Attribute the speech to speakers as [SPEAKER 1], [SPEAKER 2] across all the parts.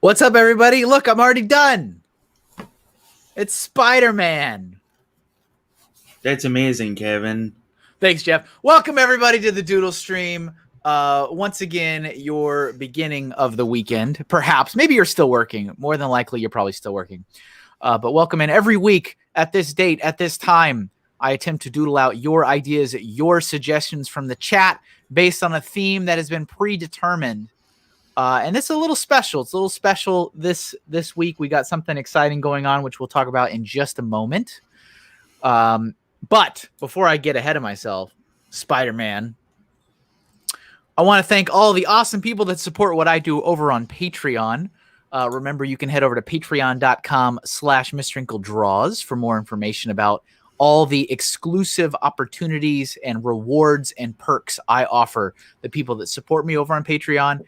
[SPEAKER 1] What's up, everybody? Look, I'm already done. It's Spider-Man.
[SPEAKER 2] That's amazing, Kevin.
[SPEAKER 1] Thanks, Jeff. Welcome, everybody, to the Doodle Stream. Once again, your beginning of the weekend. Perhaps. Maybe you're still working. More than likely, you're probably still working. But welcome in. Every week at this date, at this time, I attempt to doodle out your ideas, your suggestions from the chat based on a theme that has been predetermined. And it's a little special. It's a little special this week. We got something exciting going on, which we'll talk about in just a moment. But before I get ahead of myself, Spider-Man, I want to thank all the awesome people that support what I do over on Patreon. Remember, you can head over to patreon.com/MrHinkleDraws for more information about all the exclusive opportunities and rewards and perks I offer the people that support me over on Patreon.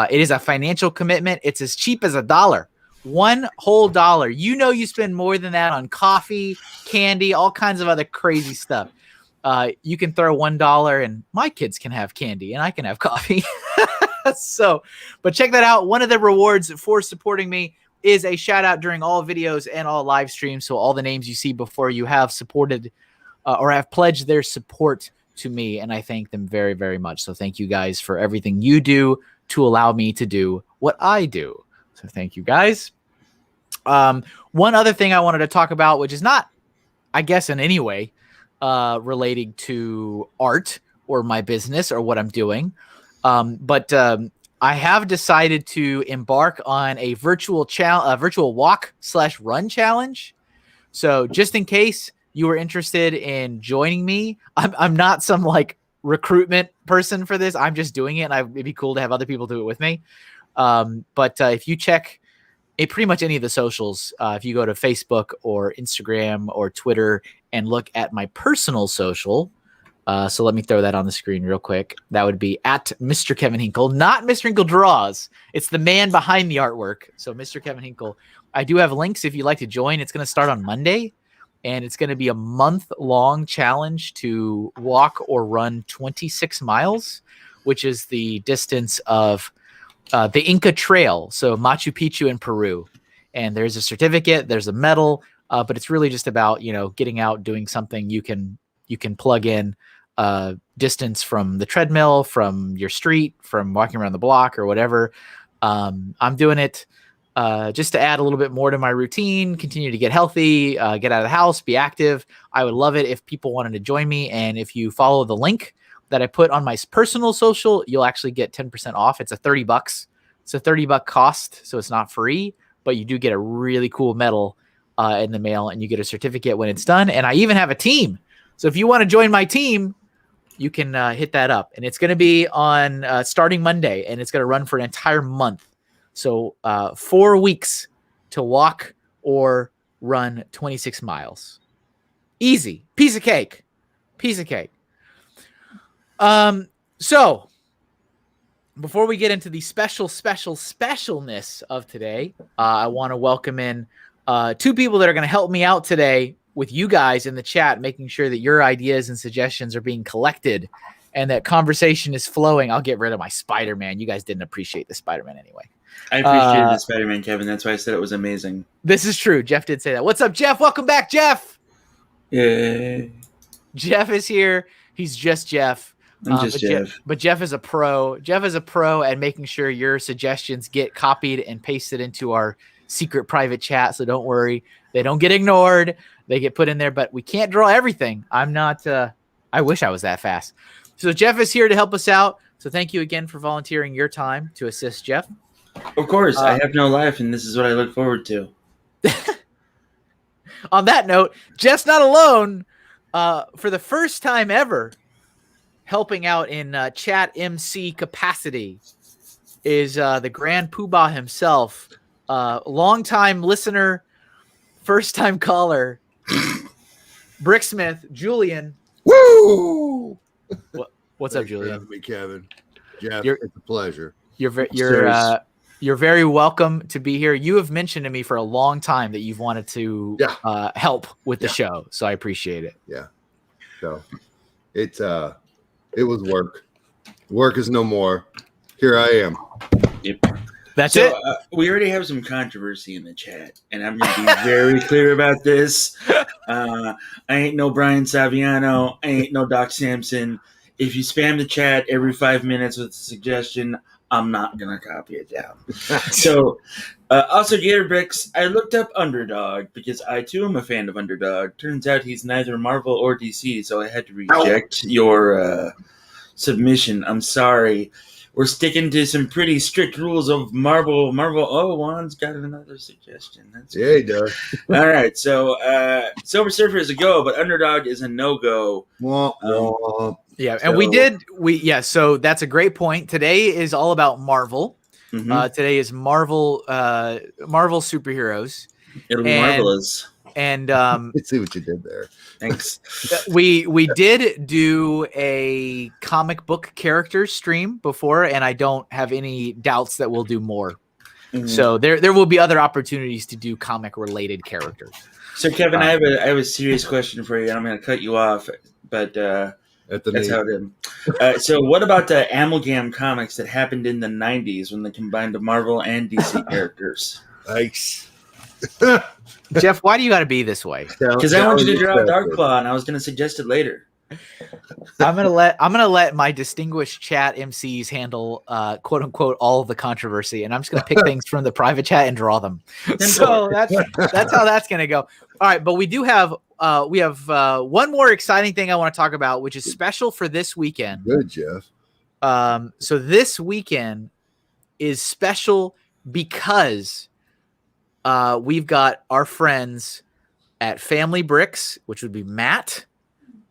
[SPEAKER 1] It is a financial commitment. It's as cheap as $1. One whole dollar. You know you spend more than that on coffee, candy, all kinds of other crazy stuff. You can throw $1 and my kids can have candy and I can have coffee. But check that out. One of the rewards for supporting me is a shout out during all videos and all live streams. So all the names you see before you have supported or have pledged their support to me. And I thank them very, very much. So thank you guys for everything you do to allow me to do what I do. So thank you guys. One other thing I wanted to talk about, which is not, I guess, in any way relating to art or my business or what I'm doing. But I have decided to embark on a virtual walk/run challenge. So just in case you were interested in joining me, I'm not some like recruitment person for this. I'm just doing it, and it'd be cool to have other people do it with me. But if you check pretty much any of the socials, if you go to Facebook or Instagram or Twitter and look at my personal social, so let me throw that on the screen real quick. That would be at Mr. Kevin Hinkle, not MrHinkleDraws. It's the man behind the artwork. So Mr. Kevin Hinkle. I do have links if you'd like to join. It's going to start on Monday, and it's going to be a month-long challenge to walk or run 26 miles, which is the distance of the Inca Trail, so Machu Picchu in Peru. And there's a certificate, there's a medal, but it's really just about, getting out, doing something you can plug in distance from the treadmill, from your street, from walking around the block or whatever. I'm doing it just to add a little bit more to my routine, continue to get healthy, get out of the house, be active. I would love it if people wanted to join me. And if you follow the link that I put on my personal social, you'll actually get 10% off. It's a $30. It's a $30 cost, so it's not free, but you do get a really cool medal in the mail, and you get a certificate when it's done. And I even have a team. So if you want to join my team, you can hit that up. And it's going to be on starting Monday, and it's going to run for an entire month. So 4 weeks to walk or run 26 miles. Easy. Piece of cake. So before we get into the specialness of today, I want to welcome in two people that are going to help me out today with you guys in the chat, making sure that your ideas and suggestions are being collected and that conversation is flowing. I'll get rid of my Spider-Man. You guys didn't appreciate the Spider-Man anyway.
[SPEAKER 2] I appreciated the Spider-Man, Kevin. That's why I said it was amazing.
[SPEAKER 1] This is true. Jeff did say that. What's up, Jeff? Welcome back, Jeff.
[SPEAKER 2] Yay.
[SPEAKER 1] Jeff is here. He's just Jeff.
[SPEAKER 2] Jeff.
[SPEAKER 1] But Jeff is a pro. Jeff is a pro at making sure your suggestions get copied and pasted into our secret private chat. So don't worry. They don't get ignored. They get put in there, but we can't draw everything. I'm not, I wish I was that fast. So Jeff is here to help us out. So thank you again for volunteering your time to assist Jeff.
[SPEAKER 2] Of course. I have no life, and this is what I look forward to.
[SPEAKER 1] On that note, Jeff's not alone. For the first time ever, helping out in chat MC capacity is the Grand Poobah himself, longtime listener, first-time caller, Bricksmith, Julian.
[SPEAKER 3] Woo!
[SPEAKER 1] What's up, Julian?
[SPEAKER 3] Thanks for having me, Kevin. Jeff, it's a pleasure.
[SPEAKER 1] You're very welcome to be here. You have mentioned to me for a long time that you've wanted to help with the show, so I appreciate it.
[SPEAKER 3] Yeah. So it was work. Work is no more. Here I am.
[SPEAKER 2] Yep.
[SPEAKER 1] That's
[SPEAKER 2] So
[SPEAKER 1] it.
[SPEAKER 2] we already have some controversy in the chat, and I'm going to be very clear about this. I ain't no Brian Saviano. I ain't no Doc Samson. If you spam the chat every 5 minutes with a suggestion, I'm not going to copy it down. So, also, Gator Bricks, I looked up Underdog because I too am a fan of Underdog. Turns out he's neither Marvel or DC, so I had to reject your submission. I'm sorry. We're sticking to some pretty strict rules of Marvel. Oh, Juan's got another suggestion. That's
[SPEAKER 3] Yeah, he does.
[SPEAKER 2] all right. So, Silver Surfer is a go, but Underdog is a no-go.
[SPEAKER 3] Womp, womp.
[SPEAKER 1] Yeah, and so that's a great point. Today is all about Marvel.
[SPEAKER 2] Mhm.
[SPEAKER 1] Today is Marvel superheroes.
[SPEAKER 2] It'll be marvelous.
[SPEAKER 1] And
[SPEAKER 3] Let's see what you did there.
[SPEAKER 2] Thanks.
[SPEAKER 1] we did do a comic book characters stream before, and I don't have any doubts that we'll do more.
[SPEAKER 2] Mhm.
[SPEAKER 1] So there will be other opportunities to do comic related characters.
[SPEAKER 2] So, Kevin, I have a serious question for you, and I'm going to cut you off, but that's how it is. So, what about the amalgam comics that happened in the '90s when they combined the Marvel and DC characters?
[SPEAKER 3] Nice.
[SPEAKER 1] Jeff, why do you got to be this way?
[SPEAKER 2] Because I want you to draw Darkclaw, and I was going to suggest it later.
[SPEAKER 1] I'm gonna let my distinguished chat MCs handle quote unquote all of the controversy, and I'm just gonna pick things from the private chat and draw them. So that's how that's gonna go. All right, but we have one more exciting thing I want to talk about, which is special for this weekend.
[SPEAKER 3] Good, Jeff.
[SPEAKER 1] So this weekend is special because we've got our friends at Family Bricks, which would be Matt,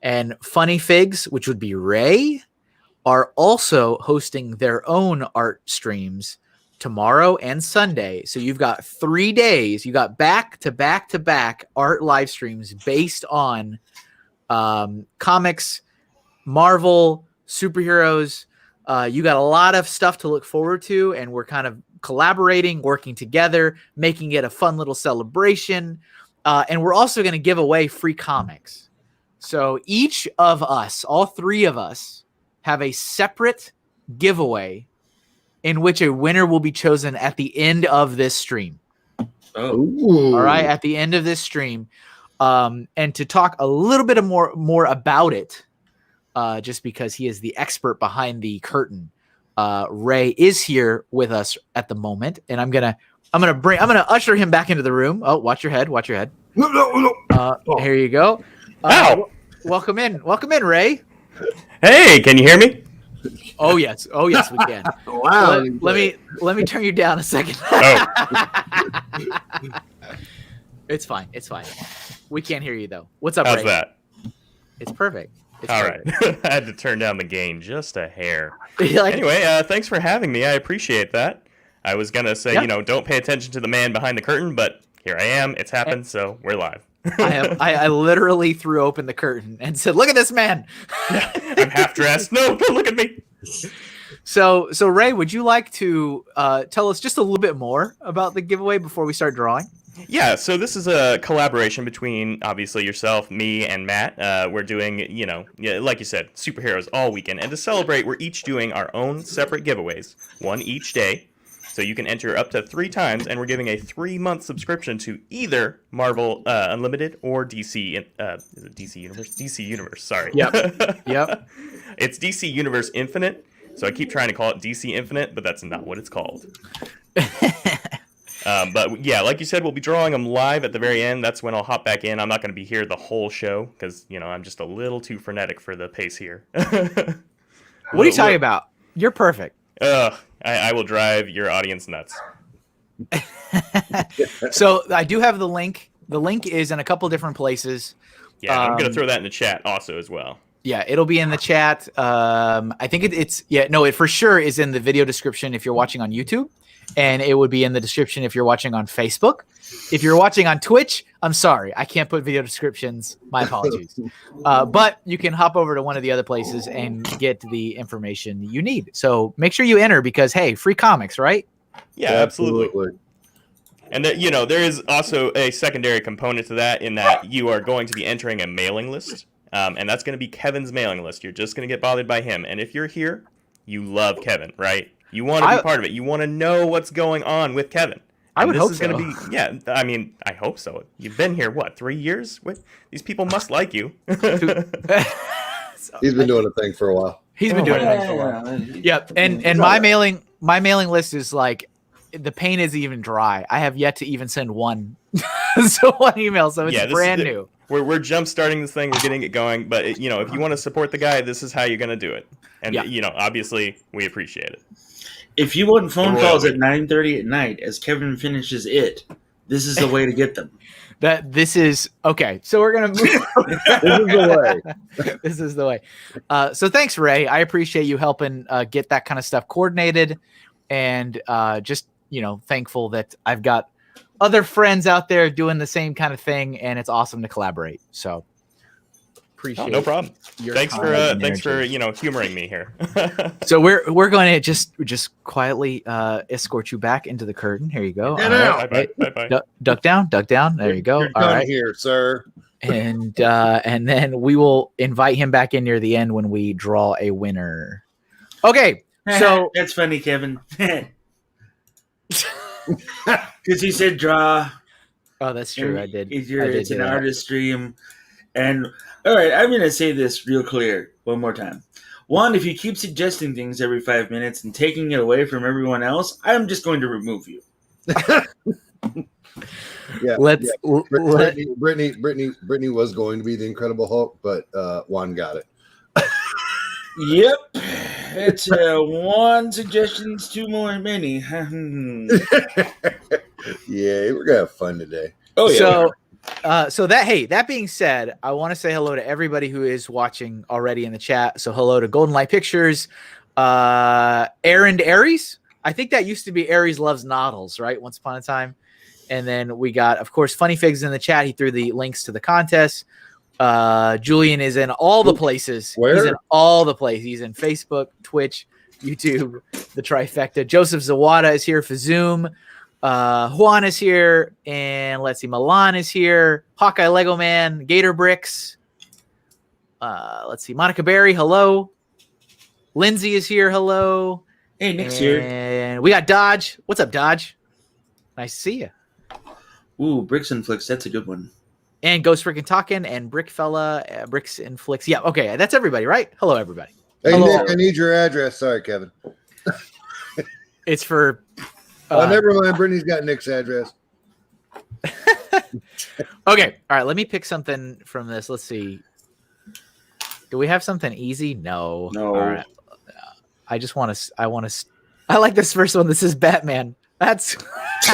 [SPEAKER 1] and Funny Figs, which would be Ray, are also hosting their own art streams tomorrow and Sunday. So you've got 3 days. You got back to back to back art live streams based on comics, Marvel, superheroes. You got a lot of stuff to look forward to, and we're kind of collaborating, working together, making it a fun little celebration. And we're also going to give away free comics. So each of us, all three of us, have a separate giveaway in which a winner will be chosen at the end of this stream.
[SPEAKER 2] Oh,
[SPEAKER 3] Ooh.
[SPEAKER 1] All right, at the end of this stream. And to talk a little bit more about it, just because he is the expert behind the curtain, Ray is here with us at the moment, and I'm gonna usher him back into the room. Oh, watch your head. Here you go. Welcome in, Ray.
[SPEAKER 4] Hey, can you hear me?
[SPEAKER 1] Oh yes, we can.
[SPEAKER 3] Wow.
[SPEAKER 1] Let me turn you down a second.
[SPEAKER 4] Oh,
[SPEAKER 1] It's fine. We can't hear you though. What's up,
[SPEAKER 4] how's
[SPEAKER 1] Ray?
[SPEAKER 4] that?
[SPEAKER 1] It's perfect.
[SPEAKER 4] All right. I had to turn down the gain just a hair.
[SPEAKER 1] Like,
[SPEAKER 4] Anyway, thanks for having me. I appreciate that. I was going to say, don't pay attention to the man behind the curtain, but here I am. It's happened, so we're live.
[SPEAKER 1] I literally threw open the curtain and said, "Look at this man."
[SPEAKER 4] I'm half dressed. No, don't look at me.
[SPEAKER 1] So Ray, would you like to tell us just a little bit more about the giveaway before we start drawing?
[SPEAKER 4] Yeah, so this is a collaboration between, obviously, yourself, me, and Matt. We're doing, like you said, superheroes all weekend. And to celebrate, we're each doing our own separate giveaways, one each day. So you can enter up to 3 times, and we're giving a 3-month subscription to either Marvel Unlimited or DC. Is it DC Universe? DC Universe, sorry.
[SPEAKER 1] Yep.
[SPEAKER 4] It's DC Universe Infinite. So I keep trying to call it DC Infinite, but that's not what it's called. But yeah, like you said, we'll be drawing them live at the very end. That's when I'll hop back in. I'm not going to be here the whole show because, I'm just a little too frenetic for the pace here.
[SPEAKER 1] What are you talking about? You're perfect.
[SPEAKER 4] I will drive your audience nuts.
[SPEAKER 1] So I do have the link. The link is in a couple different places.
[SPEAKER 4] Yeah, I'm going to throw that in the chat also as well.
[SPEAKER 1] Yeah, it'll be in the chat. I think it for sure is in the video description if you're watching on YouTube. And it would be in the description if you're watching on Facebook. If you're watching on Twitch, I'm sorry. I can't put video descriptions. My apologies. But you can hop over to one of the other places and get the information you need. So make sure you enter because, hey, free comics, right?
[SPEAKER 4] Yeah, absolutely. And that, there is also a secondary component to that in that you are going to be entering a mailing list. And that's going to be Kevin's mailing list. You're just going to get bothered by him. And if you're here, you love Kevin, right? You want to be part of it. You want to know what's going on with Kevin.
[SPEAKER 1] I would hope
[SPEAKER 4] this is
[SPEAKER 1] so.
[SPEAKER 4] going to be, yeah, I mean, I hope so. You've been here, what, 3 years? These people must like you.
[SPEAKER 3] He's been doing a thing for a while.
[SPEAKER 1] He's been doing it for a while. Yeah, and my mailing list is like the paint isn't even dry. I have yet to even send one email, so it's brand new.
[SPEAKER 4] We're jump starting this thing. We're getting it going, but if you want to support the guy, this is how you're going to do it. And obviously, we appreciate it.
[SPEAKER 2] If you want phone calls at 9:30 at night as Kevin finishes it, this is the way to get them.
[SPEAKER 1] This is okay. So we're gonna move.
[SPEAKER 3] This is the way.
[SPEAKER 1] This is the way. So thanks, Ray. I appreciate you helping get that kind of stuff coordinated, and just thankful that I've got other friends out there doing the same kind of thing, and it's awesome to collaborate. So appreciate.
[SPEAKER 4] No problem. Thanks for humoring me here.
[SPEAKER 1] So we're going to just quietly escort you back into the curtain. Here you go.
[SPEAKER 4] Bye.
[SPEAKER 1] Duck down. There you go.
[SPEAKER 3] You're
[SPEAKER 1] All
[SPEAKER 3] done
[SPEAKER 1] right,
[SPEAKER 3] here, sir.
[SPEAKER 1] and then we will invite him back in near the end when we draw a winner. Okay, so
[SPEAKER 2] that's funny, Kevin. Because he said draw.
[SPEAKER 1] Oh, that's true. I did.
[SPEAKER 2] It's an artist stream. And all right, I'm going to say this real clear one more time. One, if you keep suggesting things every 5 minutes and taking it away from everyone else, I'm just going to remove you.
[SPEAKER 3] Yeah. Brittany was going to be the Incredible Hulk, but Juan got it.
[SPEAKER 2] Yep. It's one suggestion's too many.
[SPEAKER 3] Yeah, we're gonna have fun today.
[SPEAKER 2] Oh yeah.
[SPEAKER 1] So that being said, I want to say hello to everybody who is watching already in the chat. So hello to Golden Light Pictures, Aaron Aries. I think that used to be Aries Loves Noddles, right? Once upon a time. And then we got, of course, Funny Figs in the chat. He threw the links to the contest. Julian is in all the places.
[SPEAKER 3] Where?
[SPEAKER 1] He's in all the places. He's in Facebook, Twitch, YouTube, the trifecta. Joseph Zawada is here for Zoom. Juan is here, and let's see, Milan is here. Hawkeye Lego Man, Gator Bricks. Let's see, Monica Berry, hello. Lindsay is here, hello.
[SPEAKER 2] Hey, Nick's here.
[SPEAKER 1] And we got Dodge. What's up, Dodge? Nice to see you.
[SPEAKER 2] Ooh, Bricks and Flicks, that's a good one.
[SPEAKER 1] And Ghost Freaking Talkin' and Brick Fella, Bricks and Flicks. Yeah, okay, that's everybody, right? Hello, everybody.
[SPEAKER 3] Hey,
[SPEAKER 1] hello.
[SPEAKER 3] Nick, I need your address. Sorry, Kevin.
[SPEAKER 1] It's for...
[SPEAKER 3] never mind. Brittany's got Nick's address.
[SPEAKER 1] Okay. All right. Let me pick something from this. Let's see. Do we have something easy? No.
[SPEAKER 2] No.
[SPEAKER 1] All right. I like this first one. This is Batman. That's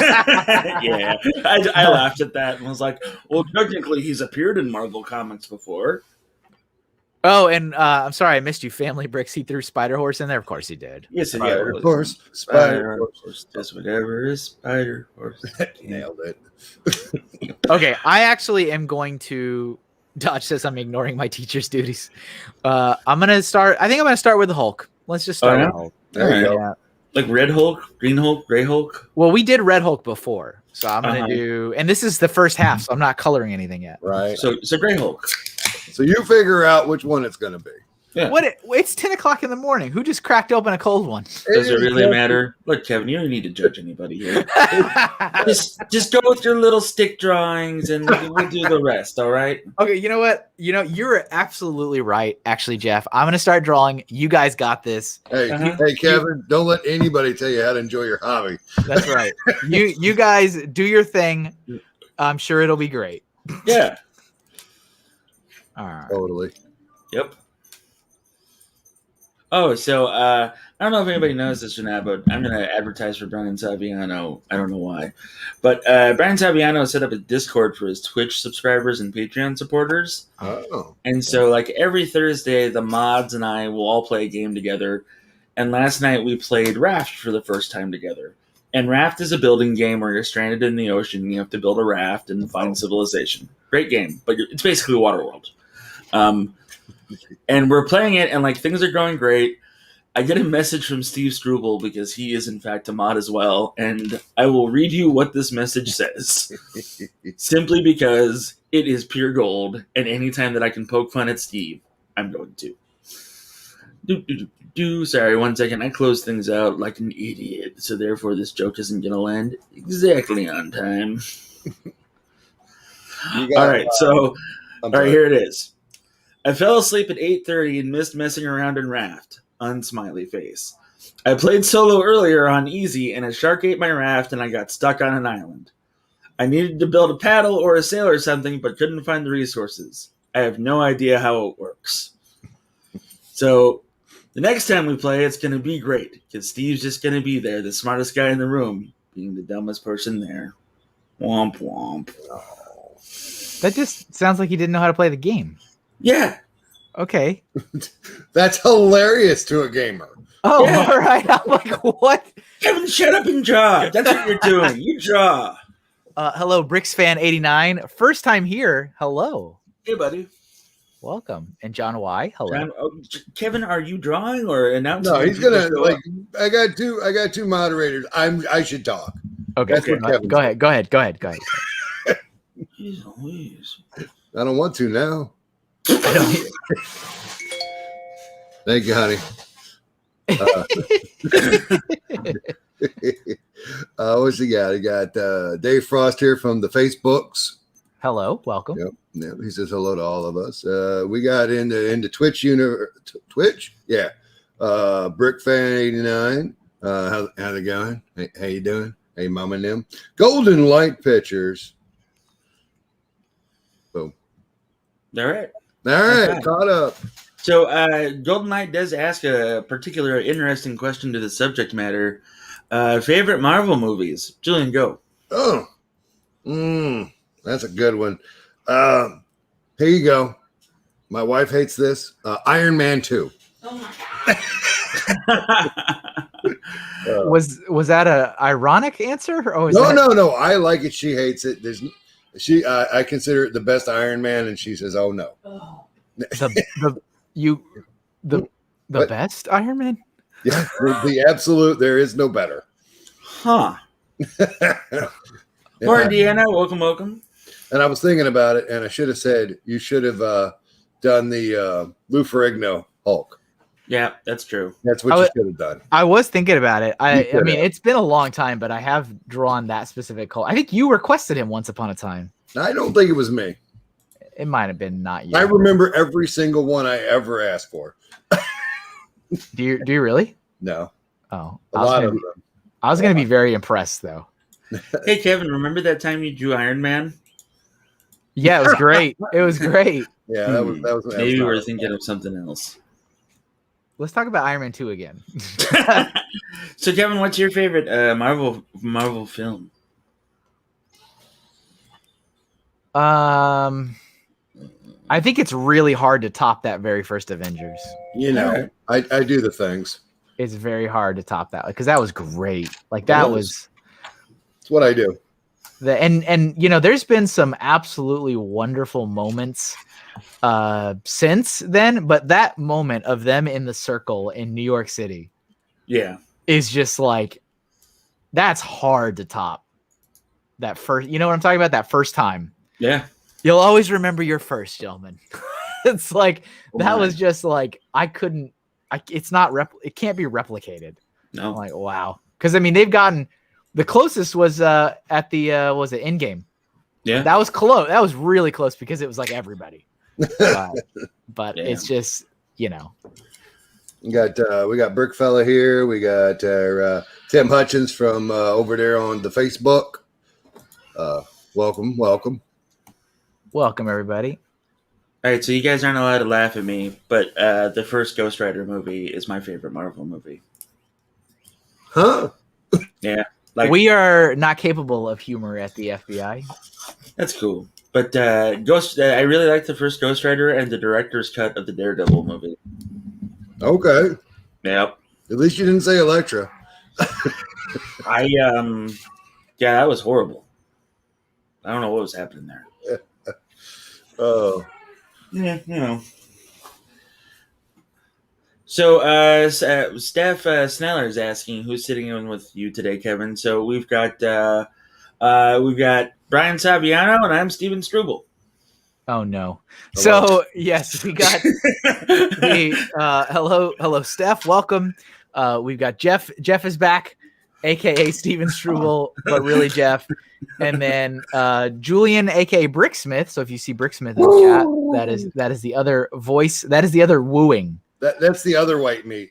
[SPEAKER 2] yeah. I laughed at that and was like, well, technically he's appeared in Marvel Comics before.
[SPEAKER 1] Oh, and I'm sorry I missed you. Family Bricks. He threw Spider Horse in there. Of course he did.
[SPEAKER 2] Yes,
[SPEAKER 3] Spider Horse. Spider Horse.
[SPEAKER 2] Just whatever is Spider Horse.
[SPEAKER 3] Nailed it.
[SPEAKER 1] Okay, I actually am going to. Dodge says I'm ignoring my teacher's duties. I'm gonna start. I think I'm gonna start with the Hulk. Let's just start with Hulk.
[SPEAKER 3] There you go.
[SPEAKER 1] Yeah.
[SPEAKER 2] Like Red Hulk, Green Hulk, Gray Hulk.
[SPEAKER 1] Well, we did Red Hulk before, so I'm gonna do. And this is the first half, so I'm not coloring anything yet.
[SPEAKER 3] Right.
[SPEAKER 2] So Gray Hulk.
[SPEAKER 3] So you figure out which one it's gonna be.
[SPEAKER 2] Yeah.
[SPEAKER 1] It's 10 o'clock in the morning. Who just cracked open a cold one?
[SPEAKER 2] Does it really matter? Look, Kevin, you don't need to judge anybody here. just go with your little stick drawings, and we'll do the rest. All right?
[SPEAKER 1] Okay. You know what? You're absolutely right. Actually, Jeff, I'm gonna start drawing. You guys got this.
[SPEAKER 3] Hey, hey, Kevin, don't let anybody tell you how to enjoy your hobby.
[SPEAKER 1] That's right. You guys do your thing. I'm sure it'll be great.
[SPEAKER 2] Yeah.
[SPEAKER 1] All right.
[SPEAKER 3] Totally.
[SPEAKER 2] Yep. Oh, so I don't know if anybody knows this or not, but I'm going to advertise for Brian Saviano. I don't know why. But Brian Saviano set up a Discord for his Twitch subscribers and Patreon supporters.
[SPEAKER 3] Oh.
[SPEAKER 2] And so, like, every Thursday, the mods and I will all play a game together. And last night, we played Raft for the first time together. And Raft is a building game where you're stranded in the ocean and you have to build a raft and find civilization. Great game, but it's basically Waterworld. And we're playing it, and like things are going great. I get a message from Steve Struble because he is in fact a mod as well, and I will read you what this message says. Simply because it is pure gold, and anytime that I can poke fun at Steve, I'm going to. Sorry, 1 second. I closed things out like an idiot, so therefore this joke isn't going to land exactly on time.
[SPEAKER 3] You got,
[SPEAKER 2] All right, so
[SPEAKER 3] I'm
[SPEAKER 2] all right,
[SPEAKER 3] sorry.
[SPEAKER 2] here it is. I fell asleep at 8:30 and missed messing around in Raft. Unsmiley face. I played solo earlier on easy, and a shark ate my raft, and I got stuck on an island. I needed to build a paddle or a sail or something, but couldn't find the resources. I have no idea how it works. So the next time we play, it's going to be great, because Steve's just going to be there, the smartest guy in the room, being the dumbest person there. Womp womp.
[SPEAKER 1] That just sounds like he didn't know how to play the game.
[SPEAKER 2] Yeah.
[SPEAKER 1] Okay.
[SPEAKER 3] That's hilarious to a gamer.
[SPEAKER 1] Oh,
[SPEAKER 2] Yeah.
[SPEAKER 1] all right. I'm like, what?
[SPEAKER 2] Kevin, shut up and draw. That's what you're doing. You draw.
[SPEAKER 1] Hello, BricksFan89. First time here. Hello.
[SPEAKER 2] Hey, buddy.
[SPEAKER 1] Welcome. And John Y. Hello.
[SPEAKER 2] Kevin, are you drawing or announcing?
[SPEAKER 3] No, he's gonna like. I got two moderators. I should talk.
[SPEAKER 1] Okay.
[SPEAKER 3] That's what Kevin's
[SPEAKER 1] Go ahead.
[SPEAKER 2] Jeez Louise.
[SPEAKER 3] I don't want to now. Thank you, honey. What's he got? He got Dave Frost here from the Facebooks.
[SPEAKER 1] Hello. Welcome.
[SPEAKER 3] Yep. He says hello to all of us. We got into Twitch Twitch. Yeah. BrickFan89. How's it going? Hey, how you doing? Hey, Mom and them. Golden Light Pictures. Boom.
[SPEAKER 2] All right.
[SPEAKER 3] All right. Caught up.
[SPEAKER 2] So, Golden Knight does ask a particular interesting question to the subject matter. Favorite Marvel movies? Julian, go.
[SPEAKER 3] Oh. That's a good one. Here you go. My wife hates this. Iron Man 2.
[SPEAKER 5] Oh my God.
[SPEAKER 1] Was that a ironic answer? Or was
[SPEAKER 3] No.
[SPEAKER 1] that...
[SPEAKER 3] I like it. She hates it. I consider it the best Iron Man, and she says, "Oh no."
[SPEAKER 5] Oh.
[SPEAKER 1] The best Iron Man?
[SPEAKER 3] Yeah, the absolute. There is no better.
[SPEAKER 2] Huh. Or Deanna, welcome.
[SPEAKER 3] And I was thinking about it, and I should have said you should have done the Lou Ferrigno Hulk.
[SPEAKER 2] Yeah, that's true.
[SPEAKER 3] That's what you should have done.
[SPEAKER 1] I was thinking about it. I mean, it's been a long time, but I have drawn that specific Hulk. I think you requested him once upon a time.
[SPEAKER 3] I don't think it was me.
[SPEAKER 1] It might have been not you.
[SPEAKER 3] I remember every single one I ever asked for.
[SPEAKER 1] Do you really?
[SPEAKER 3] No.
[SPEAKER 1] Oh,
[SPEAKER 3] A lot of them.
[SPEAKER 1] I was going to be very impressed, though.
[SPEAKER 2] Hey, Kevin, remember that time you drew Iron Man?
[SPEAKER 1] Yeah, it was great. It was great.
[SPEAKER 3] Yeah, that was
[SPEAKER 2] Maybe we're
[SPEAKER 3] not
[SPEAKER 2] thinking of something else.
[SPEAKER 1] Let's talk about Iron Man 2 again.
[SPEAKER 2] So, Kevin, what's your favorite Marvel film?
[SPEAKER 1] I think it's really hard to top that very first Avengers.
[SPEAKER 3] You know, I do the things.
[SPEAKER 1] It's very hard to top that because that was great. Like that was.
[SPEAKER 3] It's what I do.
[SPEAKER 1] And you know, there's been some absolutely wonderful moments since then, but that moment of them in the circle in New York City, is just like that's hard to top. That first, you know what I'm talking about? That first time.
[SPEAKER 2] Yeah.
[SPEAKER 1] You'll always remember your first, gentlemen. It's like that was just like it can't be replicated.
[SPEAKER 2] No.
[SPEAKER 1] I'm like, wow. Because I mean, they've gotten the closest was at the was it Endgame?
[SPEAKER 2] Yeah.
[SPEAKER 1] That was close. That was really close because it was like everybody. But it's just, you know.
[SPEAKER 3] We got Brickfella here. We got Tim Hutchins from over there on the Facebook. Welcome.
[SPEAKER 1] Welcome, everybody.
[SPEAKER 2] All right, so you guys aren't allowed to laugh at me, but the first Ghost Rider movie is my favorite Marvel movie.
[SPEAKER 3] Huh?
[SPEAKER 2] Yeah. Like,
[SPEAKER 1] we are not capable of humor at the FBI.
[SPEAKER 2] That's cool. But I really like the first Ghost Rider and the director's cut of the Daredevil movie.
[SPEAKER 3] Okay.
[SPEAKER 2] Yep.
[SPEAKER 3] At least you didn't say Elektra.
[SPEAKER 2] That was horrible. I don't know what was happening there.
[SPEAKER 3] Oh.
[SPEAKER 2] Yeah, you know. So, Steph Sneller is asking who's sitting in with you today, Kevin. So we've got Brian Saviano and I'm Steven Struble.
[SPEAKER 1] Oh no.
[SPEAKER 3] Hello.
[SPEAKER 1] So yes, we got hello Steph, welcome. We've got Jeff is back, aka Steven Struble, but really Jeff. And then Julian, aka Bricksmith. So if you see Bricksmith in the chat, that is the other voice, that is the other wooing.
[SPEAKER 3] That's the other white meat.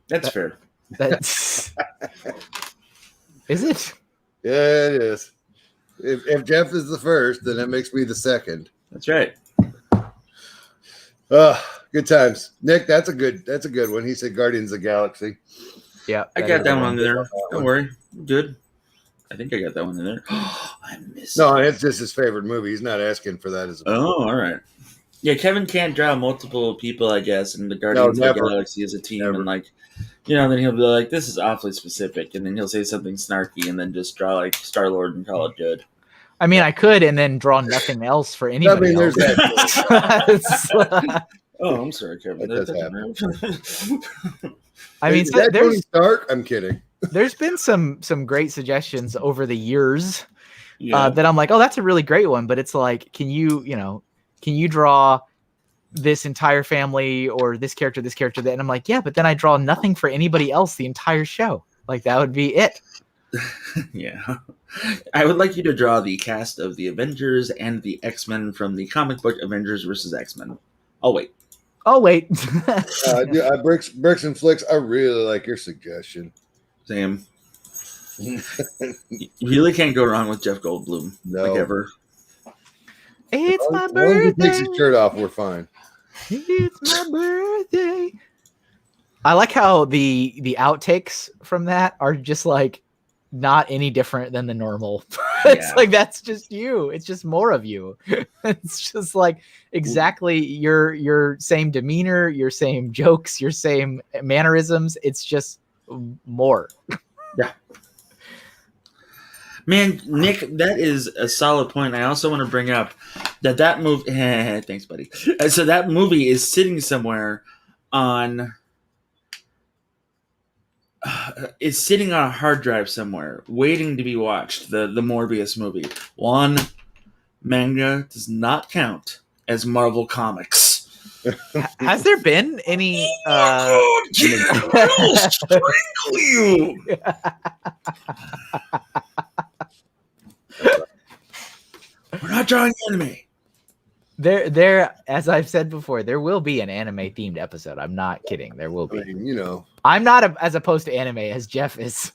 [SPEAKER 2] That's fair.
[SPEAKER 1] That's is it?
[SPEAKER 3] Yeah, it is. If Jeff is the first, then that makes me the second.
[SPEAKER 2] That's right.
[SPEAKER 3] Good times. Nick, that's a good one. He said Guardians of the Galaxy.
[SPEAKER 1] Yeah.
[SPEAKER 2] I got that one in there. Don't worry. Good. I think I got that one in there. I missed
[SPEAKER 3] No,
[SPEAKER 2] it.
[SPEAKER 3] it's just his favorite movie. He's not asking for that as a
[SPEAKER 2] Oh, all right. Yeah, Kevin can't draw multiple people, I guess, in the Guardians of the Galaxy as a team.
[SPEAKER 3] Never.
[SPEAKER 2] And, like, you know, then he'll be like, this is awfully specific. And then he'll say something snarky and then just draw, like, Star-Lord and call it good.
[SPEAKER 1] I mean, I could and then draw nothing else for anybody.
[SPEAKER 3] I mean, there's
[SPEAKER 1] else.
[SPEAKER 3] that.
[SPEAKER 2] Oh, I'm sorry, Kevin.
[SPEAKER 3] That does happen.
[SPEAKER 1] I mean,
[SPEAKER 3] Is that Tony
[SPEAKER 1] there's
[SPEAKER 3] Stark? I'm kidding.
[SPEAKER 1] there's been some great suggestions over the years
[SPEAKER 2] Yeah.
[SPEAKER 1] that I'm like, oh, that's a really great one. But it's like, can you draw this entire family or this character, that? And I'm like, yeah, but then I draw nothing for anybody else the entire show. Like that would be it.
[SPEAKER 2] Yeah. I would like you to draw the cast of the Avengers and the X-Men from the comic book Avengers versus X-Men. I'll wait.
[SPEAKER 1] Oh wait.
[SPEAKER 3] Bricks and Flicks, I really like your suggestion.
[SPEAKER 2] Sam. You really can't go wrong with Jeff Goldblum.
[SPEAKER 3] No.
[SPEAKER 2] Like ever.
[SPEAKER 1] It's my
[SPEAKER 3] As long as he takes his
[SPEAKER 1] birthday.
[SPEAKER 3] shirt off, we're fine.
[SPEAKER 1] It's my birthday. I like how the outtakes from that are just like not any different than the normal. It's
[SPEAKER 2] Yeah.
[SPEAKER 1] like that's just you. It's just more of you. It's just like exactly your same demeanor, your same jokes, your same mannerisms. It's just more.
[SPEAKER 2] Man, Nick, that is a solid point. I also want to bring up that movie. Thanks, buddy. So that movie is sitting somewhere on. It's sitting on a hard drive somewhere, waiting to be watched. The Morbius movie. One, manga does not count as Marvel Comics.
[SPEAKER 1] Has there been any
[SPEAKER 2] Oh, I'll strangle you. We're not drawing anime.
[SPEAKER 1] there as I've said before, there will be an anime themed episode. I'm not kidding. There will
[SPEAKER 3] I
[SPEAKER 1] be.
[SPEAKER 3] mean,
[SPEAKER 1] I'm not as opposed to anime as Jeff is.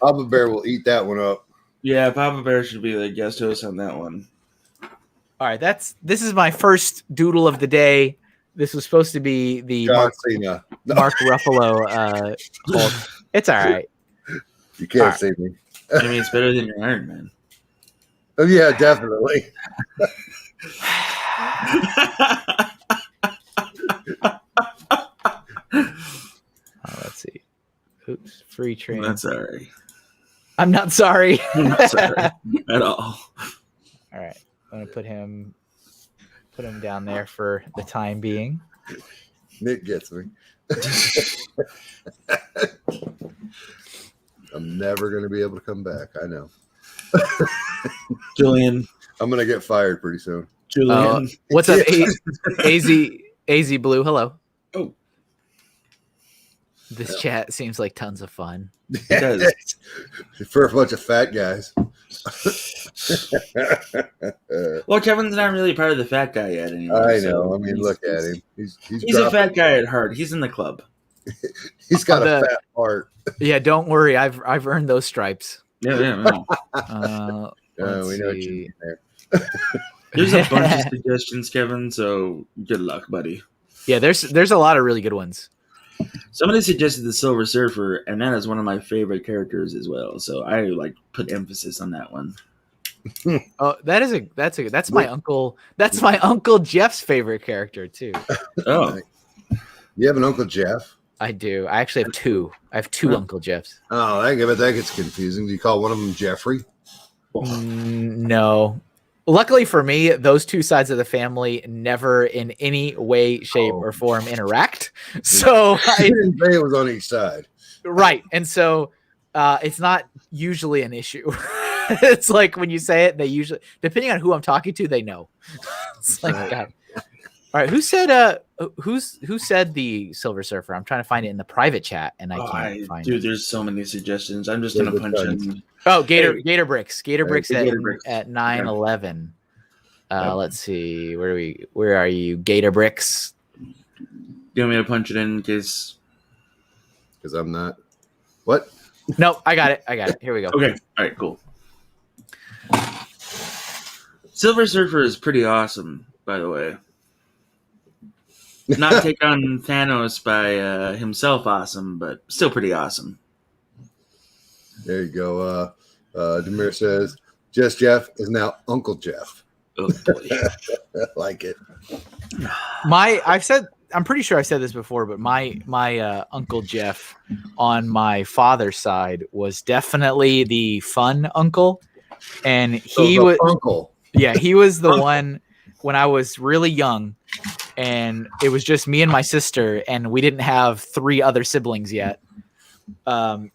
[SPEAKER 3] Papa Bear will eat that one up.
[SPEAKER 2] Yeah, Papa Bear should be the guest host on that one.
[SPEAKER 1] All right, this is my first doodle of the day. This was supposed to be the
[SPEAKER 3] John Cena. No,
[SPEAKER 1] Mark Ruffalo Hulk. It's all right.
[SPEAKER 3] you can't
[SPEAKER 1] Alright.
[SPEAKER 3] save me.
[SPEAKER 2] I mean, it's better than your Iron Man.
[SPEAKER 3] Oh, yeah, definitely.
[SPEAKER 1] Let's see. Oops, free train.
[SPEAKER 2] That's all right.
[SPEAKER 1] I'm not sorry.
[SPEAKER 2] Not sorry at all.
[SPEAKER 1] All right, I'm gonna put him down there for the time being.
[SPEAKER 3] Nick gets me. I'm never going to be able to come back. I know.
[SPEAKER 2] Julian.
[SPEAKER 3] I'm going to get fired pretty soon.
[SPEAKER 2] Julian.
[SPEAKER 1] What's up, AZ Blue? Hello.
[SPEAKER 2] Oh.
[SPEAKER 1] This chat seems like tons of fun.
[SPEAKER 2] It does.
[SPEAKER 3] For a bunch of fat guys.
[SPEAKER 2] Well, Kevin's not really part of the fat guy yet anymore.
[SPEAKER 3] I
[SPEAKER 2] so
[SPEAKER 3] know. I mean, look at him. He's
[SPEAKER 2] a fat guy at heart. He's in the club.
[SPEAKER 3] He's got
[SPEAKER 1] The-
[SPEAKER 3] a fat heart.
[SPEAKER 1] Yeah, don't worry. I've earned those stripes.
[SPEAKER 2] Yeah.
[SPEAKER 1] Let's
[SPEAKER 3] We know what you
[SPEAKER 1] see.
[SPEAKER 3] mean there.
[SPEAKER 2] There's a bunch of suggestions, Kevin, so good luck, buddy.
[SPEAKER 1] Yeah, there's a lot of really good ones.
[SPEAKER 2] Somebody suggested the Silver Surfer, and that is one of my favorite characters as well. So I put emphasis on that one.
[SPEAKER 1] Oh, that's my uncle. That's my uncle Jeff's favorite character too.
[SPEAKER 2] Oh,
[SPEAKER 3] You have an Uncle Jeff?
[SPEAKER 1] I do. I actually have two. I have two Uncle Jeffs.
[SPEAKER 3] Oh, that gets confusing. Do you call one of them Jeffrey?
[SPEAKER 1] No. Luckily for me, those two sides of the family never in any way, shape, or form interact. So
[SPEAKER 3] I didn't say it was on each side.
[SPEAKER 1] right. And so it's not usually an issue. It's like when you say it, they usually, depending on who I'm talking to, they know. It's like, God. All right, who said who said the Silver Surfer? I'm trying to find it in the private chat, and I can't find
[SPEAKER 2] dude,
[SPEAKER 1] it.
[SPEAKER 2] there's so many suggestions. I'm just gonna punch in.
[SPEAKER 1] Oh, Gator Bricks
[SPEAKER 2] Gator Bricks.
[SPEAKER 1] at 9/11. Let's see, where are you, Gator Bricks?
[SPEAKER 2] You want me to punch it in case?
[SPEAKER 3] Because I'm not. What?
[SPEAKER 1] No, I got it. Here we go.
[SPEAKER 2] Okay, all right, cool. Silver Surfer is pretty awesome, by the way. Not take on Thanos by himself awesome, but still pretty awesome.
[SPEAKER 3] There you go. Demir says, Just Jeff is now Uncle Jeff.
[SPEAKER 2] Oh, boy.
[SPEAKER 3] I like it.
[SPEAKER 1] I'm pretty sure I said this before, but my Uncle Jeff on my father's side was definitely the fun uncle. And he was
[SPEAKER 3] uncle.
[SPEAKER 1] Yeah, he was the one when I was really young, and it was just me and my sister, and we didn't have 3 other siblings yet.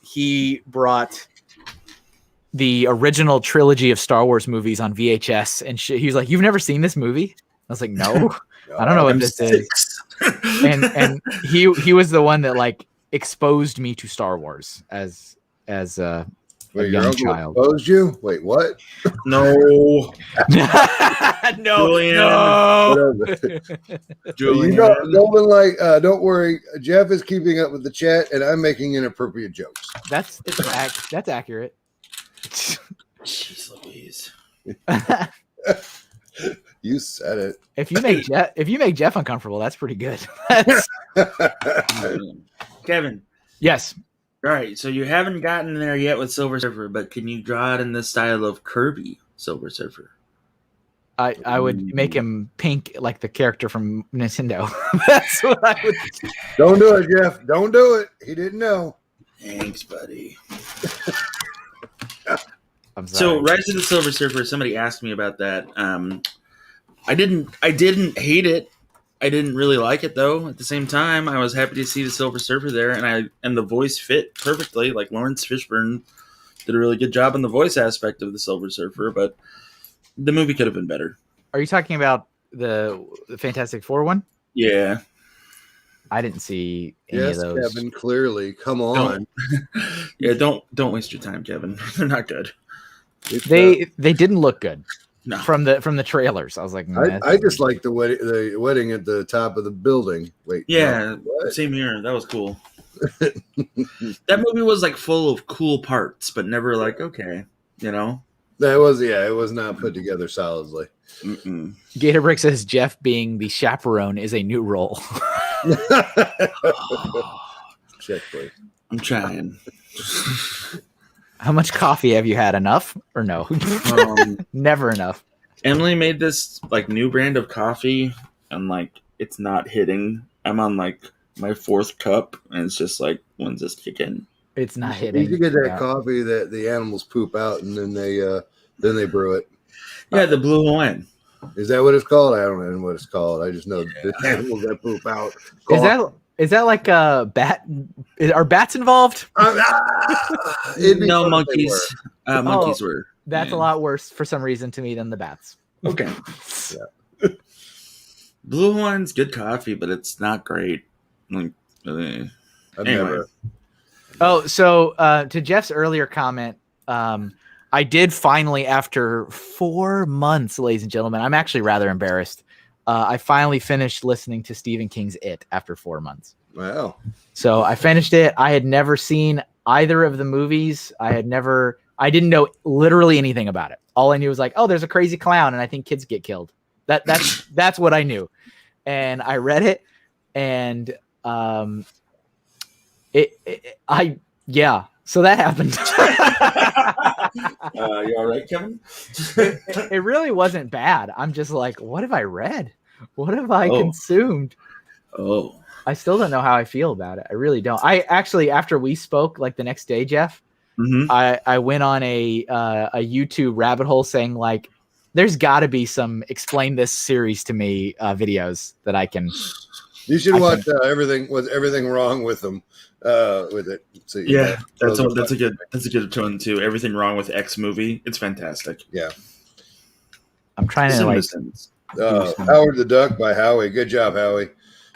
[SPEAKER 1] He brought the original trilogy of Star Wars movies on VHS, and he was like, "You've never seen this movie?" I was like, "No, I don't know what this is." And he was the one that like exposed me to Star Wars as a young child.
[SPEAKER 3] Exposed you? Wait, what?
[SPEAKER 2] No.
[SPEAKER 1] No.
[SPEAKER 2] Julian.
[SPEAKER 3] Don't worry. Jeff is keeping up with the chat, and I'm making inappropriate jokes.
[SPEAKER 1] That's accurate.
[SPEAKER 2] Jeez Louise.
[SPEAKER 3] You said it.
[SPEAKER 1] If you make Jeff uncomfortable, that's pretty good.
[SPEAKER 2] Kevin.
[SPEAKER 1] Yes.
[SPEAKER 2] All right, so you haven't gotten there yet with Silver Surfer, but can you draw it in the style of Kirby Silver Surfer?
[SPEAKER 1] I would make him pink like the character from Nintendo. That's what I would.
[SPEAKER 3] Don't do it, Jeff. Don't do it. He didn't know.
[SPEAKER 2] Thanks, buddy.
[SPEAKER 1] I'm sorry.
[SPEAKER 2] So, Rise of the Silver Surfer. Somebody asked me about that. I didn't hate it. I didn't really like it though. At the same time, I was happy to see the Silver Surfer there, and the voice fit perfectly. Like Lawrence Fishburne did a really good job on the voice aspect of the Silver Surfer, but the movie could have been better.
[SPEAKER 1] Are you talking about the Fantastic Four one?
[SPEAKER 2] Yeah.
[SPEAKER 1] I didn't see any
[SPEAKER 3] Yes,
[SPEAKER 1] of those.
[SPEAKER 3] Kevin. Clearly, come on.
[SPEAKER 2] Don't waste your time, Kevin. They're not good.
[SPEAKER 1] They didn't look good.
[SPEAKER 2] No.
[SPEAKER 1] From the trailers. I was like,
[SPEAKER 3] I just like the wedding at the top of the building. Wait,
[SPEAKER 2] yeah,
[SPEAKER 3] no,
[SPEAKER 2] same here. That was cool. That movie was like full of cool parts, but never like okay, you know.
[SPEAKER 3] That was it was not put together solidly.
[SPEAKER 1] Gatorbrick says Jeff being the chaperone is a new role.
[SPEAKER 3] Check, please.
[SPEAKER 2] I'm trying.
[SPEAKER 1] How much coffee have you had? Enough or no? Never enough.
[SPEAKER 2] Emily made this like new brand of coffee, and like it's not hitting. I'm on like my 4th cup, and it's just like, when's this kick in?
[SPEAKER 1] It's not hitting.
[SPEAKER 3] You get that coffee that the animals poop out, and then they brew it.
[SPEAKER 2] Yeah, the Blue Hawaiian.
[SPEAKER 3] Is that what it's called? I don't know what it's called. I just know the animals that poop out.
[SPEAKER 1] Is that like a bat? Are bats involved?
[SPEAKER 2] No, monkeys. Monkeys were.
[SPEAKER 1] That's a lot worse for some reason to me than the bats.
[SPEAKER 2] Okay. Yeah. Blue Hawaiian's good coffee, but it's not great. Like,
[SPEAKER 3] I've
[SPEAKER 2] anyway.
[SPEAKER 3] never.
[SPEAKER 1] Oh, so to Jeff's earlier comment, I did finally, after 4 months, ladies and gentlemen, I'm actually rather embarrassed. I finally finished listening to Stephen King's It after 4 months.
[SPEAKER 3] Wow.
[SPEAKER 1] So I finished it. I had never seen either of the movies. I didn't know literally anything about it. All I knew was like, oh, there's a crazy clown, and I think kids get killed. That's what I knew. And I read it, and so that happened.
[SPEAKER 2] You all right, Kevin?
[SPEAKER 1] It really wasn't bad. I'm just like, what have I read? What have I consumed?
[SPEAKER 2] Oh,
[SPEAKER 1] I still don't know how I feel about it. I really don't. I actually, after we spoke, like the next day, Jeff, I went on a YouTube rabbit hole saying like, there's got to be some explain this series to me videos that I can.
[SPEAKER 3] You should watch Everything Was Everything Wrong with Them. with it. So,
[SPEAKER 2] Yeah, that's
[SPEAKER 3] those are
[SPEAKER 2] a good tone too. Everything wrong with X movie, it's fantastic.
[SPEAKER 3] yeah.
[SPEAKER 1] I'm trying to
[SPEAKER 2] Cinema
[SPEAKER 1] like.
[SPEAKER 2] Sins.
[SPEAKER 3] Howard the Duck by Howie. Good job, Howie.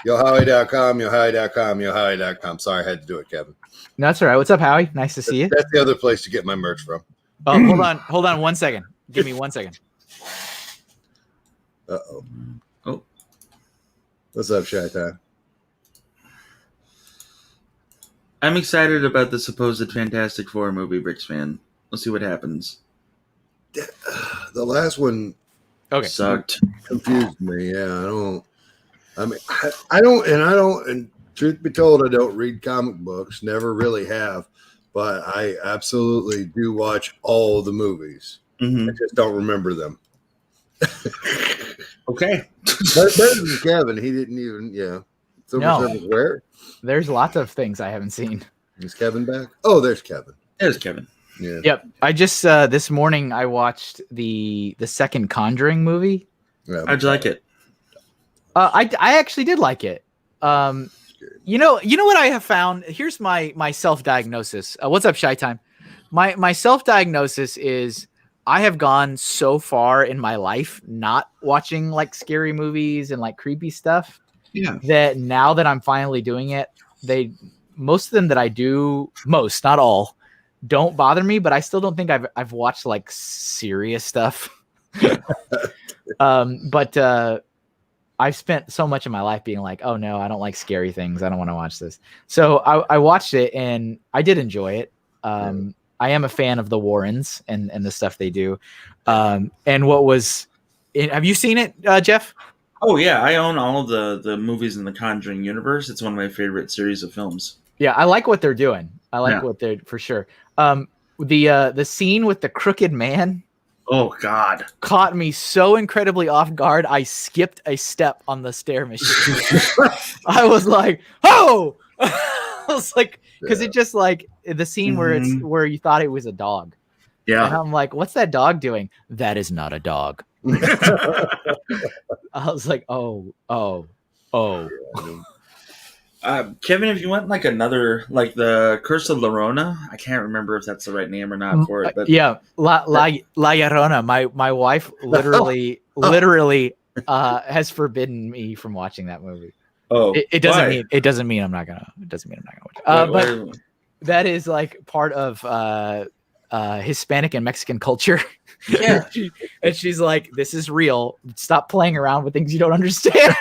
[SPEAKER 3] YoHowie.com, YoHowie.com, YoHowie.com. Sorry, I had to do it, Kevin.
[SPEAKER 1] No, that's all right. What's up, Howie? Nice to see you.
[SPEAKER 3] That's the other place to get my merch from.
[SPEAKER 1] Oh, hold on 1 second. Give me 1 second.
[SPEAKER 3] Uh-oh.
[SPEAKER 2] Oh.
[SPEAKER 3] What's up, Shy-Time?
[SPEAKER 2] I'm excited about the supposed Fantastic Four movie, Bricks fan. Let's see what happens.
[SPEAKER 3] The last one
[SPEAKER 1] Okay.
[SPEAKER 2] Sucked.
[SPEAKER 3] confused me. Yeah, I don't, and truth be told, I don't read comic books, never really have, but I absolutely do watch all the movies.
[SPEAKER 2] Mm-hmm.
[SPEAKER 3] I just don't remember them.
[SPEAKER 2] Okay.
[SPEAKER 3] Better than Kevin. He didn't even, Silver
[SPEAKER 1] No.
[SPEAKER 3] Surfer where?
[SPEAKER 1] There's lots of things I haven't seen.
[SPEAKER 3] Is Kevin back? Oh, there's Kevin.
[SPEAKER 2] There's Kevin.
[SPEAKER 3] Yeah.
[SPEAKER 1] Yep. I just this morning I watched the second Conjuring movie.
[SPEAKER 3] Yeah.
[SPEAKER 2] How'd you like it?
[SPEAKER 1] I actually did like it. You know what I have found? Here's my self-diagnosis. What's up, Shy Time? My self-diagnosis is I have gone so far in my life not watching like scary movies and like creepy stuff.
[SPEAKER 2] Yeah.
[SPEAKER 1] That now that I'm finally doing it, most of them that I do, not all, don't bother me, but I still don't think I've watched like serious stuff. But I've spent so much of my life being like, oh no, I don't like scary things. I don't want to watch this. So I watched it and I did enjoy it. I am a fan of the Warrens and the stuff they do. And have you seen it, Jeff?
[SPEAKER 2] Oh yeah, I own all of the movies in the Conjuring universe. It's one of my favorite series of films.
[SPEAKER 1] Yeah, I like what they're doing. I like what they're for sure. The scene with the crooked man.
[SPEAKER 2] Oh God!
[SPEAKER 1] Caught me so incredibly off guard. I skipped a step on the stair machine. I was like, "Oh!" I was like, because it just like the scene where you thought it was a dog.
[SPEAKER 2] Yeah,
[SPEAKER 1] and I'm like, "What's that dog doing?" That is not a dog. I was like, "Oh."
[SPEAKER 2] Kevin, if you want like another, like the Curse of La Llorona, I can't remember if that's the right name or not for it, but
[SPEAKER 1] yeah, La Llorona. My wife literally has forbidden me from watching that movie.
[SPEAKER 2] Oh,
[SPEAKER 1] it doesn't mean I'm not gonna watch it. But that is like part of Hispanic and Mexican culture.
[SPEAKER 2] Yeah.
[SPEAKER 1] and she's like, this is real. Stop playing around with things you don't understand.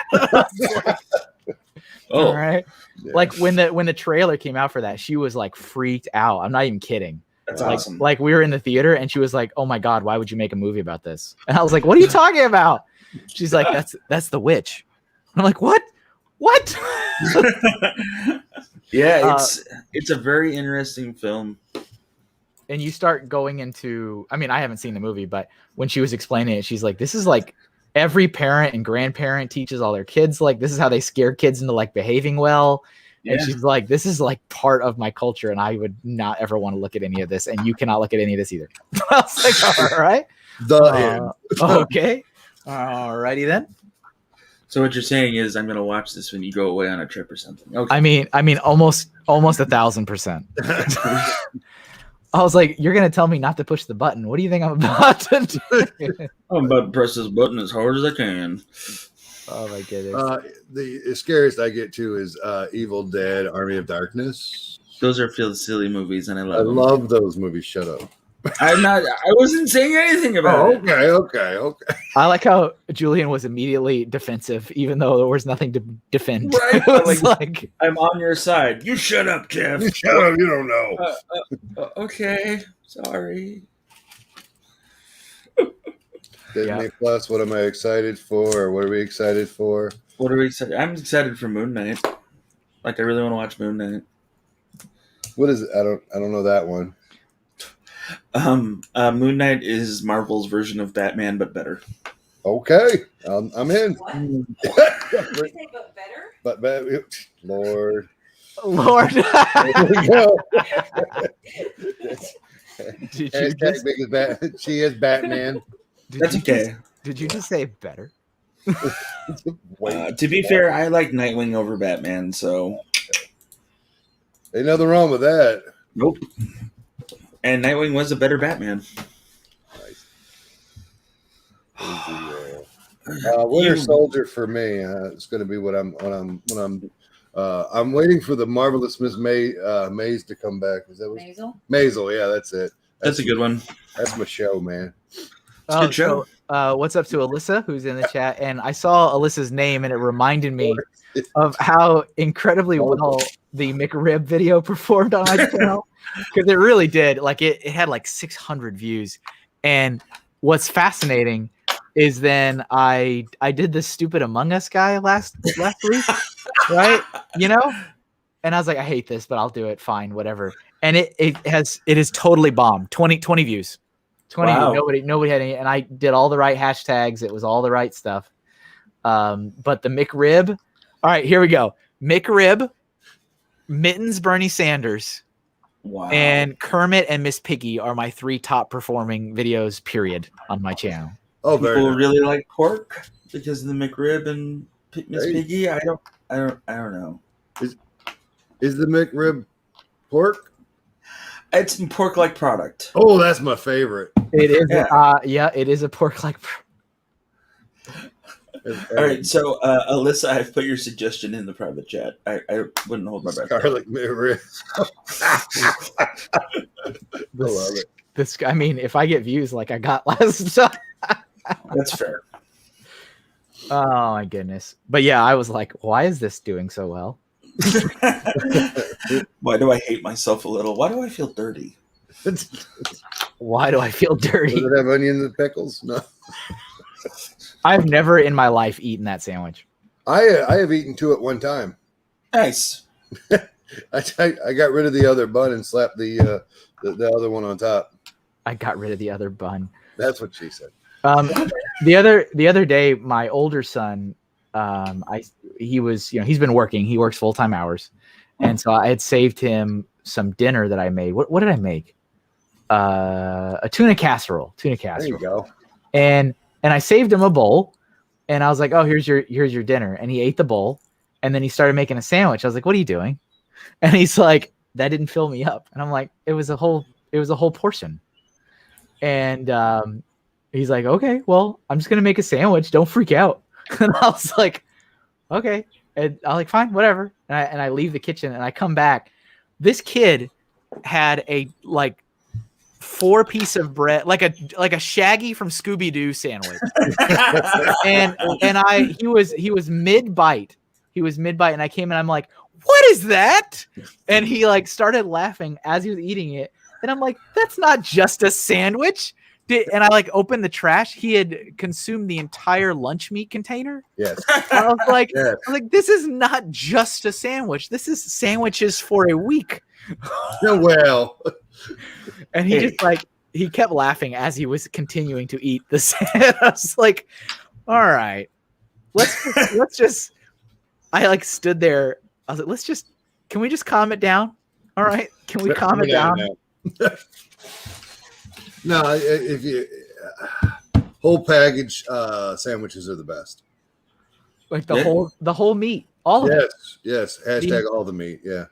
[SPEAKER 2] Oh,
[SPEAKER 1] all right.
[SPEAKER 3] Yeah.
[SPEAKER 1] Like when the trailer came out for that, she was like freaked out. I'm not even kidding.
[SPEAKER 2] that's
[SPEAKER 1] Like,
[SPEAKER 2] awesome.
[SPEAKER 1] like we were in the theater and she was like, "Oh my God, why would you make a movie about this?" And I was like, "What are you talking about?" She's like, "That's the witch." I'm like, "What? What?"
[SPEAKER 2] Yeah, it's a very interesting film.
[SPEAKER 1] And you start going into, I mean, I haven't seen the movie, but when she was explaining it, she's like, this is like every parent and grandparent teaches all their kids, like, this is how they scare kids into like behaving well.
[SPEAKER 2] Yeah.
[SPEAKER 1] And she's like, this is like part of my culture. And I would not ever want to look at any of this. And you cannot look at any of this either. I was like, all right. Okay. All righty then.
[SPEAKER 2] So what you're saying is I'm going to watch this when you go away on a trip or something. Okay.
[SPEAKER 1] I mean, almost 1,000%. I was like, you're going to tell me not to push the button. What do you think I'm about to do?
[SPEAKER 2] I'm about to press this button as hard as I can.
[SPEAKER 1] Oh my goodness.
[SPEAKER 3] The scariest I get to is Evil Dead, Army of Darkness.
[SPEAKER 2] Those are silly movies, and I
[SPEAKER 3] I
[SPEAKER 2] love them.
[SPEAKER 3] love those movies. Shut up.
[SPEAKER 2] I wasn't saying anything about it.
[SPEAKER 3] Okay.
[SPEAKER 1] I like how Julian was immediately defensive, even though there was nothing to defend.
[SPEAKER 2] Right.
[SPEAKER 1] It was like,
[SPEAKER 2] I'm on your side. You shut up, Jeff.
[SPEAKER 3] Shut up. You don't know.
[SPEAKER 2] Okay. Sorry.
[SPEAKER 3] Disney Plus. What am I excited for? Or what are we excited for?
[SPEAKER 2] What are we excited? I'm excited for Moon Knight. Like, I really want to watch Moon Knight.
[SPEAKER 3] What is it? I don't know that one.
[SPEAKER 2] Moon Knight is Marvel's version of Batman, but better.
[SPEAKER 3] Okay, I'm in.
[SPEAKER 6] What? Did you say but better?
[SPEAKER 3] But Lord.
[SPEAKER 1] There
[SPEAKER 3] we go.
[SPEAKER 1] Did you
[SPEAKER 3] Hashtag biggest she is Batman.
[SPEAKER 2] That's okay.
[SPEAKER 1] Did you just say better?
[SPEAKER 3] Wait.
[SPEAKER 2] To be fair, I like Nightwing over Batman, so
[SPEAKER 3] Ain't nothing wrong with that.
[SPEAKER 2] Nope. And Nightwing was a better Batman.
[SPEAKER 3] Nice. Winter Soldier for me. It's going to be what I'm waiting for the marvelous Miss Maze to come back. Is that what? Maisel, yeah, that's it.
[SPEAKER 2] That's a good one.
[SPEAKER 3] That's my show, man.
[SPEAKER 1] Oh,
[SPEAKER 2] good show.
[SPEAKER 1] So, what's up to Alyssa, who's in the chat? And I saw Alyssa's name, and it reminded me of how incredibly well the McRib video performed on my channel, because it really did. Like it had like 600 views. And what's fascinating is then I did this stupid Among Us guy last week, right? You know, and I was like, I hate this, but I'll do it. Fine, whatever. And it is totally bombed. 20 views. 20
[SPEAKER 2] Wow.
[SPEAKER 1] Nobody had any, and I did all the right hashtags. It was all the right stuff. But the McRib. All right, here we go. McRib, Mittens, Bernie Sanders,
[SPEAKER 2] Wow.
[SPEAKER 1] and Kermit and Miss Piggy are my 3 top performing videos, period, on my channel.
[SPEAKER 3] Oh, very
[SPEAKER 2] People
[SPEAKER 3] nice.
[SPEAKER 2] really like pork because of the McRib and Miss Piggy. I don't know.
[SPEAKER 3] Is the McRib pork?
[SPEAKER 2] It's a pork-like product.
[SPEAKER 3] Oh, that's my favorite.
[SPEAKER 1] It is.
[SPEAKER 2] Yeah.
[SPEAKER 1] It is a pork like.
[SPEAKER 2] All right, so Alyssa, I've put your suggestion in the private chat. I wouldn't hold my breath.
[SPEAKER 3] Garlic McRib. I love it.
[SPEAKER 1] This, I mean, if I get views like I got last time.
[SPEAKER 2] That's fair.
[SPEAKER 1] Oh my goodness! But yeah, I was like, why is this doing so well?
[SPEAKER 2] Why do I hate myself a little? Why do I feel dirty?
[SPEAKER 1] Why do I feel dirty?
[SPEAKER 3] Does it have onions and pickles? No.
[SPEAKER 1] I've never in my life eaten that sandwich.
[SPEAKER 3] I have eaten 2 at one time.
[SPEAKER 2] Nice.
[SPEAKER 3] I got rid of the other bun and slapped the other one on top.
[SPEAKER 1] I got rid of the other bun.
[SPEAKER 3] That's what she said.
[SPEAKER 1] The other day, my older son, he was, he's been working. He works full-time hours, and so I had saved him some dinner that I made. What did I make? A tuna casserole.
[SPEAKER 3] There you go.
[SPEAKER 1] And I saved him a bowl, and I was like, "Oh, here's your dinner." And he ate the bowl, and then he started making a sandwich. I was like, "What are you doing?" And he's like, "That didn't fill me up." And I'm like, "It was a whole portion." And he's like, "Okay, well, I'm just gonna make a sandwich. Don't freak out." And I was like, "Okay." And I'm like, "Fine, whatever." And I leave the kitchen, and I come back. This kid had a 4-piece of bread, like a Shaggy from Scooby-Doo sandwich. and he was mid-bite. He was mid-bite, and I came in, I'm like, "What is that?" And he started laughing as he was eating it. And I'm like, "That's not just a sandwich." And I opened the trash. He had consumed the entire lunch meat container.
[SPEAKER 3] Yes.
[SPEAKER 1] I was like,
[SPEAKER 3] Yes.
[SPEAKER 1] "This is not just a sandwich. This is sandwiches for a week."
[SPEAKER 3] No, well.
[SPEAKER 1] And he just he kept laughing as he was continuing to eat the sandwich. I was like, "All right, let's just." I stood there. I was like, can we just calm it down? All right, can we calm it down?
[SPEAKER 3] No, if you whole package sandwiches are the best.
[SPEAKER 1] The whole meat, all of it.
[SPEAKER 3] Yes. Hashtag all the meat. Yeah.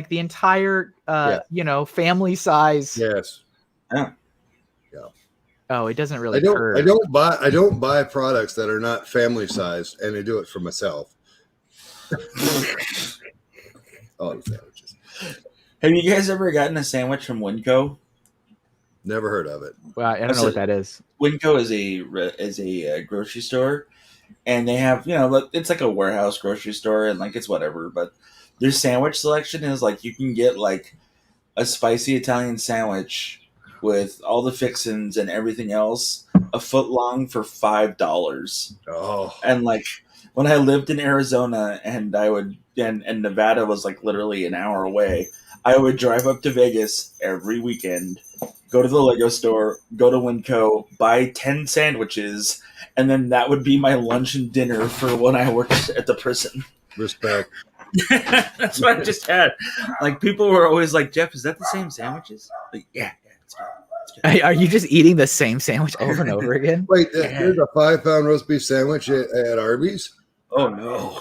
[SPEAKER 1] The entire, family size.
[SPEAKER 3] Yes.
[SPEAKER 2] Yeah.
[SPEAKER 1] Oh, it doesn't really.
[SPEAKER 3] I don't buy products that are not family size, and I do it for myself. Oh, sandwiches.
[SPEAKER 2] Have you guys ever gotten a sandwich from Winco?
[SPEAKER 3] Never heard of it.
[SPEAKER 1] Well, I don't know what that is.
[SPEAKER 2] Winco is a grocery store, and they have it's like a warehouse grocery store, and it's whatever. But their sandwich selection is you can get a spicy Italian sandwich with all the fixins and everything else, a foot long for $5.
[SPEAKER 3] Oh,
[SPEAKER 2] And when I lived in Arizona and and Nevada was literally an hour away, I would drive up to Vegas every weekend, go to the Lego store, go to Winco, buy 10 sandwiches, and then that would be my lunch and dinner for when I worked at the prison.
[SPEAKER 3] respect.
[SPEAKER 2] That's what I just had. People were always like, "Jeff, is that the same sandwiches?" Yeah, it's good. It's good.
[SPEAKER 1] Are you just eating the same sandwich over and over again?
[SPEAKER 3] Wait, there's a 5-pound roast beef sandwich at Arby's?
[SPEAKER 2] Oh no.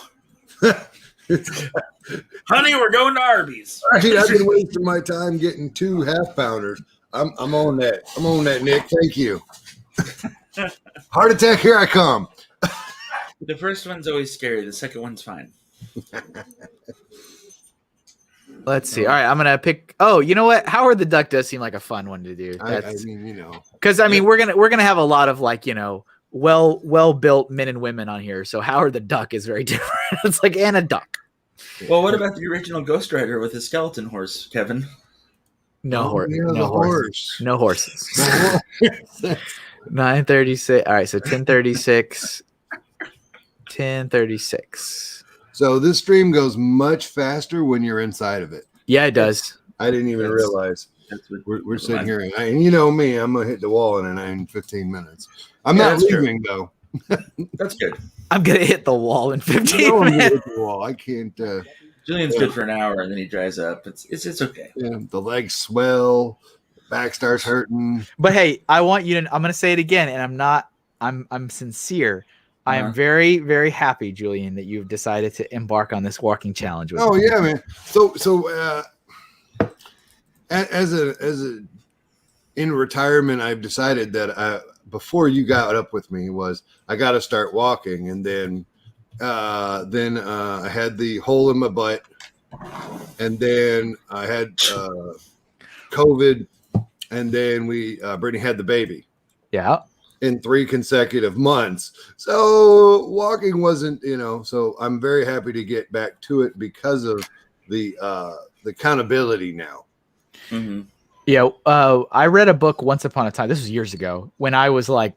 [SPEAKER 2] Honey, we're going to Arby's.
[SPEAKER 3] I've been wasting my time getting 2 half-pounders. I'm on that. I'm on that, Nick. Thank you. Heart attack, here I come.
[SPEAKER 2] The first one's always scary. The second one's fine.
[SPEAKER 1] Let's see. All right, I'm gonna pick. Oh, you know what? Howard the Duck does seem like a fun one to do.
[SPEAKER 3] I mean,
[SPEAKER 1] because we're gonna have a lot of like well built men and women on here. So Howard the Duck is very different. It's like and a duck.
[SPEAKER 2] Well, what about the original Ghost Rider with a skeleton horse, Kevin?
[SPEAKER 1] No horse.
[SPEAKER 3] Yeah,
[SPEAKER 1] No horses. No horses. 9:36. All right, so 10:36. 10:36.
[SPEAKER 3] So this stream goes much faster when you're inside of it.
[SPEAKER 1] Yeah, it does.
[SPEAKER 3] I didn't even realize. We're sitting here, and you know me, I'm gonna hit the wall in 15 minutes. I'm not leaving though.
[SPEAKER 2] That's good.
[SPEAKER 1] I'm gonna hit the wall in 15
[SPEAKER 3] I'm gonna
[SPEAKER 1] minutes.
[SPEAKER 3] hit the wall. I can't.
[SPEAKER 2] Julian's good for an hour, and then he dries up. It's okay.
[SPEAKER 3] Yeah, the legs swell, back starts hurting.
[SPEAKER 1] But hey, I want you to. I'm gonna say it again, and I'm sincere. I am very, very happy, Julian, that you've decided to embark on this walking challenge with me.
[SPEAKER 3] Yeah, man. So as a in retirement, I've decided that before you got up with me was I got to start walking, and then I had the hole in my butt, and then I had COVID, and then Brittany had the baby.
[SPEAKER 1] Yeah.
[SPEAKER 3] In 3 consecutive months. So walking wasn't, so I'm very happy to get back to it because of the accountability now.
[SPEAKER 2] Mm-hmm.
[SPEAKER 1] Yeah. I read a book once upon a time. This was years ago when I was like,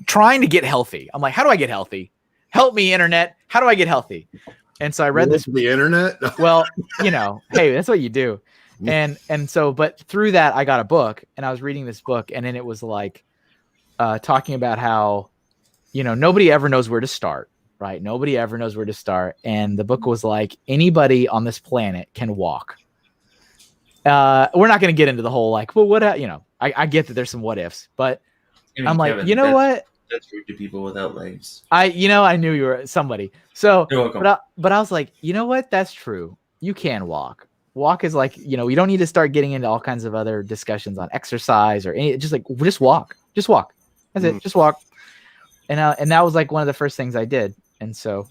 [SPEAKER 1] trying to get healthy. I'm like, how do I get healthy? Help me, internet. How do I get healthy? And so I read this.
[SPEAKER 3] The internet.
[SPEAKER 1] Well, hey, that's what you do. And so, but through that, I got a book, and I was reading this book, and then it was like, talking about how, nobody ever knows where to start, right? Nobody ever knows where to start. And the book was like, anybody on this planet can walk. We're not going to get into the whole, like, well, what, I get that there's some what ifs, but I'm like,
[SPEAKER 2] Kevin,
[SPEAKER 1] what?
[SPEAKER 2] That's rude to people without legs.
[SPEAKER 1] I knew you were somebody. So,
[SPEAKER 2] You're welcome.
[SPEAKER 1] but I was like, you know what? That's true. You can walk. Walk is like, you don't need to start getting into all kinds of other discussions on exercise or any, just walk. Just walk. That's it. Just walk. And that was like one of the first things I did. And so,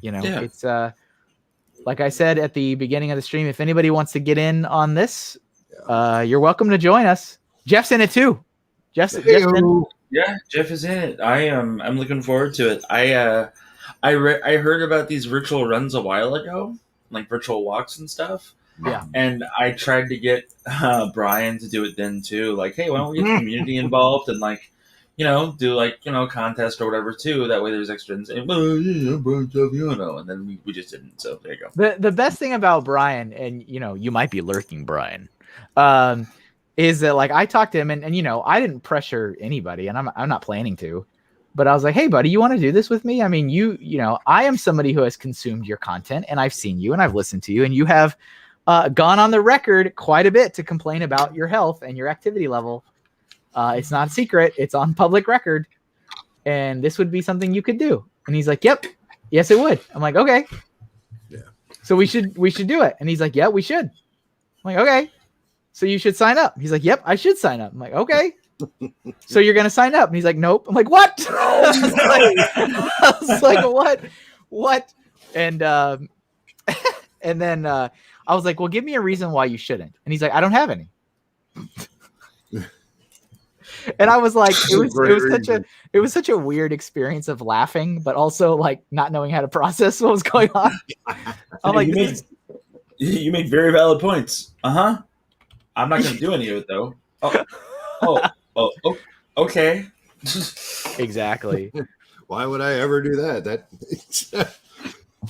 [SPEAKER 1] it's like I said at the beginning of the stream, if anybody wants to get in on this, you're welcome to join us. Jeff's in it too. Jeff's in.
[SPEAKER 2] Yeah, Jeff is in it. I'm looking forward to it. I heard about these virtual runs a while ago, like virtual walks and stuff.
[SPEAKER 1] Yeah.
[SPEAKER 2] And I tried to get Brian to do it then too. Like, hey, why don't we get the community involved and like, do like, contest or whatever too. That way there's extra and then we just didn't. So there you
[SPEAKER 1] go. The best thing about Brian, and you might be lurking, Brian, is that like I talked to him and I didn't pressure anybody, and I'm not planning to, but I was like, hey buddy, you want to do this with me? I mean, I am somebody who has consumed your content, and I've seen you and I've listened to you, and you have gone on the record quite a bit to complain about your health and your activity level. It's not a secret. It's on public record. And this would be something you could do. And he's like, yep. Yes, it would. I'm like, okay.
[SPEAKER 3] Yeah.
[SPEAKER 1] So we should do it. And he's like, yeah, we should. I'm like, okay. So you should sign up. He's like, yep, I should sign up. I'm like, okay. So you're going to sign up. And he's like, nope. I'm like, what? I was like, what? And then I was like, well, give me a reason why you shouldn't. And he's like, I don't have any. And I was like, it was such a weird experience of laughing, but also like not knowing how to process what was going on. I'm like,
[SPEAKER 2] you make very valid points. I'm not going to do any of it though. Oh, okay.
[SPEAKER 1] Exactly.
[SPEAKER 3] Why would I ever do that?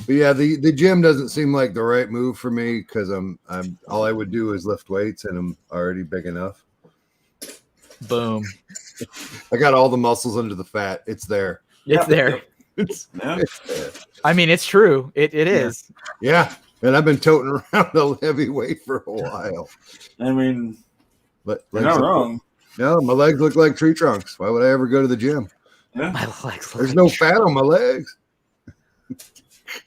[SPEAKER 3] But yeah, the gym doesn't seem like the right move for me because I'm all I would do is lift weights, and I'm already big enough.
[SPEAKER 1] Boom.
[SPEAKER 3] I got all the muscles under the fat. It's there.
[SPEAKER 1] It's there.
[SPEAKER 3] It's there.
[SPEAKER 1] I mean, it's true. It is.
[SPEAKER 3] Yeah. And I've been toting around a heavy weight for a while.
[SPEAKER 2] I mean,
[SPEAKER 3] but
[SPEAKER 2] you're not wrong.
[SPEAKER 3] No, my legs look like tree trunks. Why would I ever go to the gym?
[SPEAKER 2] Yeah.
[SPEAKER 1] My legs.
[SPEAKER 3] There's no fat on my legs.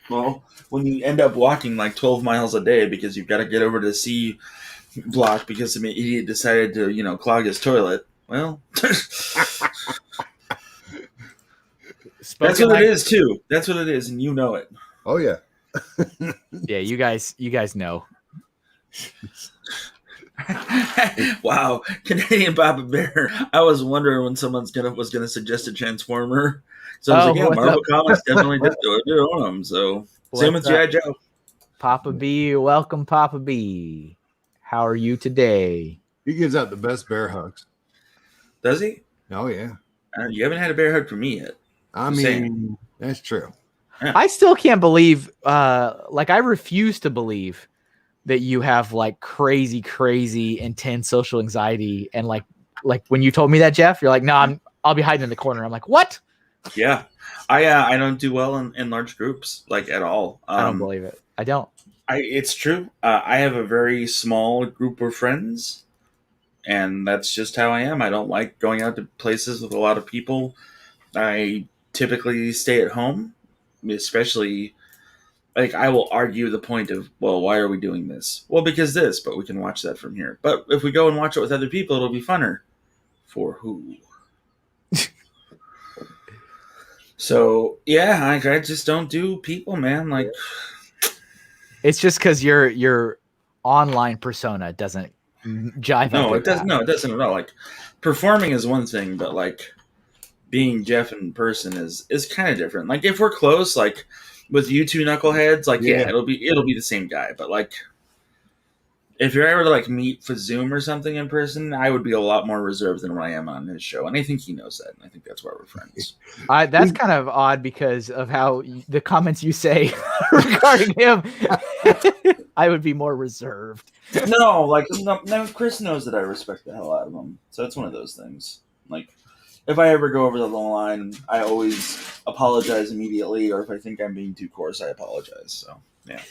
[SPEAKER 2] Well, when you end up walking like 12 miles a day because you've got to get over to C block because some idiot decided to, clog his toilet. Well, that's what it is too. That's what it is, and you know it.
[SPEAKER 3] Oh yeah.
[SPEAKER 1] Yeah, you guys know.
[SPEAKER 2] Wow, Canadian Papa Bear. I was wondering when someone's was gonna suggest a Transformer. So I was like, yeah, Marvel Comics definitely did own them. So same with G.I. Joe.
[SPEAKER 1] Papa B, welcome, Papa B. How are you today?
[SPEAKER 3] He gives out the best bear hugs.
[SPEAKER 2] Does he?
[SPEAKER 3] Oh yeah.
[SPEAKER 2] You haven't had a bear hug from me yet.
[SPEAKER 3] I mean, that's true.
[SPEAKER 1] Yeah. I still can't believe, I refuse to believe that you have like crazy, intense social anxiety. And like when you told me that, Jeff, you're like, no, I'll be hiding in the corner. I'm like, what?
[SPEAKER 2] Yeah. I don't do well in large groups, like at all.
[SPEAKER 1] I don't believe it. I don't.
[SPEAKER 2] It's true. I have a very small group of friends, and that's just how I am. I don't like going out to places with a lot of people. I typically stay at home, especially, like, I will argue the point of, well, why are we doing this? Well, because this, but we can watch that from here. But if we go and watch it with other people, it'll be funner. For who? So, yeah, I just don't do people, man. Like,
[SPEAKER 1] it's just because your online persona doesn't jive.
[SPEAKER 2] No, it doesn't. No, it doesn't at all. Like, performing is one thing, but like being Jeff in person is kind of different. Like, if we're close, like with you two knuckleheads, like yeah, it'll be the same guy. But like, if you're ever to like meet for Zoom or something in person, I would be a lot more reserved than what I am on his show, and I think he knows that. And I think that's why we're friends.
[SPEAKER 1] That's kind of odd because of how the comments you say regarding him. I would be more reserved.
[SPEAKER 2] No, Chris knows that I respect the hell out of him, so it's one of those things. Like, if I ever go over the line, I always apologize immediately, or if I think I'm being too coarse, I apologize. So yeah.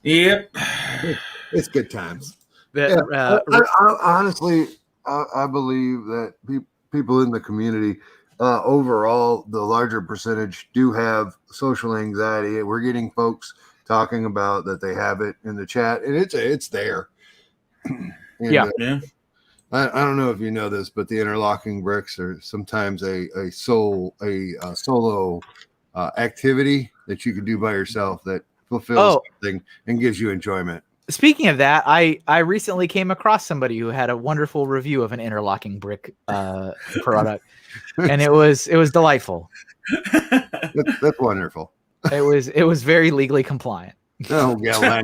[SPEAKER 2] Yep,
[SPEAKER 3] it's good times.
[SPEAKER 1] I
[SPEAKER 3] honestly, I believe that people in the community, overall, the larger percentage do have social anxiety. We're getting folks talking about that they have it in the chat, and it's there. And,
[SPEAKER 1] yeah.
[SPEAKER 3] I don't know if you know this, but the interlocking bricks are sometimes a solo activity that you can do by yourself that fulfills something and gives you enjoyment.
[SPEAKER 1] Speaking of that, I recently came across somebody who had a wonderful review of an interlocking brick product, and it was delightful.
[SPEAKER 3] That's wonderful.
[SPEAKER 1] It was very legally compliant.
[SPEAKER 3] Oh yeah,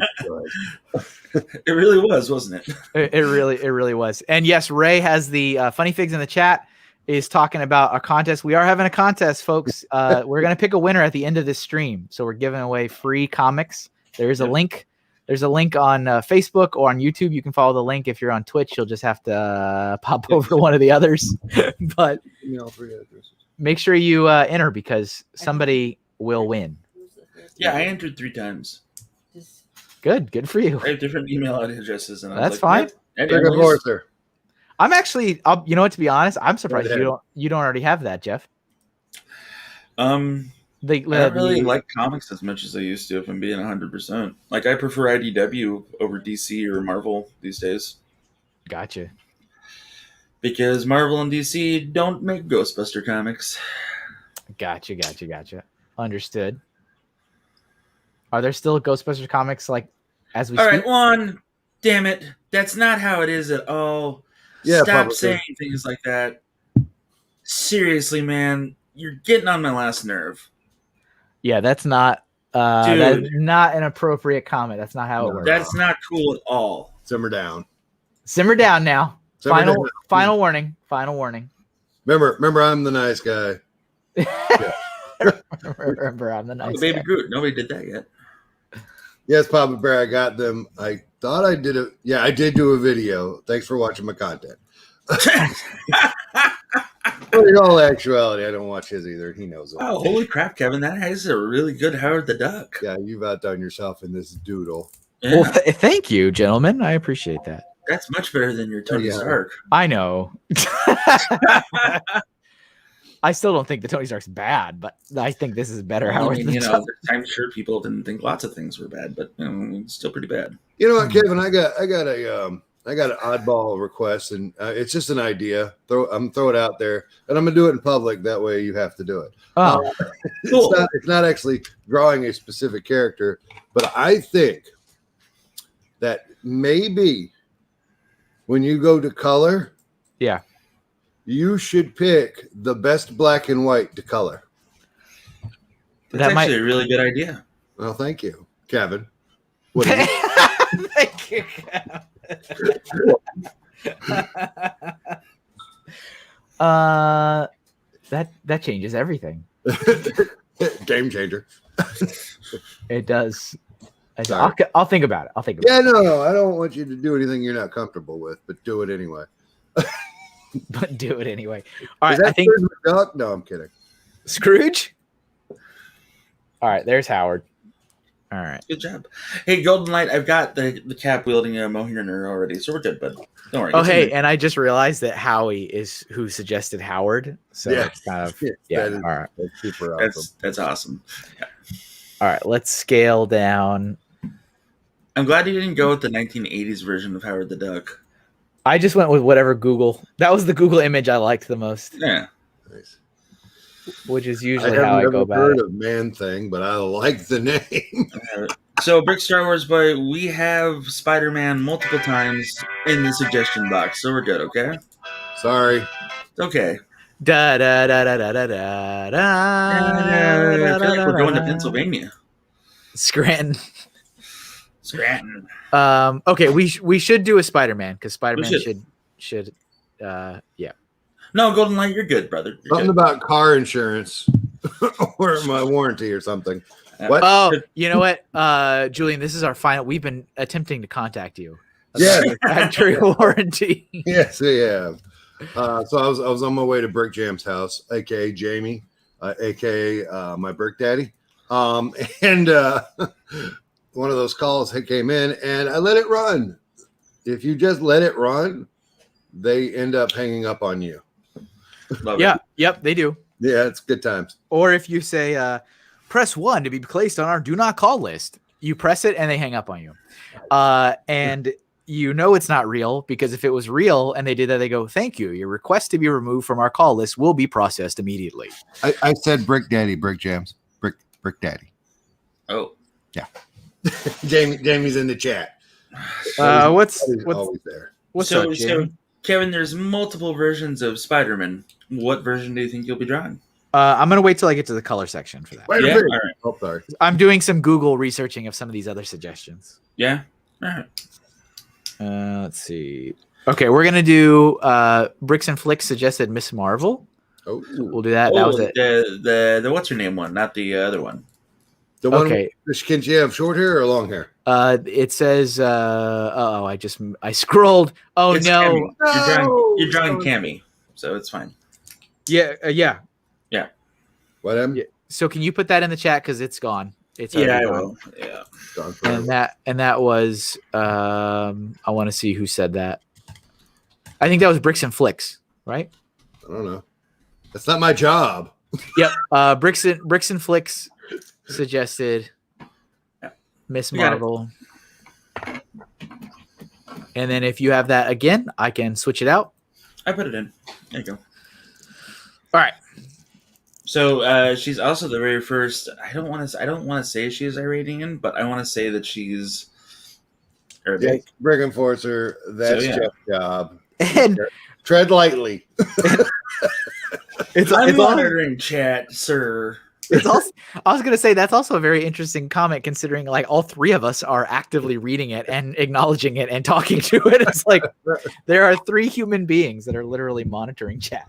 [SPEAKER 2] it really was, wasn't it?
[SPEAKER 1] It really was. And yes, Ray has the Funny Figs in the chat is talking about a contest. We are having a contest, folks. We're gonna pick a winner at the end of this stream. So we're giving away free comics. There's a link. There's a link on Facebook or on YouTube. You can follow the link. If you're on Twitch, you'll just have to pop over to one of the others. But make sure you enter because somebody will win.
[SPEAKER 2] Yeah, I entered 3 times.
[SPEAKER 1] Good for you.
[SPEAKER 2] I have different email addresses, and
[SPEAKER 1] that's fine. I'm actually, you know what? To be honest, I'm surprised you don't already have that, Jeff.
[SPEAKER 2] I don't really like comics as much as I used to, if I'm being 100%. Like, I prefer IDW over DC or Marvel these days.
[SPEAKER 1] Gotcha.
[SPEAKER 2] Because Marvel and DC don't make Ghostbuster comics.
[SPEAKER 1] Gotcha. Understood. Are there still Ghostbuster comics like as we
[SPEAKER 2] speak?
[SPEAKER 1] All right,
[SPEAKER 2] Juan, damn it. That's not how it is at all. Yeah, stop saying things like that. Seriously, man. You're getting on my last nerve.
[SPEAKER 1] Yeah, that's not not an appropriate comment. That's not how it works.
[SPEAKER 2] That's not cool at all.
[SPEAKER 3] Simmer down.
[SPEAKER 1] Simmer down now. Final warning.
[SPEAKER 3] Remember, I'm the nice guy.
[SPEAKER 1] Remember, I'm the nice guy.
[SPEAKER 2] Baby Groot. Nobody did that yet.
[SPEAKER 3] Yes, Papa Bear, I got them. I thought I did it. Yeah, I did do a video. Thanks for watching my content. But in all actuality, I don't watch his either. He knows it.
[SPEAKER 2] Oh, holy crap, Kevin. That has a really good Howard the Duck.
[SPEAKER 3] Yeah, you've outdone yourself in this doodle.
[SPEAKER 1] Yeah. Well, thank you, gentlemen. I appreciate that.
[SPEAKER 2] That's much better than your Tony Stark.
[SPEAKER 1] I know. I still don't think the Tony Stark's bad, but I think this is better.
[SPEAKER 2] Well, I
[SPEAKER 1] Howard
[SPEAKER 2] mean,
[SPEAKER 1] than
[SPEAKER 2] you know,
[SPEAKER 1] Tony.
[SPEAKER 2] I'm sure people didn't think lots of things were bad, but it's still pretty bad.
[SPEAKER 3] You know what, Kevin? I got an oddball request, and it's just an idea. I'm throw it out there, and I'm gonna do it in public. That way, you have to do it.
[SPEAKER 1] Oh,
[SPEAKER 2] Cool.
[SPEAKER 3] It's not actually drawing a specific character, but I think that maybe when you go to color,
[SPEAKER 1] yeah.
[SPEAKER 3] you should pick the best black and white to color.
[SPEAKER 2] That's actually a really good idea.
[SPEAKER 3] Well, thank you, Kevin. What do you
[SPEAKER 1] Thank you. That changes everything.
[SPEAKER 3] Game changer.
[SPEAKER 1] It does.
[SPEAKER 3] Sorry.
[SPEAKER 1] I'll think about it.
[SPEAKER 3] Yeah, no, I don't want you to do anything you're not comfortable with, but do it anyway.
[SPEAKER 1] But do it anyway. All
[SPEAKER 3] Is
[SPEAKER 1] right.
[SPEAKER 3] that
[SPEAKER 1] I think
[SPEAKER 3] Scrooge McDuck? No, I'm kidding.
[SPEAKER 1] Scrooge. All right. There's Howard. All right.
[SPEAKER 2] Good job. Hey, Golden Light, I've got the cap wielding Mohirner already, so we're good, bud. Don't worry.
[SPEAKER 1] Oh,
[SPEAKER 2] It's in
[SPEAKER 1] hey,
[SPEAKER 2] there.
[SPEAKER 1] and I just realized that Howie is who suggested Howard. So
[SPEAKER 3] Yeah.
[SPEAKER 1] it's kind of
[SPEAKER 3] That is-
[SPEAKER 1] all right.
[SPEAKER 3] That's super awesome.
[SPEAKER 2] That's awesome.
[SPEAKER 1] All right. Let's scale down.
[SPEAKER 2] I'm glad you didn't go with the 1980s version of Howard the Duck.
[SPEAKER 1] I just went with whatever Google. That was the Google image I liked the most,
[SPEAKER 2] Yeah.
[SPEAKER 3] Nice.
[SPEAKER 1] which is
[SPEAKER 3] I
[SPEAKER 1] usually
[SPEAKER 3] haven't
[SPEAKER 1] how I
[SPEAKER 3] ever
[SPEAKER 1] go about
[SPEAKER 3] heard
[SPEAKER 1] it.
[SPEAKER 3] of Man Thing, but I like the name.
[SPEAKER 2] So, Brick Star Wars Boy, we have Spider-Man multiple times in the suggestion box, so we're good, okay?
[SPEAKER 3] Sorry.
[SPEAKER 2] It's okay.
[SPEAKER 1] Da da da da da da da da.
[SPEAKER 2] I feel like we're going to Pennsylvania.
[SPEAKER 1] Scranton.
[SPEAKER 2] Scranton.
[SPEAKER 1] Okay, we should do a Spider-Man because Spider-Man
[SPEAKER 2] should.
[SPEAKER 1] should yeah.
[SPEAKER 2] No, Golden Light, you're good, brother. You're
[SPEAKER 3] Something
[SPEAKER 2] good.
[SPEAKER 3] about car insurance or my warranty or something. What?
[SPEAKER 1] Oh, you know what, Julian? This is our final. We've been attempting to contact you.
[SPEAKER 3] Yeah.
[SPEAKER 1] Factory warranty.
[SPEAKER 3] Yes, yeah. So I was on my way to Brick Jam's house, aka Jamie, aka my Brick Daddy. And one of those calls came in, and I let it run. If you just let it run, they end up hanging up on you.
[SPEAKER 2] Love
[SPEAKER 1] Yeah,
[SPEAKER 2] it.
[SPEAKER 1] yep, they do.
[SPEAKER 3] Yeah, it's good times.
[SPEAKER 1] Or if you say, press 1 to be placed on our do not call list, you press it and they hang up on you. And you know it's not real because if it was real and they did that, they go, thank you. Your request to be removed from our call list will be processed immediately.
[SPEAKER 3] I said Brick Daddy, Brick Jams, Brick Daddy.
[SPEAKER 2] Oh.
[SPEAKER 3] Jamie's in the chat.
[SPEAKER 1] What's
[SPEAKER 3] Always there.
[SPEAKER 1] what's
[SPEAKER 2] so,
[SPEAKER 1] up,
[SPEAKER 2] so,
[SPEAKER 1] Jamie?
[SPEAKER 2] Kevin, there's multiple versions of Spider-Man. What version do you think you'll be drawing?
[SPEAKER 1] I'm going to wait till I get to the color section for that.
[SPEAKER 3] Wait a
[SPEAKER 2] Yeah?
[SPEAKER 3] minute.
[SPEAKER 2] All right.
[SPEAKER 3] Oh, sorry.
[SPEAKER 1] I'm doing some Google researching of some of these other suggestions.
[SPEAKER 2] Yeah? All right.
[SPEAKER 1] Let's see. Okay, we're going to do Bricks and Flicks suggested Miss Marvel.
[SPEAKER 3] Oh,
[SPEAKER 1] We'll do that. That was it.
[SPEAKER 2] The what's her name one, not the other one.
[SPEAKER 3] the one.
[SPEAKER 1] Okay.
[SPEAKER 3] Can she have short hair or long hair?
[SPEAKER 1] It says, I scrolled. Oh,
[SPEAKER 2] It's
[SPEAKER 1] no.
[SPEAKER 2] Cammy. You're drawing Cammy, so it's fine.
[SPEAKER 1] Yeah.
[SPEAKER 3] What happened?
[SPEAKER 1] Yeah. So can you put that in the chat? Because it's gone. It's
[SPEAKER 2] Yeah,
[SPEAKER 1] already
[SPEAKER 2] I
[SPEAKER 1] gone.
[SPEAKER 2] will. Yeah.
[SPEAKER 3] Gone forever.
[SPEAKER 1] And that was, I want to see who said that. I think that was Bricks and Flicks, right?
[SPEAKER 3] I don't know. That's not my job.
[SPEAKER 1] Yep. Bricks and Flicks suggested Miss
[SPEAKER 2] We got it.
[SPEAKER 1] Marvel. And then if you have that again, I can switch it out.
[SPEAKER 2] I put it in. There you go.
[SPEAKER 1] All right.
[SPEAKER 2] So she's also the very first. I don't want to say she's Iranian, but I want to say that she's Arabic.
[SPEAKER 3] Brick Enforcer, that's
[SPEAKER 2] So, yeah.
[SPEAKER 3] Jeff's job.
[SPEAKER 1] And
[SPEAKER 3] Tread lightly.
[SPEAKER 1] it's
[SPEAKER 2] I'm
[SPEAKER 1] it's all,
[SPEAKER 2] monitoring chat, sir.
[SPEAKER 1] it's also, I was gonna say that's also a very interesting comment considering like all three of us are actively reading it and acknowledging it and talking to it. It's like there are 3 human beings that are literally monitoring chat.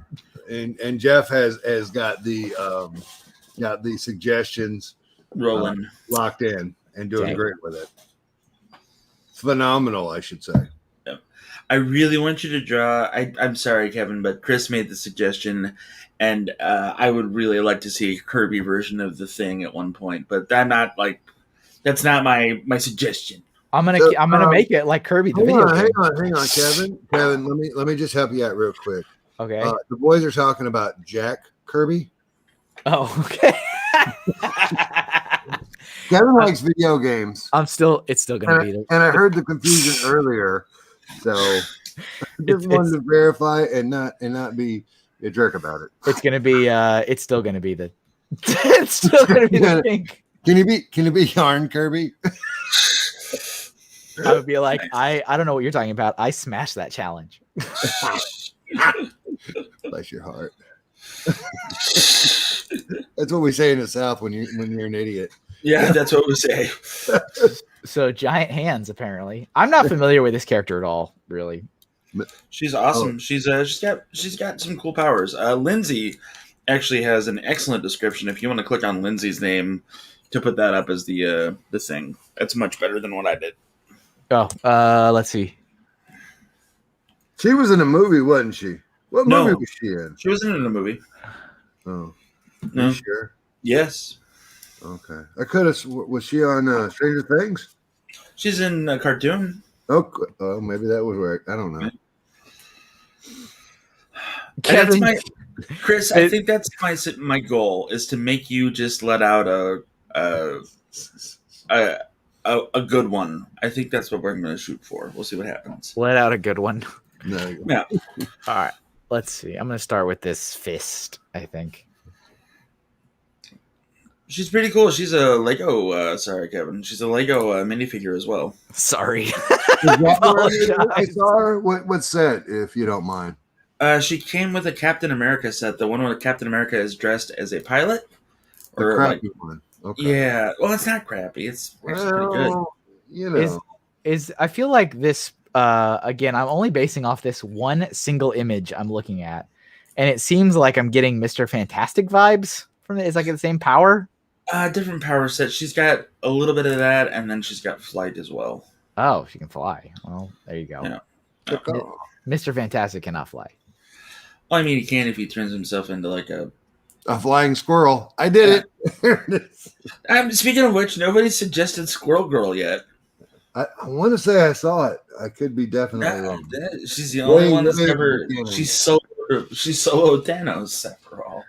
[SPEAKER 3] And Jeff has got the suggestions
[SPEAKER 2] Rolling.
[SPEAKER 3] locked in and doing
[SPEAKER 1] Dang.
[SPEAKER 3] great with it. Phenomenal, I should say.
[SPEAKER 2] I really want you to draw. I'm sorry, Kevin, but Chris made the suggestion, and I would really like to see a Kirby version of the Thing at one point. But I'm not like that's not my suggestion.
[SPEAKER 1] I'm gonna
[SPEAKER 3] So,
[SPEAKER 1] make it like Kirby the video.
[SPEAKER 3] Hang
[SPEAKER 1] game.
[SPEAKER 3] on, Kevin. Kevin, let me just help you out real quick.
[SPEAKER 1] Okay.
[SPEAKER 3] The boys are talking about Jack Kirby.
[SPEAKER 1] Oh, okay.
[SPEAKER 3] Kevin likes video games.
[SPEAKER 1] It's still gonna be there.
[SPEAKER 3] And I heard the confusion earlier, so I just wanted to verify and not be a jerk about it.
[SPEAKER 1] It's gonna be it's still gonna be the it's still gonna be the pink.
[SPEAKER 3] Can you be yarn Kirby?
[SPEAKER 1] I would be like, I don't know what you're talking about. I smashed that challenge.
[SPEAKER 3] Bless your heart. That's what we say in the South when you're an idiot.
[SPEAKER 2] Yeah, that's what we say.
[SPEAKER 1] So giant hands, apparently. I'm not familiar with this character at all, really.
[SPEAKER 2] She's awesome. Oh. She's got some cool powers. Lindsay actually has an excellent description. If you want to click on Lindsay's name to put that up as the thing, that's much better than what I did.
[SPEAKER 1] Oh, let's see.
[SPEAKER 3] She was in a movie, wasn't she? What movie was she in?
[SPEAKER 2] She wasn't in a movie.
[SPEAKER 3] Oh,
[SPEAKER 2] no.
[SPEAKER 3] You sure?
[SPEAKER 2] Yes.
[SPEAKER 3] Okay. I could have. Was she on Stranger Things?
[SPEAKER 2] She's in a cartoon.
[SPEAKER 3] Oh, maybe that was where. I don't know.
[SPEAKER 1] Kevin,
[SPEAKER 2] Chris, I think that's my goal is to make you just let out a good one. I think that's what we're going to shoot for. We'll see what happens.
[SPEAKER 1] Let out a good one.
[SPEAKER 3] No.
[SPEAKER 2] Yeah.
[SPEAKER 1] All right. Let's see. I'm going to start with this fist, I think.
[SPEAKER 2] She's pretty cool. She's a Lego. Sorry, Kevin. She's a Lego minifigure as well.
[SPEAKER 1] Sorry.
[SPEAKER 3] I saw her. What set, if you don't mind?
[SPEAKER 2] She came with a Captain America set. The one where Captain America is dressed as a pilot.
[SPEAKER 3] Or crappy one. Okay.
[SPEAKER 2] Yeah. Well, it's not crappy. It's actually pretty good.
[SPEAKER 3] You know.
[SPEAKER 1] Is I feel like this. Again, I'm only basing off this one single image I'm looking at, and it seems like I'm getting Mr. Fantastic vibes from it. It's like the same power.
[SPEAKER 2] Different power set. She's got a little bit of that, and then she's got flight as well.
[SPEAKER 1] Oh, she can fly. Well, there you go.
[SPEAKER 2] Yeah.
[SPEAKER 1] Mr. Fantastic cannot fly.
[SPEAKER 2] Well, I mean, he can if he turns himself into like a
[SPEAKER 3] flying squirrel. I did it.
[SPEAKER 2] Speaking of which, nobody suggested Squirrel Girl yet.
[SPEAKER 3] I want to say I saw it. I could be definitely wrong.
[SPEAKER 2] She's the only one that's ever. She's solo Thanos after all.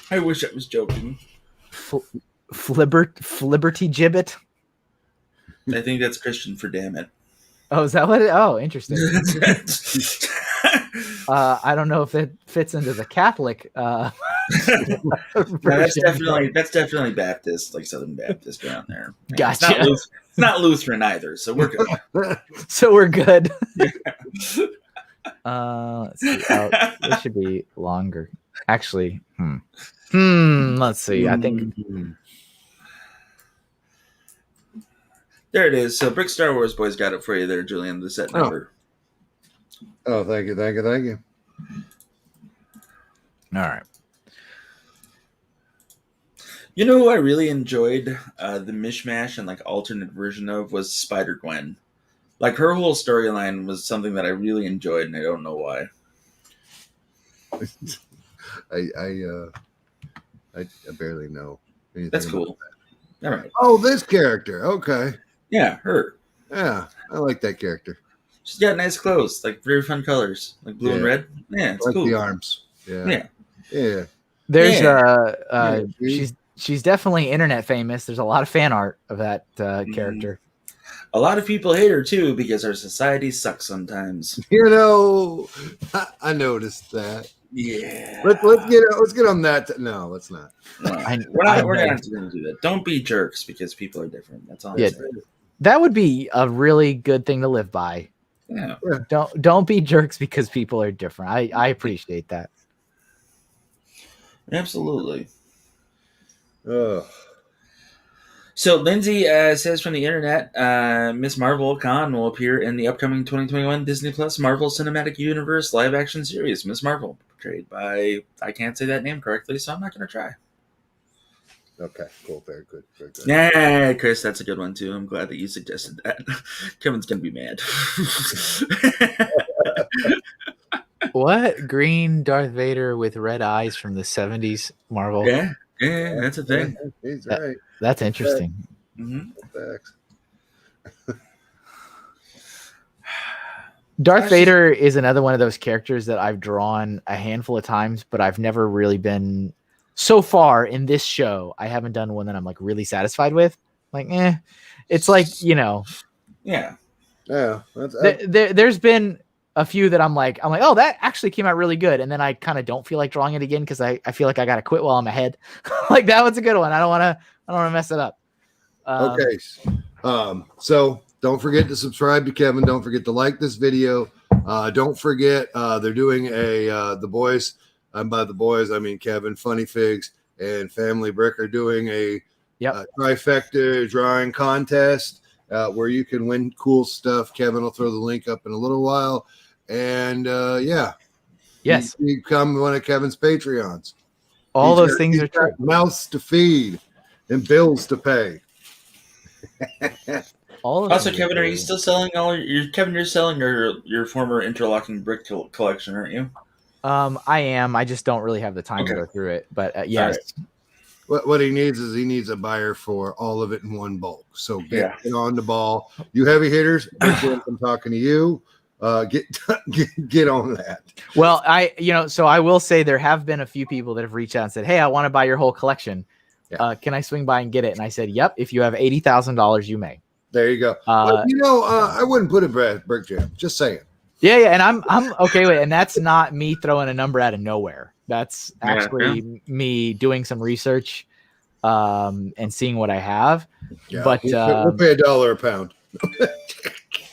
[SPEAKER 2] I wish I was joking.
[SPEAKER 1] Flibberty Gibbet.
[SPEAKER 2] I think that's Christian for damn it.
[SPEAKER 1] Oh, is that what? Interesting. I don't know if it fits into the Catholic.
[SPEAKER 2] That's definitely Baptist, like Southern Baptist around there.
[SPEAKER 1] Gotcha.
[SPEAKER 2] It's not Lutheran either, so we're good.
[SPEAKER 1] Let's see. It should be longer. Actually, let's see. I think
[SPEAKER 2] there it is. So Brick Star Wars Boys got it for you there, Julian, the set number.
[SPEAKER 3] Oh, thank you.
[SPEAKER 1] All right.
[SPEAKER 2] You know who I really enjoyed the mishmash and like alternate version of was Spider-Gwen. Like her whole storyline was something that I really enjoyed, and I don't know why.
[SPEAKER 3] I barely know anything.
[SPEAKER 2] That's cool. All right.
[SPEAKER 3] Oh, this character. Okay.
[SPEAKER 2] Yeah, her.
[SPEAKER 3] Yeah, I like that character.
[SPEAKER 2] She's got nice clothes, like very fun colors, like blue and red. Yeah, it's
[SPEAKER 3] like
[SPEAKER 2] cool.
[SPEAKER 3] The arms. Yeah.
[SPEAKER 1] There's she's definitely internet famous. There's a lot of fan art of that character.
[SPEAKER 2] A lot of people hate her too because our society sucks sometimes.
[SPEAKER 3] You know, I noticed that.
[SPEAKER 2] Yeah.
[SPEAKER 3] Let's get on that. No, let's not.
[SPEAKER 2] No, we're not going to do that. Don't be jerks because people are different. That's all I'm saying.
[SPEAKER 1] That would be a really good thing to live by.
[SPEAKER 2] Yeah.
[SPEAKER 1] Don't be jerks because people are different. I appreciate that.
[SPEAKER 2] Absolutely.
[SPEAKER 3] Ugh.
[SPEAKER 2] So Lindsay says from the internet, Miss Marvel Khan will appear in the upcoming 2021 Disney Plus Marvel Cinematic Universe live action series. Miss Marvel, portrayed by, I can't say that name correctly, so I'm not going to try.
[SPEAKER 3] Okay, cool. Very good.
[SPEAKER 2] Yeah, Chris, that's a good one too. I'm glad that you suggested that. Kevin's going to be mad.
[SPEAKER 1] What? Green Darth Vader with red eyes from the 70s Marvel?
[SPEAKER 2] Yeah, that's a thing.
[SPEAKER 3] He's right.
[SPEAKER 1] That's interesting.
[SPEAKER 2] Mm-hmm.
[SPEAKER 3] Facts.
[SPEAKER 1] Darth Vader is another one of those characters that I've drawn a handful of times, but I've never really been so far in this show. I haven't done one that I'm like really satisfied with. Like, it's like,
[SPEAKER 2] Yeah.
[SPEAKER 1] There's been a few that I'm like, oh, that actually came out really good. And then I kind of don't feel like drawing it again because I feel like I got to quit while I'm ahead. Like, that was a good one. I don't want to mess it up.
[SPEAKER 3] Okay. So don't forget to subscribe to Kevin. Don't forget to like this video. Don't forget they're doing the boys. And by the boys, I mean Kevin, Funny Figs, and Family Brick are doing a trifecta drawing contest where you can win cool stuff. Kevin will throw the link up in a little while. And
[SPEAKER 1] yes,
[SPEAKER 3] you become one of Kevin's Patreons.
[SPEAKER 1] All those things are true.
[SPEAKER 3] Mouths to feed and bills to pay.
[SPEAKER 2] Also, Kevin, are you still selling you're selling your former interlocking brick collection, aren't you?
[SPEAKER 1] I am. I just don't really have the time to go through it. But yes.
[SPEAKER 3] Right. What he needs is a buyer for all of it in one bulk. So get on the ball. You heavy hitters, I'm talking to you. Get on that.
[SPEAKER 1] Well, so I will say there have been a few people that have reached out and said, "Hey, I want to buy your whole collection. Can I swing by and get it?" And I said, "Yep. If you have $80,000, you may."
[SPEAKER 3] There you go. I wouldn't put it Brick Jam. Just saying.
[SPEAKER 1] Yeah, and I'm okay with it. And that's not me throwing a number out of nowhere. That's actually me doing some research and seeing what I have.
[SPEAKER 3] Yeah,
[SPEAKER 1] but
[SPEAKER 3] we'll pay $1 a pound.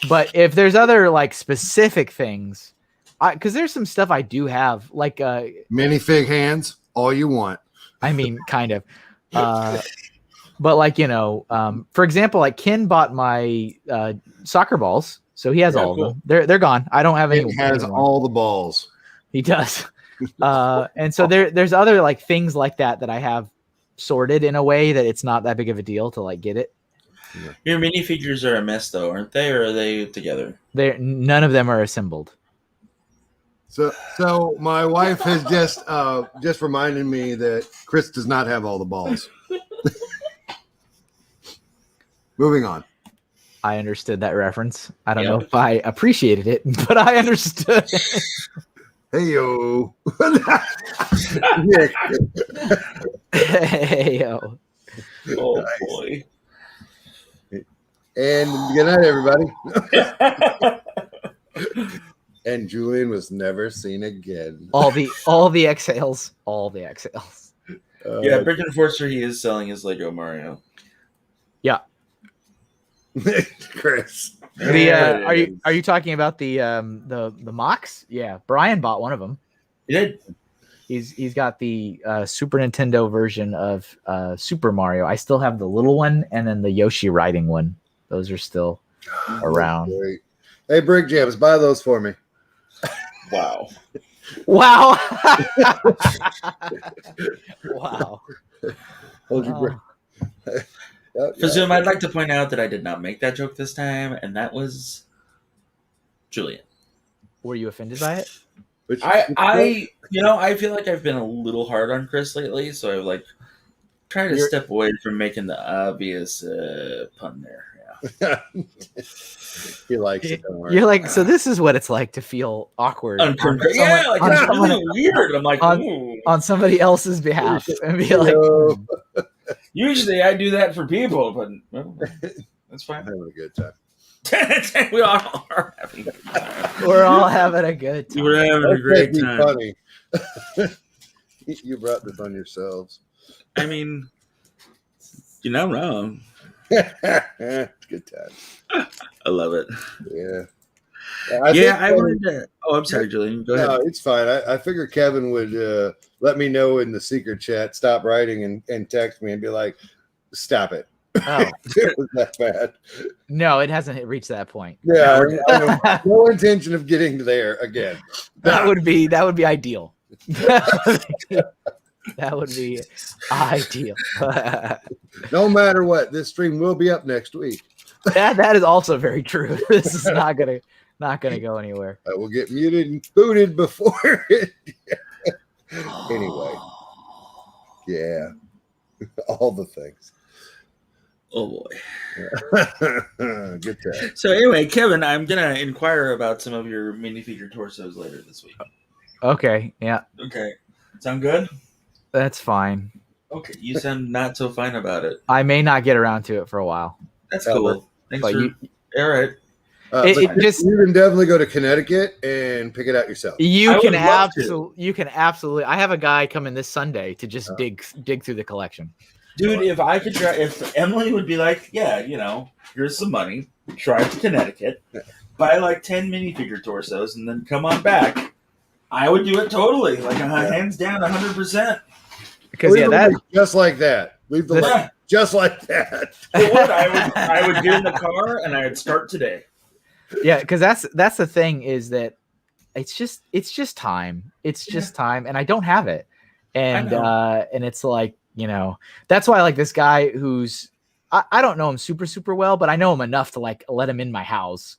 [SPEAKER 1] But if there's other like specific things, because there's some stuff I do have, like
[SPEAKER 3] minifig hands, all you want.
[SPEAKER 1] I mean, kind of. But like, for example, like Ken bought my soccer balls. So he has all of them. They're gone. I don't have any.
[SPEAKER 3] He has all the balls.
[SPEAKER 1] He does. And so there's other like things like that I have sorted in a way that it's not that big of a deal to like get it.
[SPEAKER 2] Your minifigures are a mess though, aren't they? Or are they together?
[SPEAKER 1] None of them are assembled.
[SPEAKER 3] So my wife has just reminded me that Chris does not have all the balls. Moving on.
[SPEAKER 1] I understood that reference. I don't know if I appreciated it, but I understood.
[SPEAKER 3] Hey yo.
[SPEAKER 1] Hey yo.
[SPEAKER 2] Oh boy.
[SPEAKER 3] And good night, everybody. And Julian was never seen again.
[SPEAKER 1] All the exhales. All the exhales.
[SPEAKER 2] Brick Enforcer, he is selling his Lego Mario.
[SPEAKER 1] Yeah.
[SPEAKER 3] Chris.
[SPEAKER 1] Are you talking about the mocks? Yeah, Brian bought one of them.
[SPEAKER 2] He did.
[SPEAKER 1] He's got the Super Nintendo version of Super Mario. I still have the little one and then the Yoshi riding one. Those are still around.
[SPEAKER 3] Great. Hey, Brick Jams, buy those for me.
[SPEAKER 2] Wow.
[SPEAKER 1] Wow. Wow.
[SPEAKER 3] Hold your breath.
[SPEAKER 2] For Zoom, I'd like to point out that I did not make that joke this time, and that was Julian.
[SPEAKER 1] Were you offended by it?
[SPEAKER 2] I feel like I've been a little hard on Chris lately, so I've like tried to step away from making the obvious pun there. Yeah.
[SPEAKER 3] He likes it.
[SPEAKER 1] You're like, so this is what it's like to feel awkward.
[SPEAKER 2] It's really weird. I'm like,
[SPEAKER 1] on somebody else's behalf, and be like,
[SPEAKER 2] usually I do that for people, but that's fine.
[SPEAKER 3] I'm having a good time.
[SPEAKER 2] We all are having a good time.
[SPEAKER 1] We're all having a good time.
[SPEAKER 2] We're having a great time.
[SPEAKER 3] Funny. You brought this on yourselves.
[SPEAKER 2] I mean, you're not wrong.
[SPEAKER 3] It's good time.
[SPEAKER 2] I love it.
[SPEAKER 3] Yeah.
[SPEAKER 2] I wanted to. Oh, I'm sorry, Julian. Go ahead.
[SPEAKER 3] No, it's fine. I figured Kevin would let me know in the secret chat, stop writing and text me and be like, stop it.
[SPEAKER 1] Oh.
[SPEAKER 3] It was that bad.
[SPEAKER 1] No, it hasn't reached that point.
[SPEAKER 3] Yeah, I have no intention of getting there again.
[SPEAKER 1] That would be ideal. That would be ideal.
[SPEAKER 3] No matter what, this stream will be up next week.
[SPEAKER 1] That is also very true. This is not gonna go anywhere.
[SPEAKER 3] I will get muted and booted before it. Anyway, yeah, all the things.
[SPEAKER 2] Oh boy.
[SPEAKER 3] Good chat.
[SPEAKER 2] So anyway, Kevin, I'm gonna inquire about some of your minifigure torsos later this week.
[SPEAKER 1] Okay, yeah,
[SPEAKER 2] Okay, sound good?
[SPEAKER 1] that's fine.
[SPEAKER 2] Okay, you sound not so fine about it.
[SPEAKER 1] I may not get around to it for a while.
[SPEAKER 2] That's cool. Thanks
[SPEAKER 1] but
[SPEAKER 2] for. All right.
[SPEAKER 1] It
[SPEAKER 2] fine.
[SPEAKER 1] just
[SPEAKER 3] You can definitely go to Connecticut and pick it out yourself.
[SPEAKER 2] I
[SPEAKER 1] you
[SPEAKER 2] would
[SPEAKER 1] can
[SPEAKER 2] love to.
[SPEAKER 1] absolutely I have a guy coming this Sunday to just dig through the collection.
[SPEAKER 2] Dude, if I could try, if Emily would be like, yeah, here's some money, drive to Connecticut, buy like 10 minifigure torsos, and then come on back, I would do it totally, like hands down, 100%.
[SPEAKER 1] Because
[SPEAKER 3] Leave the link just like that. Leave the
[SPEAKER 1] This-
[SPEAKER 3] link just like that.
[SPEAKER 2] It would. I would get in the car and I would start today.
[SPEAKER 1] yeah, because that's the thing is that it's just time. It's just time, and I don't have it, and it's like that's why I like this guy who's I don't know him super well, but I know him enough to like let him in my house,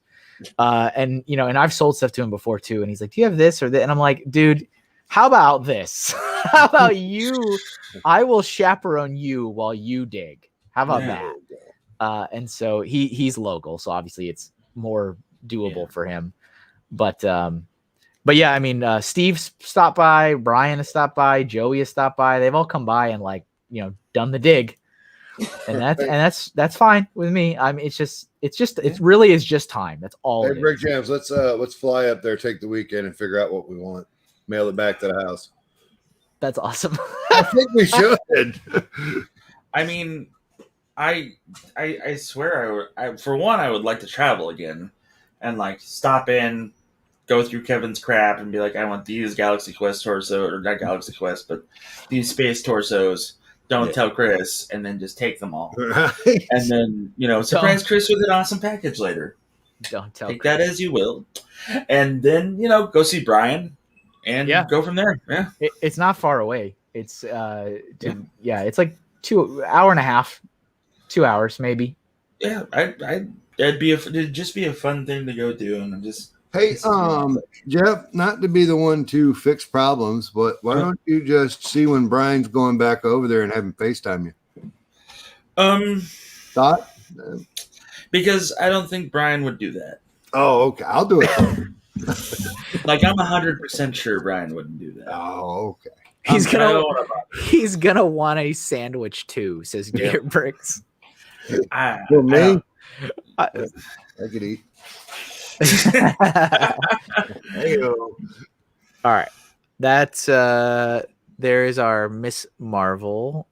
[SPEAKER 1] and and I've sold stuff to him before too, and he's like, "Do you have this or that?" And I'm like, "Dude, how about this? How about you? I will chaperone you while you dig. How about that?" And so he's local, so obviously it's more doable for him. But yeah, I mean, Steve's stopped by, Brian has stopped by, Joey has stopped by. They've all come by and done the dig, and that's fine with me. I mean, it really is just time. That's all.
[SPEAKER 3] Hey, Brick Jams, let's fly up there, take the weekend, and figure out what we want. Mail it back to the house.
[SPEAKER 1] That's awesome.
[SPEAKER 3] I think we should.
[SPEAKER 2] I mean, I swear for one, I would like to travel again and stop in, go through Kevin's crap and be like, I want these Galaxy Quest torso, or not Galaxy Quest, but these space torsos. Don't tell Chris, and then just take them all.
[SPEAKER 3] Right.
[SPEAKER 2] And then, surprise Chris with an awesome package later.
[SPEAKER 1] Don't tell
[SPEAKER 2] Take
[SPEAKER 1] Chris.
[SPEAKER 2] that as you will. And then, go see Brian and go from there. Yeah.
[SPEAKER 1] It's not far away. It's it's like 2 hour and a half, 2 hours maybe.
[SPEAKER 2] Yeah, it'd just be a fun thing to go do, and I'm just.
[SPEAKER 3] Hey, Jeff, not to be the one to fix problems, but why don't you just see when Brian's going back over there and have him FaceTime you? Thought?
[SPEAKER 2] Because I don't think Brian would do that.
[SPEAKER 3] Oh, okay. I'll do it.
[SPEAKER 2] I'm 100% sure Brian wouldn't do that.
[SPEAKER 3] Oh, okay.
[SPEAKER 1] He's gonna want a sandwich too, says Gear Bricks.
[SPEAKER 3] For me, I could eat.
[SPEAKER 1] All right, that's there is our Miss Marvel.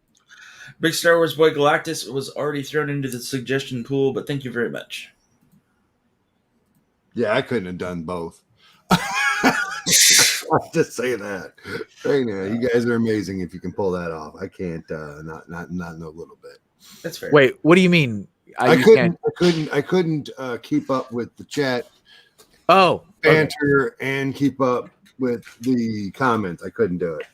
[SPEAKER 2] Big Star Wars boy Galactus was already thrown into the suggestion pool, but thank you very much.
[SPEAKER 3] Yeah, I couldn't have done both. I'll just say that. Hey, now, you guys are amazing if you can pull that off. I can't, not in a little bit.
[SPEAKER 2] That's fair.
[SPEAKER 1] Wait, what do you mean?
[SPEAKER 3] I couldn't keep up with the chat.
[SPEAKER 1] Oh,
[SPEAKER 3] banter and keep up with the comments. I couldn't do it.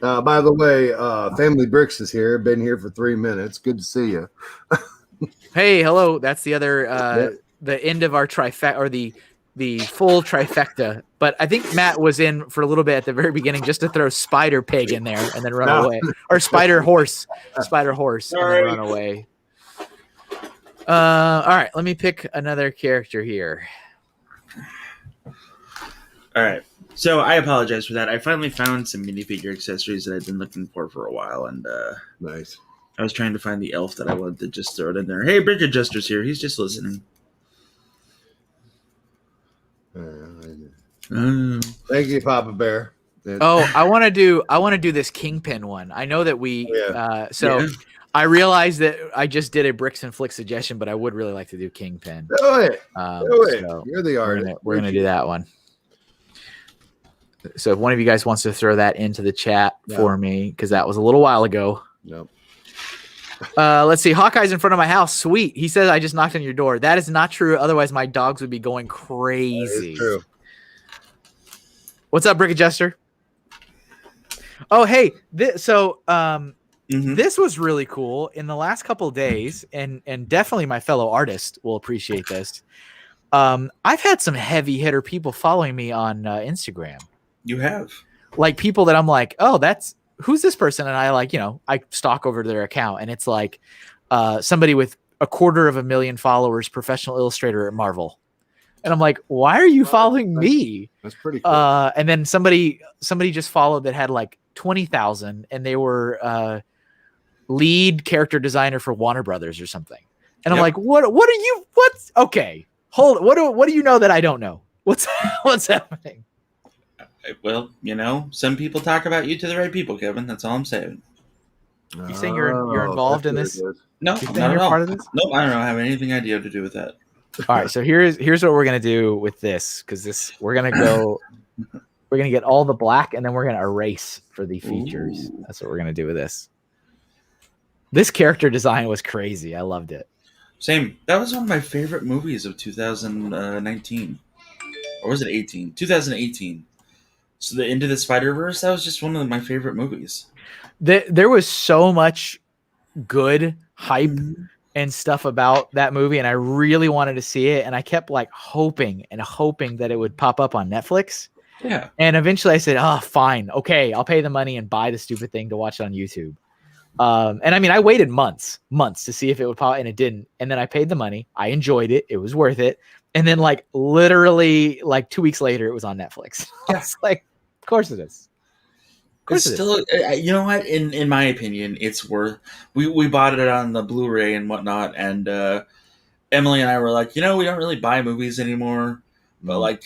[SPEAKER 3] By the way, Family Bricks is here. Been here for 3 minutes. Good to see you.
[SPEAKER 1] Hey, hello. That's the other the end of our trifecta, or the full trifecta. But I think Matt was in for a little bit at the very beginning just to throw Spider Pig in there and then run away, or Spider Horse, and then run away. All right, let me pick another character here.
[SPEAKER 2] All right. So I apologize for that. I finally found some minifigure accessories that I've been looking for a while, and
[SPEAKER 3] nice.
[SPEAKER 2] I was trying to find the elf that I wanted to just throw it in there. Hey, Brick Adjuster's here. He's just listening.
[SPEAKER 3] Thank you, Papa Bear.
[SPEAKER 1] I want to do this Kingpin one. I know that we I realized that I just did a Bricks and Flicks suggestion, but I would really like to do Kingpin.
[SPEAKER 3] Do it.
[SPEAKER 1] So
[SPEAKER 3] you're the artist.
[SPEAKER 1] We're gonna do that one. So if one of you guys wants to throw that into the chat for me, because that was a little while ago.
[SPEAKER 3] Nope.
[SPEAKER 1] Let's see. Hawkeye's in front of my house. Sweet. He says I just knocked on your door. That is not true. Otherwise, my dogs would be going crazy.
[SPEAKER 3] That is true.
[SPEAKER 1] What's up, Brick Adjuster? Oh, hey. This was really cool in the last couple of days, and definitely my fellow artist will appreciate this. I've had some heavy hitter people following me on Instagram.
[SPEAKER 2] You have,
[SPEAKER 1] like, people that I'm like, oh, who's this person? And I I stalk over to their account, and it's like somebody with 250,000 followers, professional illustrator at Marvel. And I'm like, why are you following me?
[SPEAKER 3] That's pretty cool.
[SPEAKER 1] And then somebody just followed that had like 20,000, and they were lead character designer for Warner Brothers or something. And I'm like, what's okay? Hold it. What do you know that I don't know? What's happening?
[SPEAKER 2] Well, some people talk about you to the right people, Kevin. That's all I'm saying.
[SPEAKER 1] You saying you're involved in this?
[SPEAKER 2] No,
[SPEAKER 1] You
[SPEAKER 2] not
[SPEAKER 1] think
[SPEAKER 2] at
[SPEAKER 1] you're
[SPEAKER 2] all.
[SPEAKER 1] part of this?
[SPEAKER 2] Nope, I don't have anything idea to do with that.
[SPEAKER 1] All right, so here's what we're gonna do with this, because we're gonna get all the black, and then we're gonna erase for the features.
[SPEAKER 2] Ooh.
[SPEAKER 1] That's what we're gonna do with this. This character design was crazy. I loved it.
[SPEAKER 2] Same. That was one of my favorite movies of 2019, or was it 18? 2018. So the Into the Spider-Verse, that was just one of my favorite movies.
[SPEAKER 1] There was so much good hype and stuff about that movie, and I really wanted to see it, and I kept like hoping that it would pop up on Netflix.
[SPEAKER 2] Yeah.
[SPEAKER 1] And eventually I said, oh, fine, okay, I'll pay the money and buy the stupid thing to watch it on YouTube. And I mean, I waited months to see if it would pop, and it didn't. And then I paid the money. I enjoyed it. It was worth it. And then like literally like 2 weeks later, it was on Netflix. I was like, of course it is.
[SPEAKER 2] It's still, you know what? In my opinion, it's worth. We bought it on the Blu-ray and whatnot, and Emily and I were like, we don't really buy movies anymore, but like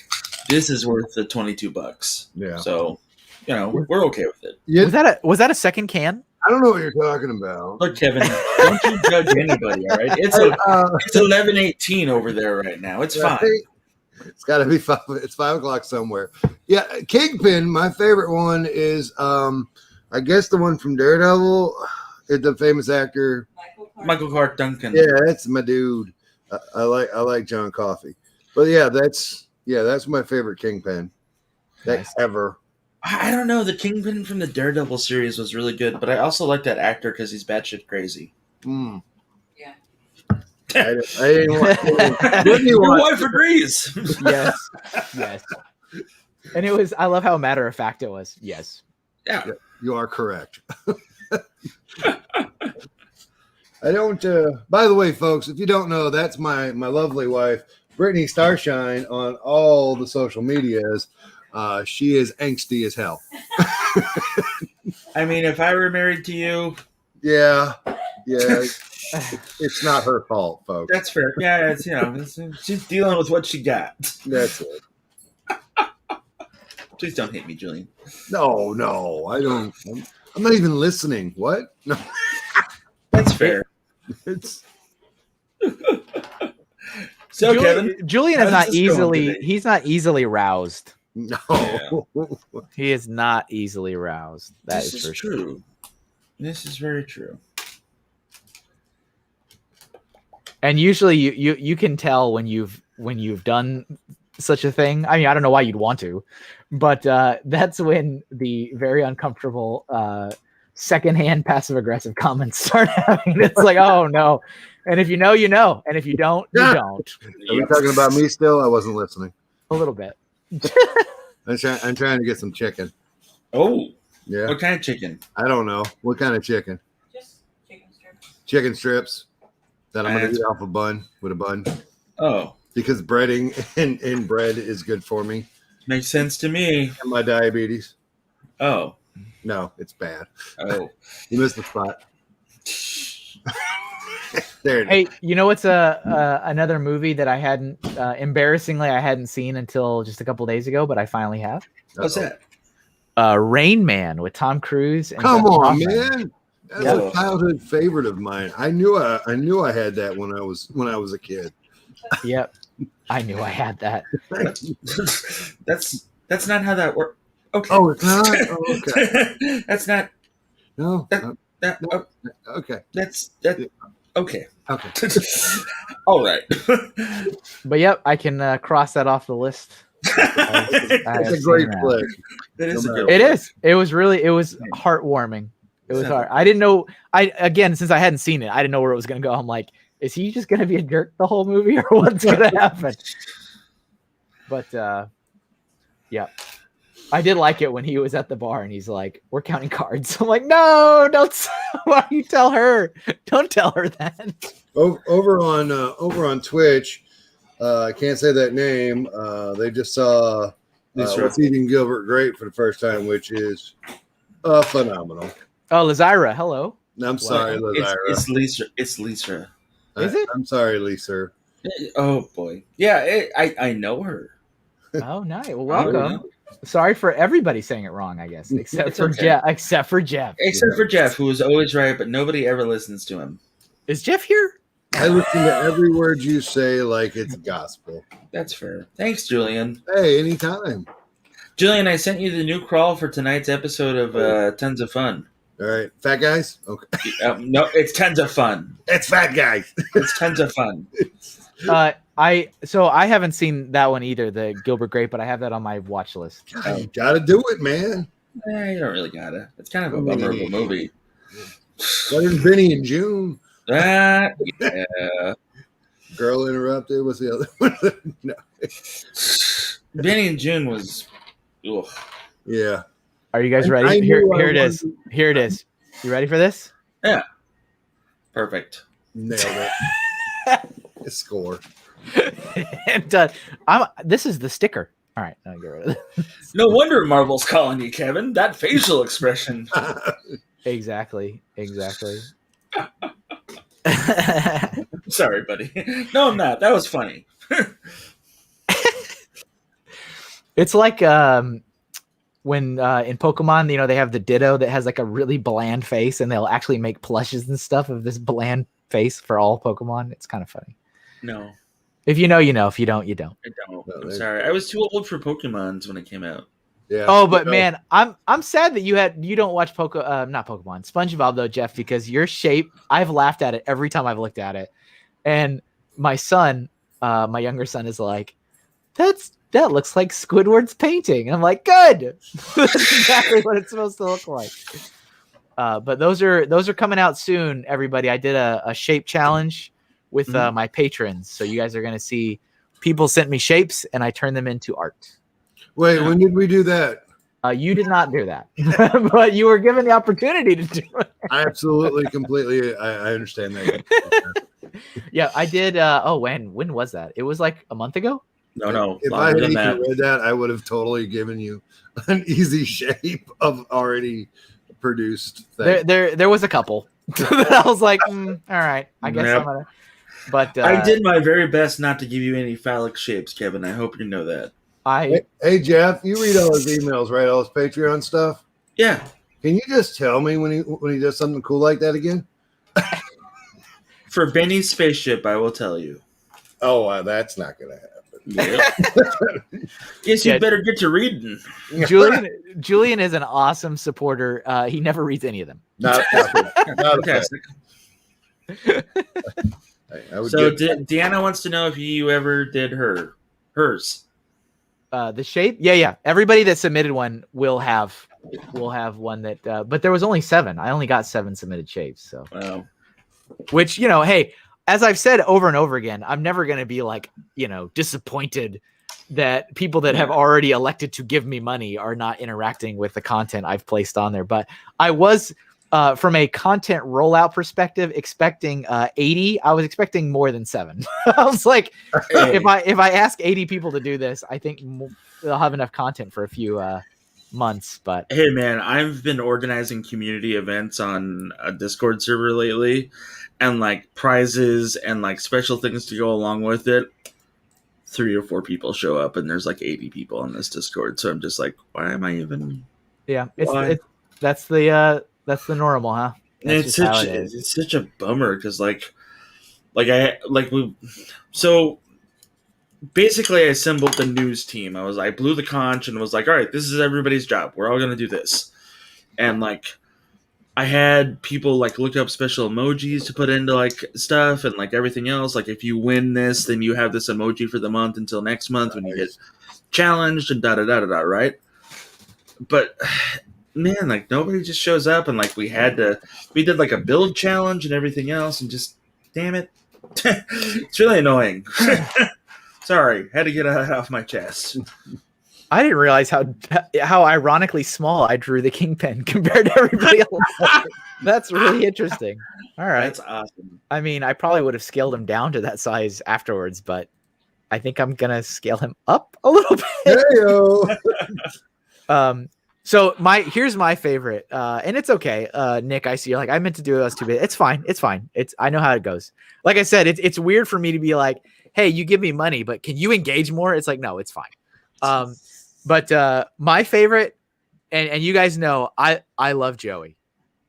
[SPEAKER 2] this is worth the $22.
[SPEAKER 3] Yeah.
[SPEAKER 2] So, we're okay with it.
[SPEAKER 3] Yeah.
[SPEAKER 1] Was that a second can?
[SPEAKER 3] I don't know what you're talking about.
[SPEAKER 2] Look, Kevin, don't you judge anybody. All right, it's 11:18 over there right now. It's fine.
[SPEAKER 3] It's got to be 5. It's 5 o'clock somewhere. Yeah, Kingpin. My favorite one is, I guess the one from Daredevil. The famous actor
[SPEAKER 2] Michael Clark Duncan.
[SPEAKER 3] Yeah, that's my dude. I like John Coffey. But that's my favorite Kingpin ever.
[SPEAKER 2] I don't know. The Kingpin from the Daredevil series was really good, but I also like that actor because he's batshit crazy.
[SPEAKER 3] Mm.
[SPEAKER 6] Yeah.
[SPEAKER 3] I didn't want
[SPEAKER 2] Your wife agrees.
[SPEAKER 1] Yes. And it was. I love how matter of fact it was. Yes.
[SPEAKER 2] Yeah.
[SPEAKER 3] You are correct. I don't. By the way, folks, if you don't know, that's my lovely wife, Brittany Starshine, on all the social medias. She is angsty as hell.
[SPEAKER 2] I mean, if I were married to you,
[SPEAKER 3] yeah, it's not her fault, folks.
[SPEAKER 2] That's fair. Yeah, it's she's dealing with what she got.
[SPEAKER 3] That's it.
[SPEAKER 2] Please don't hate me, Julian.
[SPEAKER 3] No, I don't. I'm not even listening. What? No,
[SPEAKER 2] that's fair.
[SPEAKER 3] It's
[SPEAKER 2] so Kevin.
[SPEAKER 1] Julian is not easily. He's not easily roused.
[SPEAKER 3] No,
[SPEAKER 1] he is not easily roused.
[SPEAKER 2] This is true. This is very true.
[SPEAKER 1] And usually, you can tell when you've done such a thing. I mean, I don't know why you'd want to, but that's when the very uncomfortable secondhand passive aggressive comments start happening. It's like, oh no. And if you know, you know. And if you don't, you don't.
[SPEAKER 3] Are we talking about me still? I wasn't listening.
[SPEAKER 1] A little bit.
[SPEAKER 3] I'm trying to get some chicken.
[SPEAKER 2] Oh.
[SPEAKER 3] Yeah.
[SPEAKER 2] What kind of chicken?
[SPEAKER 3] I don't know. What kind of chicken?
[SPEAKER 6] Just chicken strips.
[SPEAKER 3] Chicken strips that I'm going to eat off with a bun.
[SPEAKER 2] Oh.
[SPEAKER 3] Because breading in bread is good for me.
[SPEAKER 2] Makes sense to me.
[SPEAKER 3] And my diabetes.
[SPEAKER 2] Oh.
[SPEAKER 3] No, it's bad.
[SPEAKER 2] Oh.
[SPEAKER 3] You missed the spot. There it is.
[SPEAKER 1] Hey, you know what's another movie that I hadn't embarrassingly I hadn't seen until just a couple days ago, but I finally have.
[SPEAKER 2] What's that?
[SPEAKER 1] Rain Man with Tom Cruise. And
[SPEAKER 3] Come
[SPEAKER 1] Dustin
[SPEAKER 3] on,
[SPEAKER 1] Hoffman.
[SPEAKER 3] man! That's a childhood favorite of mine. I knew I had that when I was a kid.
[SPEAKER 1] Yep, I knew I had that.
[SPEAKER 2] That's not how that works. Okay.
[SPEAKER 3] Oh, it's not. Oh, okay.
[SPEAKER 2] That's not.
[SPEAKER 3] No.
[SPEAKER 2] Okay.
[SPEAKER 3] Okay.
[SPEAKER 2] Okay.
[SPEAKER 3] Okay.
[SPEAKER 2] All right.
[SPEAKER 1] But yep, I can cross that off the list.
[SPEAKER 3] It's a great flick.
[SPEAKER 2] That is a good.
[SPEAKER 1] It is. It was heartwarming. It was hard. I didn't know. Since I hadn't seen it, I didn't know where it was going to go. I'm like, is he just going to be a jerk the whole movie, or what's going to happen? But yeah, I did like it when he was at the bar and he's like, "We're counting cards." I'm like, "No, don't. Why you tell her? Don't tell her that."
[SPEAKER 3] Over on Twitch, I can't say that name. They just saw what's eating Gilbert Grape for the first time, which is phenomenal.
[SPEAKER 1] Oh, Lazira, hello.
[SPEAKER 3] I'm sorry, Lazira.
[SPEAKER 2] It's Lisa. It's Lisa.
[SPEAKER 1] Is it?
[SPEAKER 3] I'm sorry, Lisa.
[SPEAKER 2] Oh boy. Yeah, I know her.
[SPEAKER 1] Oh, nice. Well, welcome. Sorry for everybody saying it wrong, I guess, except for Jeff. Except for Jeff.
[SPEAKER 2] Except for Jeff, who is always right, but nobody ever listens to him.
[SPEAKER 1] Is Jeff here?
[SPEAKER 3] I listen to every word you say like it's gospel.
[SPEAKER 2] That's fair. Thanks, Julian.
[SPEAKER 3] Hey, anytime.
[SPEAKER 2] Julian, I sent you the new crawl for tonight's episode of Tons of Fun.
[SPEAKER 3] All right, fat guys. Okay.
[SPEAKER 2] No, it's Tons of Fun.
[SPEAKER 3] It's fat guys.
[SPEAKER 2] It's Tons of Fun.
[SPEAKER 1] I haven't seen that one either, the Gilbert Grape, but I have that on my watch list.
[SPEAKER 3] God, you gotta do it, man.
[SPEAKER 2] You don't really gotta. It's kind of a bummer of a movie.
[SPEAKER 3] What is Benny and June?
[SPEAKER 2] Yeah.
[SPEAKER 3] Girl interrupted. What's the other one? No.
[SPEAKER 2] Benny and June was. Ugh.
[SPEAKER 3] Yeah.
[SPEAKER 1] Are you guys ready? Here it is. Here it is. You ready for this?
[SPEAKER 2] Yeah. Perfect.
[SPEAKER 3] Nailed it. Score.
[SPEAKER 1] And this is the sticker. All right, I'll get rid of it.
[SPEAKER 2] No wonder Marvel's calling you, Kevin. That facial expression.
[SPEAKER 1] Exactly.
[SPEAKER 2] Sorry, buddy. No, I'm not. That was funny.
[SPEAKER 1] It's like when in Pokemon, they have the Ditto that has like a really bland face, and they'll actually make plushes and stuff of this bland face for all Pokemon. It's kind of funny.
[SPEAKER 2] No.
[SPEAKER 1] If you know, you know. If you don't, you don't.
[SPEAKER 2] I don't. I'm sorry. I was too old for Pokemons when it came out.
[SPEAKER 3] Yeah.
[SPEAKER 1] Oh, but man, I'm sad that you don't watch not Pokemon, SpongeBob though, Jeff, because your shape, I've laughed at it every time I've looked at it. And my son, my younger son is like, that looks like Squidward's painting. And I'm like, good. That's exactly what it's supposed to look like. But those are coming out soon, everybody. I did a shape challenge with my patrons. So you guys are going to see people sent me shapes and I turned them into art.
[SPEAKER 3] Wait, when did we do that?
[SPEAKER 1] You did not do that, but you were given the opportunity to do it.
[SPEAKER 3] I absolutely, completely, I understand that.
[SPEAKER 1] Yeah, I did. When was that? It was like a month ago.
[SPEAKER 2] No.
[SPEAKER 3] If I hadn't read that, I would have totally given you an easy shape of already produced thing.
[SPEAKER 1] There was a couple. I was like, all right, I guess I'm gonna. But
[SPEAKER 2] I did my very best not to give you any phallic shapes, Kevin. I hope you know that.
[SPEAKER 3] Hey Jeff, you read all his emails, right? All his Patreon stuff.
[SPEAKER 2] Yeah.
[SPEAKER 3] Can you just tell me when he does something cool like that again?
[SPEAKER 2] For Benny's spaceship, I will tell you.
[SPEAKER 3] Oh, that's not going to happen.
[SPEAKER 2] Yeah. Guess you better get to reading.
[SPEAKER 1] Julian is an awesome supporter. He never reads any of them.
[SPEAKER 3] Not
[SPEAKER 2] fantastic. So Deanna wants to know if you ever did hers.
[SPEAKER 1] The shape, yeah. Everybody that submitted one will have one that. But there was only 7. I only got 7 submitted shapes. So,
[SPEAKER 2] wow.
[SPEAKER 1] Which hey, as I've said over and over again, I'm never going to be like disappointed that people that have already elected to give me money are not interacting with the content I've placed on there. But I was. From a content rollout perspective, expecting 80. I was expecting more than 7. I was like, if I ask 80 people to do this, I think they'll have enough content for a few months. But
[SPEAKER 2] hey, man, I've been organizing community events on a Discord server lately, and like prizes and like special things to go along with it. 3 or 4 people show up, and there's like 80 people on this Discord. So I'm just like, why am I even?
[SPEAKER 1] Yeah, that's the normal, huh?
[SPEAKER 2] It's such a bummer because so basically I assembled the news team. I blew the conch and was like, all right, this is everybody's job. We're all gonna do this. And like I had people like look up special emojis to put into like stuff and like everything else. Like if you win this, then you have this emoji for the month until next month when you get challenged and da-da-da-da-da, right? But man, like nobody just shows up, and like we did like a build challenge and everything else, and just damn it, it's really annoying. Sorry, had to get that off my chest.
[SPEAKER 1] I didn't realize how ironically small I drew the Kingpin compared to everybody else. That's really interesting. All right.
[SPEAKER 2] That's awesome.
[SPEAKER 1] I mean, I probably would have scaled him down to that size afterwards, but I think I'm gonna scale him up a little bit.
[SPEAKER 3] Hey-o.
[SPEAKER 1] So here's my favorite, and it's okay. Nick, I see you're like, I meant to do it. That's too big. It's fine. It's fine. I know how it goes. Like I said, it's weird for me to be like, hey, you give me money, but can you engage more? It's like, no, it's fine. But my favorite, and you guys know, I love Joey.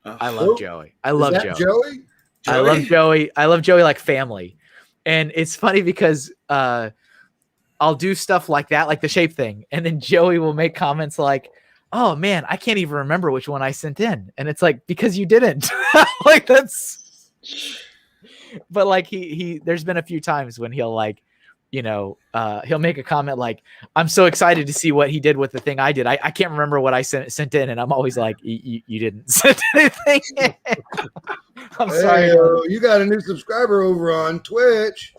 [SPEAKER 1] I love Joey. I love Joey.
[SPEAKER 3] Joey.
[SPEAKER 1] I love Joey. I love Joey like family. And it's funny because I'll do stuff like that, like the shape thing. And then Joey will make comments like, oh man, I can't even remember which one I sent in. And it's like, because you didn't. Like that's, but like there's been a few times when he'll like, he'll make a comment like, I'm so excited to see what he did with the thing I did. I can't remember what I sent in. And I'm always like, you didn't send anything in. I'm sorry.
[SPEAKER 3] You got a new subscriber over on Twitch.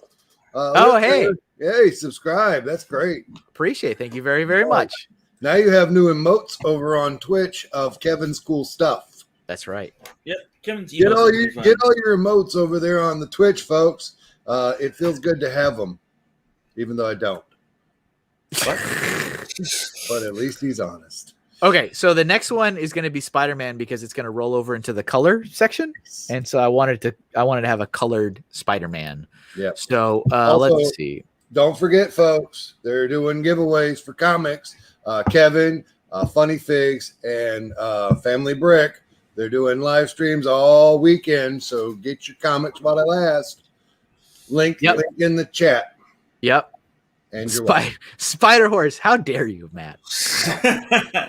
[SPEAKER 1] Hey.
[SPEAKER 3] Hey, subscribe. That's great.
[SPEAKER 1] Appreciate it. Thank you very, very much.
[SPEAKER 3] Now you have new emotes over on Twitch of Kevin's cool stuff.
[SPEAKER 1] That's right.
[SPEAKER 2] Yep. Kevin's
[SPEAKER 3] get all your emotes over there on the Twitch, folks. It feels good to have them, even though I don't. But at least he's honest.
[SPEAKER 1] Okay, so the next one is going to be Spider-Man because it's going to roll over into the color section, and so I wanted to have a colored Spider-Man.
[SPEAKER 3] Yeah.
[SPEAKER 1] So
[SPEAKER 3] Also,
[SPEAKER 1] let's see.
[SPEAKER 3] Don't forget, folks, they're doing giveaways for comics. Kevin, Funny Figs, and Family Brick. They're doing live streams all weekend, so get your comics while they last. Link in the chat.
[SPEAKER 1] Yep.
[SPEAKER 3] And
[SPEAKER 1] Spider Horse. How dare you, Matt?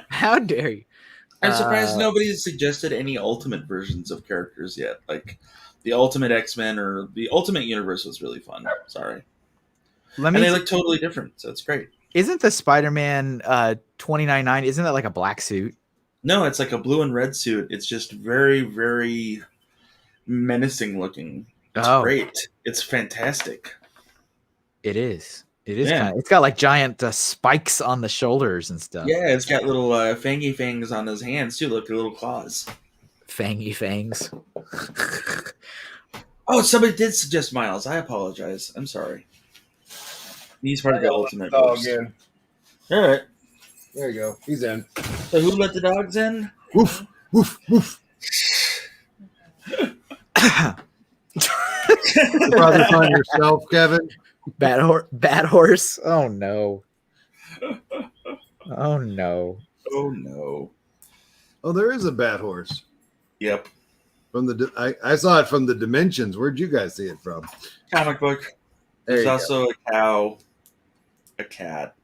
[SPEAKER 1] How dare you?
[SPEAKER 2] I'm surprised nobody's suggested any ultimate versions of characters yet. Like the Ultimate X-Men or the Ultimate Universe was really fun. Sorry. And they look totally different, so it's great.
[SPEAKER 1] Isn't the Spider-Man 29.9, isn't that like a black suit?
[SPEAKER 2] No, it's like a blue and red suit. It's just very, very menacing looking. It's great. It's fantastic.
[SPEAKER 1] It is. It is. Yeah. It's got like giant spikes on the shoulders and stuff.
[SPEAKER 2] Yeah, it's got little fangy fangs on his hands too. Look, little claws.
[SPEAKER 1] Fangy fangs.
[SPEAKER 2] Oh, somebody did suggest Miles. I apologize. I'm sorry. He's part of the Ultimate Force.
[SPEAKER 3] Again.
[SPEAKER 2] All right.
[SPEAKER 3] There you go. He's in.
[SPEAKER 2] So who let the dogs in?
[SPEAKER 3] Woof, woof, woof. Probably find yourself, Kevin.
[SPEAKER 1] Bad horse. Oh no. Oh no.
[SPEAKER 2] Oh no.
[SPEAKER 3] Oh, there is a bat horse.
[SPEAKER 2] Yep.
[SPEAKER 3] From I saw it from the Dimensions. Where'd you guys see it from?
[SPEAKER 2] Comic book. There's also a cow, a cat.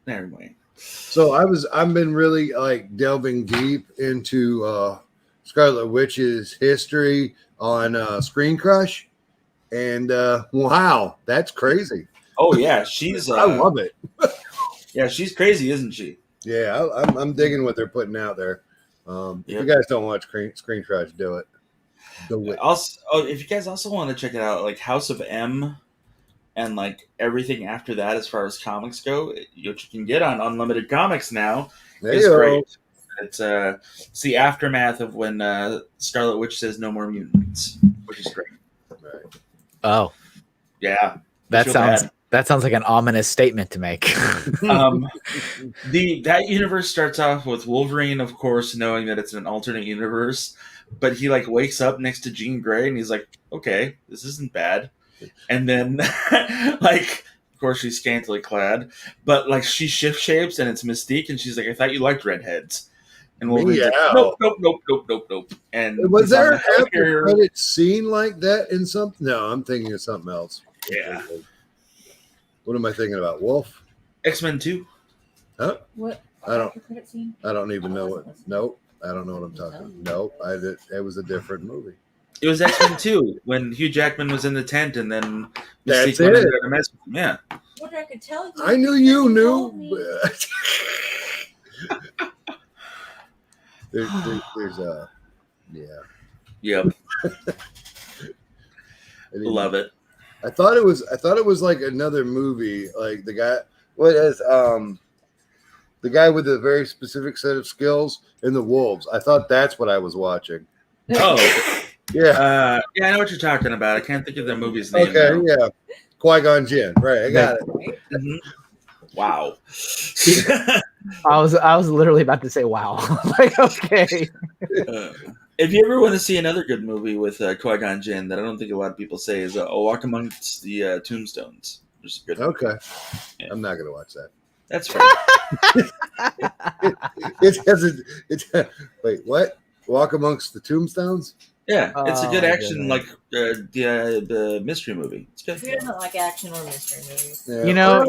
[SPEAKER 2] Anyway.
[SPEAKER 3] So I've been really like delving deep into Scarlet Witch's history on Screen Crush. And wow, that's crazy.
[SPEAKER 2] Oh yeah, she's.
[SPEAKER 3] I love it.
[SPEAKER 2] Yeah, she's crazy, isn't she?
[SPEAKER 3] Yeah, I'm digging what they're putting out there. If you guys don't watch Screen Crush, do it. Do it.
[SPEAKER 2] Also, if you guys also want to check it out, like House of M, and like everything after that, as far as comics go, what you can get on Unlimited Comics now is great. It's the aftermath of when Scarlet Witch says no more mutants, which is great.
[SPEAKER 3] Right.
[SPEAKER 1] Oh,
[SPEAKER 2] yeah,
[SPEAKER 1] that sounds like an ominous statement to make.
[SPEAKER 2] That universe starts off with Wolverine, of course, knowing that it's an alternate universe, but he like wakes up next to Jean Grey and he's like, okay, this isn't bad. And then like, of course, she's scantily clad, but like she shift shapes and it's Mystique, and she's like, I thought you liked redheads. And Wolverine's like, nope. And
[SPEAKER 3] was there an after credit scene like that in something? No, I'm thinking of something else.
[SPEAKER 2] Yeah.
[SPEAKER 3] What am I thinking about? Wolf?
[SPEAKER 2] X-Men 2.
[SPEAKER 3] Huh?
[SPEAKER 6] What?
[SPEAKER 3] I don't even know what. Nope. I don't know what I'm talking about. Nope. It was a different movie.
[SPEAKER 2] It was X-Men 2 when Hugh Jackman was in the tent and then
[SPEAKER 3] that's
[SPEAKER 2] went
[SPEAKER 3] it.
[SPEAKER 2] to mess with him. Yeah.
[SPEAKER 6] What I could tell you.
[SPEAKER 3] I knew you knew. There's a
[SPEAKER 2] Yep. Love it.
[SPEAKER 3] I thought it was like another movie, like the guy. What is The guy with a very specific set of skills in the Wolves. I thought that's what I was watching.
[SPEAKER 2] Oh,
[SPEAKER 3] Yeah.
[SPEAKER 2] yeah, I know what you're talking about. I can't think of the movie's name.
[SPEAKER 3] Okay.
[SPEAKER 2] now.
[SPEAKER 3] Yeah. Qui-Gon Jinn. Right. I got it.
[SPEAKER 2] Mhm. Wow.
[SPEAKER 1] I was literally about to say wow. Like, okay.
[SPEAKER 2] If you ever want to see another good movie with Qui-Gon Jinn that I don't think a lot of people say is A Walk Amongst the Tombstones. Which is a good movie.
[SPEAKER 3] Okay.
[SPEAKER 2] Yeah.
[SPEAKER 3] I'm not going to watch that.
[SPEAKER 2] That's fair.
[SPEAKER 3] Wait, what? Walk Amongst the Tombstones?
[SPEAKER 2] Yeah, it's a good
[SPEAKER 1] Oh,
[SPEAKER 2] action,
[SPEAKER 1] goodness.
[SPEAKER 2] like the mystery movie. It's good.
[SPEAKER 6] Who doesn't like action or mystery movies?
[SPEAKER 3] Yeah.
[SPEAKER 1] You know,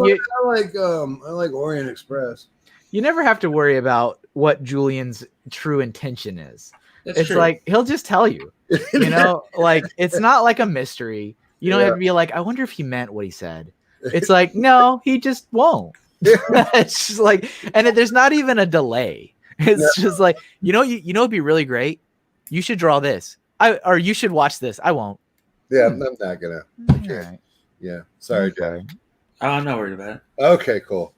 [SPEAKER 3] I like Orient Express.
[SPEAKER 1] You never have to worry about what Julian's true intention is.
[SPEAKER 2] That's
[SPEAKER 1] It's
[SPEAKER 2] true.
[SPEAKER 1] like he'll just tell you. You know, like it's not like a mystery. You don't
[SPEAKER 3] Yeah.
[SPEAKER 1] have to be like, I wonder if he meant what he said. It's like, no, he just won't. It's just like, and there's not even a delay. It's just like, you know, it'd be really great. You should draw this. Or you should watch this. I won't.
[SPEAKER 3] Yeah, I'm not gonna.
[SPEAKER 1] All right.
[SPEAKER 3] Yeah, sorry, Jack.
[SPEAKER 1] Okay.
[SPEAKER 2] Oh, I'm not worried about it.
[SPEAKER 3] Okay, cool.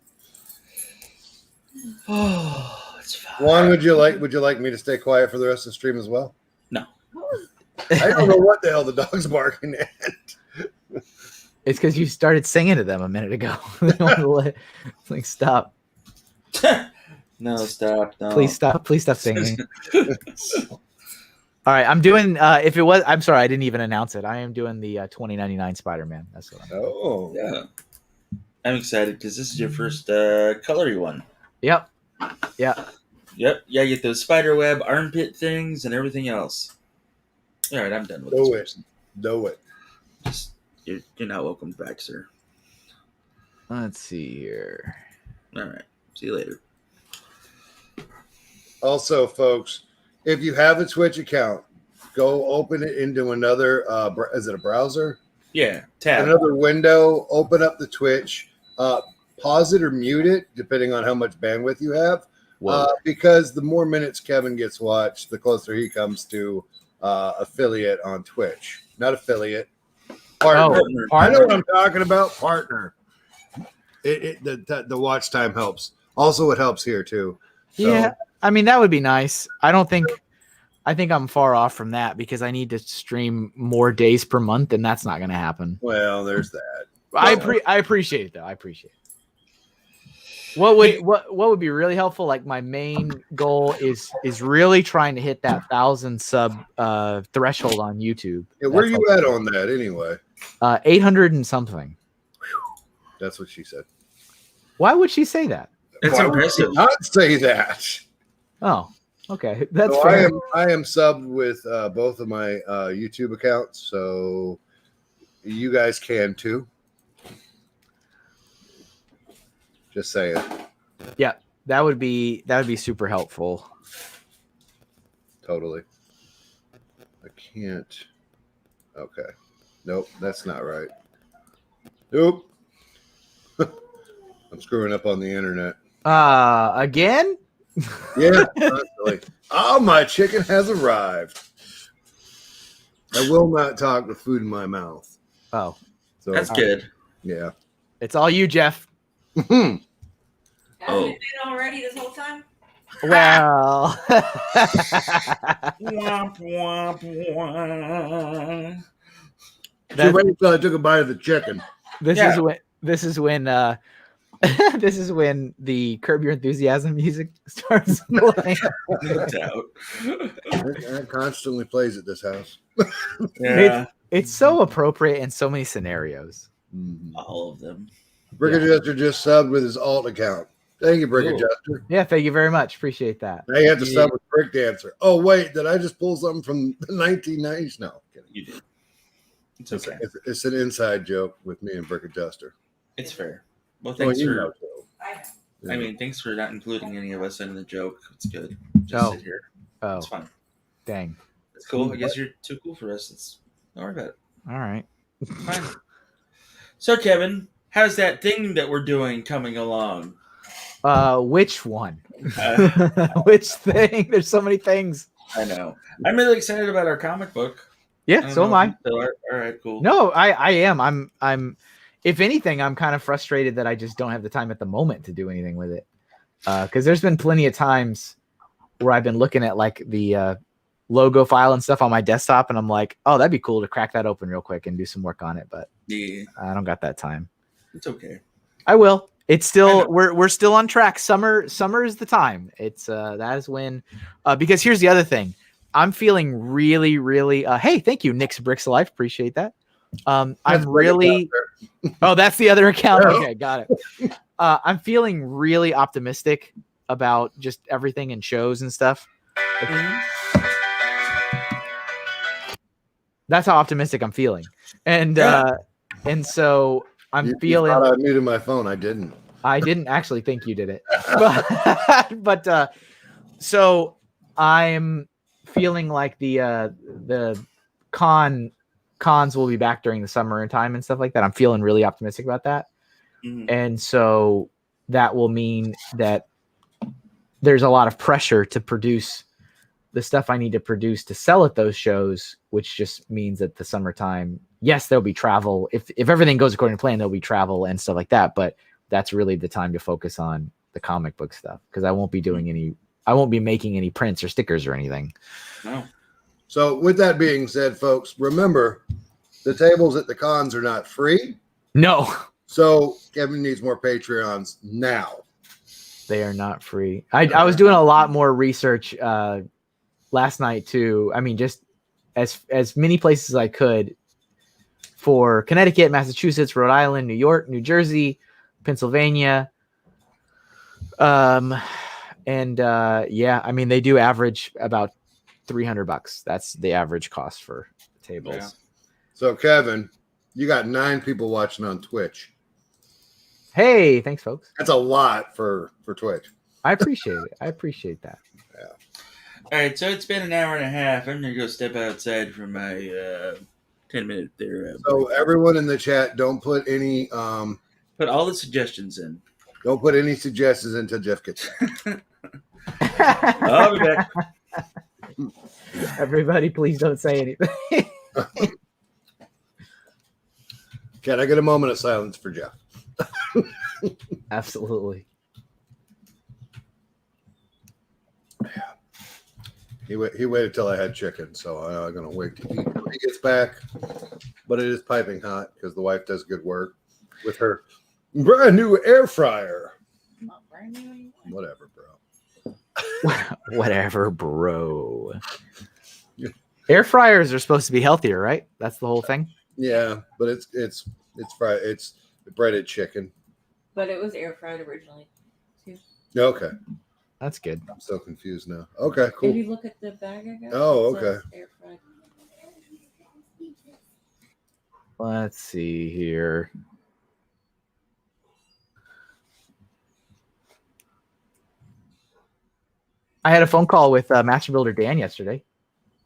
[SPEAKER 2] Oh, it's fine.
[SPEAKER 3] Juan, would you like me to stay quiet for the rest of the stream as well?
[SPEAKER 2] No.
[SPEAKER 3] I don't know what the hell the dog's barking at.
[SPEAKER 1] It's because you started singing to them a minute ago. It's like, stop.
[SPEAKER 2] No, stop. No.
[SPEAKER 1] Please stop. Please stop singing. All right, I'm doing. I'm sorry, I didn't even announce it. I am doing the 2099 Spider-Man. That's what I'm doing.
[SPEAKER 3] Oh,
[SPEAKER 2] Yeah. I'm excited because this is your first colory one.
[SPEAKER 1] Yep. Yeah.
[SPEAKER 2] Yep. Yeah, you get those spider web armpit things and everything else. All right, I'm done with this
[SPEAKER 3] Do it.
[SPEAKER 2] person.
[SPEAKER 3] know it.
[SPEAKER 2] Just you're not welcome back, sir.
[SPEAKER 1] Let's see here.
[SPEAKER 2] All right. See you later.
[SPEAKER 3] Also, folks, if you have a Twitch account, go open it into another. Is it a browser?
[SPEAKER 2] Yeah. Tab.
[SPEAKER 3] Another window. Open up the Twitch. Pause it or mute it, depending on how much bandwidth you have. Because the more minutes Kevin gets watched, the closer he comes to affiliate on Twitch. Not affiliate. Partner.
[SPEAKER 1] Oh,
[SPEAKER 3] I know what I'm talking about. Partner. The watch time helps. Also, it helps here too. So,
[SPEAKER 1] Yeah, I mean that would be nice. I think I'm far off from that because I need to stream more days per month, and that's not going to happen.
[SPEAKER 3] Well, there's that.
[SPEAKER 1] I appreciate it though. I appreciate it. What would be really helpful? Like my main goal is really trying to hit that 1,000 sub threshold on YouTube.
[SPEAKER 3] Yeah, where
[SPEAKER 1] That's
[SPEAKER 3] you at on that anyway?
[SPEAKER 1] 800 and something.
[SPEAKER 3] That's what she said.
[SPEAKER 1] Why would she say that?
[SPEAKER 2] It's
[SPEAKER 3] Why would
[SPEAKER 2] impressive.
[SPEAKER 3] she not say that.
[SPEAKER 1] Oh, okay. That's
[SPEAKER 3] So
[SPEAKER 1] fair.
[SPEAKER 3] I am subbed with both of my YouTube accounts, so you guys can too. Just saying.
[SPEAKER 1] Yeah, that would be super helpful.
[SPEAKER 3] Totally. I can't. Okay. Nope, that's not right. Nope. I'm screwing up on the internet.
[SPEAKER 1] Again?
[SPEAKER 3] Yeah, constantly. Oh, my chicken has arrived. I will not talk with food in my mouth.
[SPEAKER 1] Oh,
[SPEAKER 3] So
[SPEAKER 2] That's good.
[SPEAKER 3] yeah.
[SPEAKER 1] it's all you, Jeff.
[SPEAKER 6] Hasn't
[SPEAKER 2] Oh.
[SPEAKER 6] it been already this whole time?
[SPEAKER 1] Well,
[SPEAKER 2] Womp, womp, womp.
[SPEAKER 3] She waited until I took a bite of the chicken.
[SPEAKER 1] this
[SPEAKER 2] Yeah.
[SPEAKER 1] is when this is when the Curb Your Enthusiasm music starts playing.
[SPEAKER 2] No doubt.
[SPEAKER 3] It constantly plays at this house.
[SPEAKER 2] Yeah.
[SPEAKER 1] It's so appropriate in so many scenarios.
[SPEAKER 3] Mhm.
[SPEAKER 2] All of them.
[SPEAKER 3] Brick Adjuster just subbed with his alt account. Thank you, Brick
[SPEAKER 2] Cool.
[SPEAKER 3] Adjuster.
[SPEAKER 1] Yeah, thank you very much. Appreciate that.
[SPEAKER 3] Now you have to
[SPEAKER 2] Yeah.
[SPEAKER 3] sub with Brick Dancer. Oh, wait, did I just pull something from the 1990s? No. kidding.
[SPEAKER 2] You did. It's okay.
[SPEAKER 3] It's an inside joke with me and Brick Adjuster.
[SPEAKER 2] It's fair. Well,
[SPEAKER 3] Well,
[SPEAKER 2] thanks
[SPEAKER 3] you
[SPEAKER 2] for.
[SPEAKER 3] know, Joe.
[SPEAKER 6] I
[SPEAKER 2] I mean, thanks for not including any of us in the joke. It's good. Just
[SPEAKER 1] Oh.
[SPEAKER 2] sit here.
[SPEAKER 1] Oh,
[SPEAKER 2] It's fine.
[SPEAKER 1] dang.
[SPEAKER 2] It's cool. I guess you're too cool for us. It's don't worry about it.
[SPEAKER 1] All right.
[SPEAKER 2] Fine. So, Kevin, how's that thing that we're doing coming along?
[SPEAKER 1] Which one?
[SPEAKER 2] Uh,
[SPEAKER 1] Which thing? There's so many things.
[SPEAKER 2] I know. I'm really excited about our comic book.
[SPEAKER 1] Yeah,
[SPEAKER 2] don't
[SPEAKER 1] so am
[SPEAKER 2] know
[SPEAKER 1] I.
[SPEAKER 2] if you still are. All right, cool.
[SPEAKER 1] No, I am. I'm if anything, I'm kind of frustrated that I just don't have the time at the moment to do anything with it. Because there's been plenty of times where I've been looking at like the logo file and stuff on my desktop, and I'm like, oh, that'd be cool to crack that open real quick and do some work on it, but
[SPEAKER 2] Yeah,
[SPEAKER 1] I don't got that time.
[SPEAKER 2] it's okay.
[SPEAKER 1] I will. It's still we're still on track. Summer is the time. It's that is when because here's the other thing. I'm feeling really, really hey, thank you, Nick's Bricks Life. Appreciate that. I'm really oh, that's the other account. Okay, got it. I'm feeling really optimistic about just everything and shows and stuff. That's how optimistic I'm feeling. And so I'm feeling.
[SPEAKER 3] You thought I muted my phone. I didn't.
[SPEAKER 1] I didn't actually think you did it. but so I'm feeling like the cons will be back during the summer and time and stuff like that. I'm feeling really optimistic about that. And so that will mean that there's a lot of pressure to produce the stuff I need to produce to sell at those shows, which just means that the summertime, yes, there'll be travel. If everything goes according to plan, there'll be travel and stuff like that. But that's really the time to focus on the comic book stuff, because I won't be making any prints or stickers or anything.
[SPEAKER 2] No.
[SPEAKER 3] So with that being said, folks, remember the tables at the cons are not free.
[SPEAKER 1] No.
[SPEAKER 3] So Kevin needs more Patreons now.
[SPEAKER 1] They are not free. I was doing a lot more research last night too. I mean, just as many places as I could for Connecticut, Massachusetts, Rhode Island, New York, New Jersey, Pennsylvania. Yeah, I mean, they do average about $300. That's the average cost for tables.
[SPEAKER 2] Yeah.
[SPEAKER 3] So Kevin, you got 9 people watching on Twitch.
[SPEAKER 1] Hey, thanks, folks.
[SPEAKER 3] That's a lot for Twitch.
[SPEAKER 1] I appreciate it. I appreciate that.
[SPEAKER 3] Yeah.
[SPEAKER 2] All right, so it's been an hour and a half. I'm gonna go step outside for my 10-minute there.
[SPEAKER 3] So everyone in the chat, don't put any
[SPEAKER 2] put all the suggestions in.
[SPEAKER 3] don't put any suggestions until Jeff gets back.
[SPEAKER 2] I'll be back.
[SPEAKER 1] Everybody, please don't say anything.
[SPEAKER 3] Can I get a moment of silence for Jeff?
[SPEAKER 1] Absolutely.
[SPEAKER 3] He waited till I had chicken, so I'm gonna wait till he gets back. But it is piping hot because the wife does good work with her brand new air fryer.
[SPEAKER 6] Not brand new anymore.
[SPEAKER 3] Whatever, bro.
[SPEAKER 1] Whatever, bro. Air fryers are supposed to be healthier, right? That's the whole thing.
[SPEAKER 3] Yeah, but it's fried. It's breaded chicken.
[SPEAKER 6] But it was air fried originally too.
[SPEAKER 3] Okay,
[SPEAKER 1] That's good.
[SPEAKER 3] I'm so confused now. Okay, cool.
[SPEAKER 6] If you look at the bag, I guess.
[SPEAKER 3] Oh,
[SPEAKER 6] it says
[SPEAKER 3] okay.
[SPEAKER 6] Air fried.
[SPEAKER 1] Let's see here. I had a phone call with Master Builder Dan yesterday.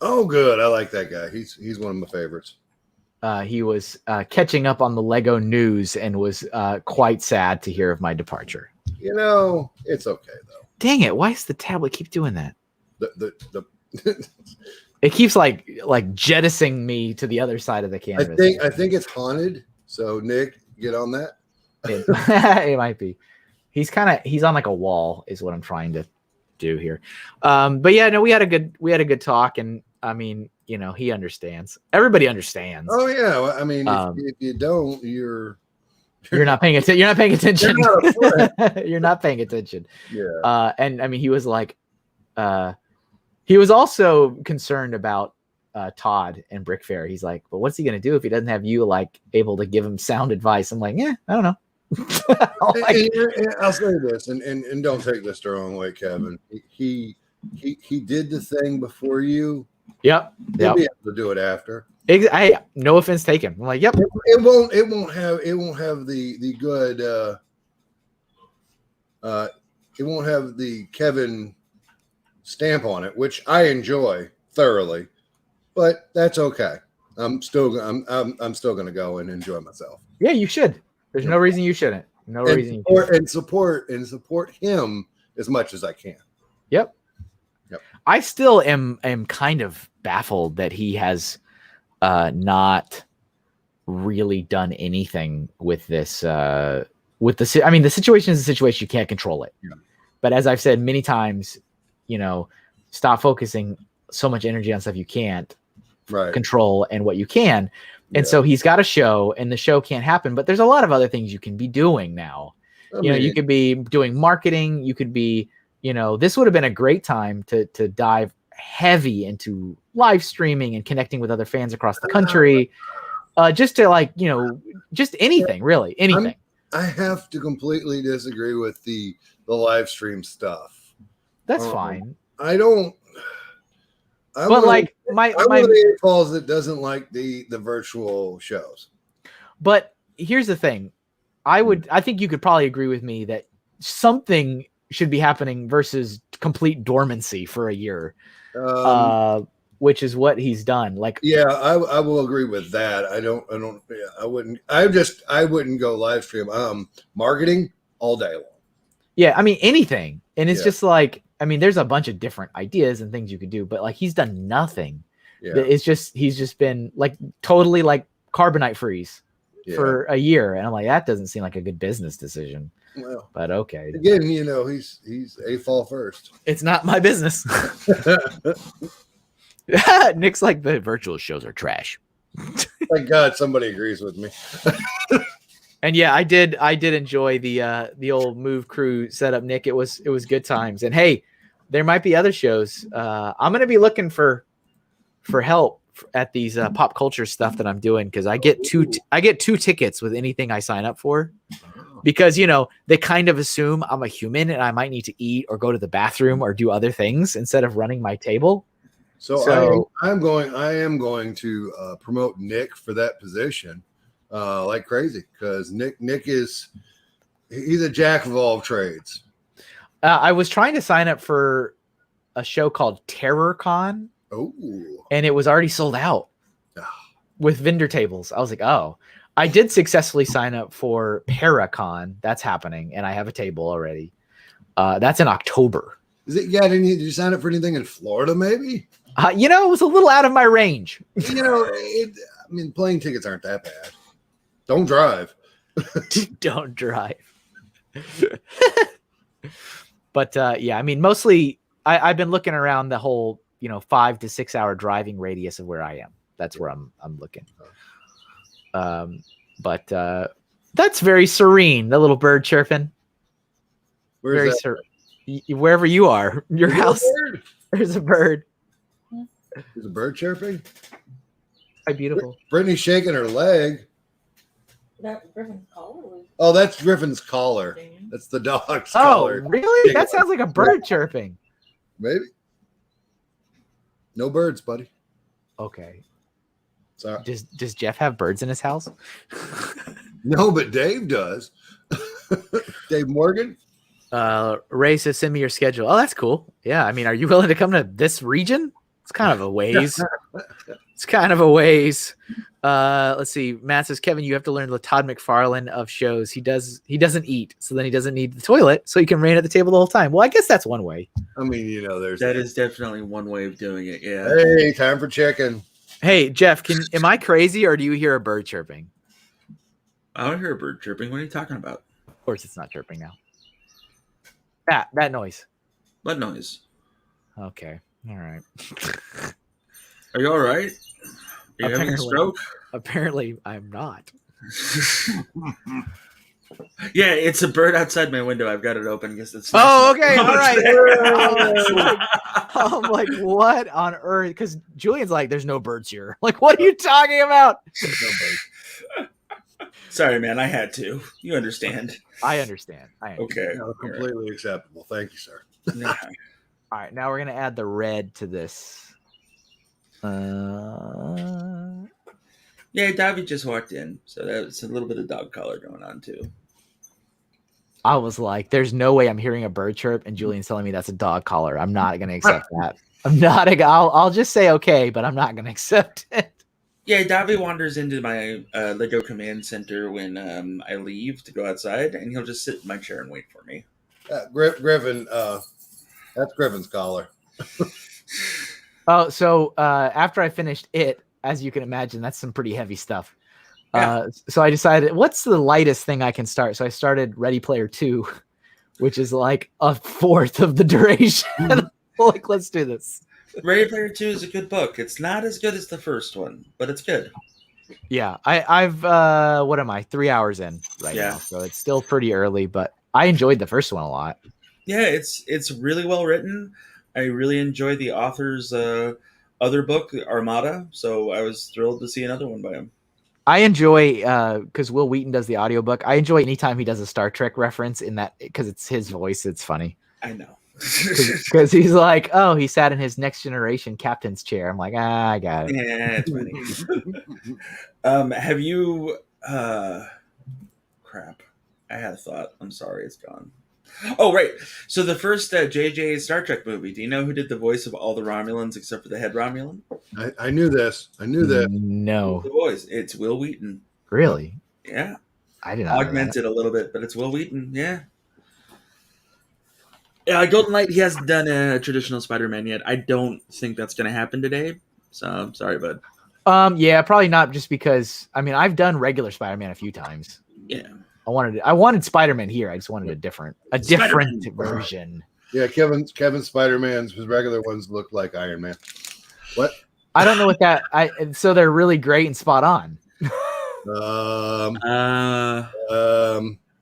[SPEAKER 3] Oh, good. I like that guy. He's one of my favorites.
[SPEAKER 1] He was catching up on the Lego news and was quite sad to hear of my departure.
[SPEAKER 3] You know, it's okay though.
[SPEAKER 1] Dang it! Why does the tablet keep doing that?
[SPEAKER 3] The
[SPEAKER 1] It keeps like jettisoning me to the other side of the canvas.
[SPEAKER 3] I think it's haunted. So Nick, get on that.
[SPEAKER 1] It might be. He's on like a wall, is what I'm trying to do here. But yeah, no, we had a good talk, and I mean, you know, he understands. Everybody understands.
[SPEAKER 3] Oh yeah. Well, I mean, if you don't, you're
[SPEAKER 1] not paying attention. You're not paying attention.
[SPEAKER 3] You're not a friend.
[SPEAKER 1] You're not paying attention.
[SPEAKER 3] Yeah.
[SPEAKER 1] And I mean, he was like, he was also concerned about Todd and Brick Fair. He's like, but what's he gonna do if he doesn't have you like able to give him sound advice? I'm like, yeah, I don't know.
[SPEAKER 3] And I'll say this, and don't take this the wrong way, Kevin. He did the thing before you.
[SPEAKER 1] Yep.
[SPEAKER 3] He'll be able to do it after.
[SPEAKER 1] No offense taken. I'm like, yep.
[SPEAKER 3] It won't have the good. It won't have the Kevin stamp on it, which I enjoy thoroughly, but that's okay. I'm still going to go and enjoy myself.
[SPEAKER 1] Yeah, you should. There's no reason you shouldn't. No reason.
[SPEAKER 3] Support him as much as I can.
[SPEAKER 1] Yep. I still am kind of baffled that he has not really done anything with this. I mean, the situation is a situation, you can't control it.
[SPEAKER 3] Yeah.
[SPEAKER 1] But as I've said many times, stop focusing so much energy on stuff you can't control and what you can. And so he's got a show, and the show can't happen. But there's a lot of other things you can be doing now. You could be doing marketing. You could be, this would have been a great time to dive heavy into live streaming and connecting with other fans across the country. Just to just anything, really, anything.
[SPEAKER 3] I have to completely disagree with the live stream stuff.
[SPEAKER 1] That's fine.
[SPEAKER 3] I don't. I'm
[SPEAKER 1] one of
[SPEAKER 3] the falls that doesn't like the virtual shows.
[SPEAKER 1] But here's the thing. I think you could probably agree with me that something should be happening versus complete dormancy for a year. Which is what he's done.
[SPEAKER 3] I will agree with that. I wouldn't go live stream. Marketing all day long.
[SPEAKER 1] Yeah, I mean anything. And it's just there's a bunch of different ideas and things you could do, but he's done nothing. Yeah. It's just he's just been totally carbonite freeze for a year. And I'm like, that doesn't seem like a good business decision. Well, but okay.
[SPEAKER 3] Again, he's a fall first.
[SPEAKER 1] It's not my business. Nick's like, the virtual shows are trash.
[SPEAKER 3] Thank God somebody agrees with me.
[SPEAKER 1] And yeah, I did enjoy the old Move Crew setup, Nick. It was good times. And hey, there might be other shows. I'm gonna be looking for help at these pop culture stuff that I'm doing, because I get two tickets with anything I sign up for. Because they kind of assume I'm a human and I might need to eat or go to the bathroom or do other things instead of running my table.
[SPEAKER 3] So I am going to promote Nick for that position like crazy, because Nick he's a jack of all trades.
[SPEAKER 1] I was trying to sign up for a show called TerrorCon.
[SPEAKER 3] Oh,
[SPEAKER 1] and it was already sold out with vendor tables. I was like, oh. I did successfully sign up for Paracon. That's happening, and I have a table already. That's in October.
[SPEAKER 3] Is it? Yeah, did you sign up for anything in Florida? Maybe.
[SPEAKER 1] It was a little out of my range.
[SPEAKER 3] Plane tickets aren't that bad. Don't drive.
[SPEAKER 1] Don't drive. But mostly I've been looking around the whole 5 to 6 hour driving radius of where I am. That's where I'm looking. But that's very serene. The little bird chirping.
[SPEAKER 3] Where's
[SPEAKER 1] wherever you are, your house. There's a bird.
[SPEAKER 3] There's a bird chirping.
[SPEAKER 1] How beautiful.
[SPEAKER 3] Brittany's shaking her leg.
[SPEAKER 6] That Griffin's collar.
[SPEAKER 3] Oh, that's Griffin's collar. That's the dog's collar.
[SPEAKER 1] Oh, really? That sounds like a bird chirping.
[SPEAKER 3] Maybe. No birds, buddy.
[SPEAKER 1] Okay.
[SPEAKER 3] Sorry.
[SPEAKER 1] Does Jeff have birds in his house?
[SPEAKER 3] No, but Dave does. Dave Morgan.
[SPEAKER 1] Ray says, send me your schedule. Oh, that's cool. Yeah. Are you willing to come to this region? It's kind of a ways. Let's see. Matt says, Kevin, you have to learn the Todd McFarlane of shows. He doesn't eat, so then he doesn't need the toilet, so he can reign at the table the whole time. Well, I guess that's one way.
[SPEAKER 2] That is definitely one way of doing it. Yeah.
[SPEAKER 3] Hey, time for chicken.
[SPEAKER 1] Hey, Jeff, am I crazy, or do you hear a bird chirping?
[SPEAKER 2] I don't hear a bird chirping. What are you talking about?
[SPEAKER 1] Of course it's not chirping now. That noise.
[SPEAKER 2] What noise?
[SPEAKER 1] Okay. All right.
[SPEAKER 2] Are you all right? Are you having a stroke?
[SPEAKER 1] Apparently, I'm not.
[SPEAKER 2] Yeah, it's a bird outside my window. I've got it open. I guess it's.
[SPEAKER 1] Oh, okay. All right. I'm like, what on earth? Because Julian's like, there's no birds here. Like, what are you talking about?
[SPEAKER 3] There's no birds.
[SPEAKER 2] Sorry, man. I had to. You understand.
[SPEAKER 1] I understand.
[SPEAKER 2] Okay.
[SPEAKER 3] Completely acceptable. Thank you, sir.
[SPEAKER 2] Yeah.
[SPEAKER 1] All right. Now we're going to add the red to this.
[SPEAKER 2] Yeah, Davi just walked in. So that's a little bit of dog collar going on, too.
[SPEAKER 1] I was like, there's no way I'm hearing a bird chirp and Julian's telling me that's a dog collar. I'm not going to accept that. I'll just say okay, but I'm not going to accept it.
[SPEAKER 2] Yeah, Davi wanders into my Lego command center when I leave to go outside, and he'll just sit in my chair and wait for me.
[SPEAKER 3] Griffin, that's Griffin's collar.
[SPEAKER 1] Oh, so after I finished it, as you can imagine, that's some pretty heavy stuff. So I decided, what's the lightest thing I can start? So I started Ready Player 2, which is like a fourth of the duration. Like, let's do this.
[SPEAKER 2] Ready Player 2 is a good book. It's not as good as the first one, but it's good.
[SPEAKER 1] Yeah, I've what am I? 3 hours in right
[SPEAKER 2] Yeah.
[SPEAKER 1] now, so it's still pretty early, but I enjoyed the first one a lot.
[SPEAKER 2] Yeah, it's really well written. I really enjoy the author's other book, Armada, so I was thrilled to see another one by him.
[SPEAKER 1] I enjoy because Will Wheaton does the audiobook. I enjoy anytime he does a Star Trek reference in that because it's his voice. It's funny.
[SPEAKER 2] I know.
[SPEAKER 1] Because he's like, oh, he sat in his Next Generation captain's chair. I'm like, I got it.
[SPEAKER 2] Yeah, it's funny. Have you crap. I had a thought. I'm sorry, it's gone. Oh, right. So the first JJ Star Trek movie, do you know who did the voice of all the Romulans except for the head Romulan?
[SPEAKER 3] I knew this. I knew that.
[SPEAKER 1] No.
[SPEAKER 2] The voice. It's Will Wheaton.
[SPEAKER 1] Really?
[SPEAKER 2] Yeah.
[SPEAKER 1] I did not know that.
[SPEAKER 2] Augmented a little bit, but it's Will Wheaton. Yeah. Yeah, Golden Light, he hasn't done a traditional Spider-Man yet. I don't think that's going to happen today. So I'm sorry, bud.
[SPEAKER 1] Yeah, probably not just because, I mean, I've done regular Spider-Man a few times.
[SPEAKER 2] Yeah.
[SPEAKER 1] I wanted Spider-Man here. I just wanted a different
[SPEAKER 2] Spider-Man.
[SPEAKER 1] version.
[SPEAKER 3] Yeah, Kevin Spider-Man's his regular ones look like Iron Man. What?
[SPEAKER 1] I don't know what that. So they're really great and spot on.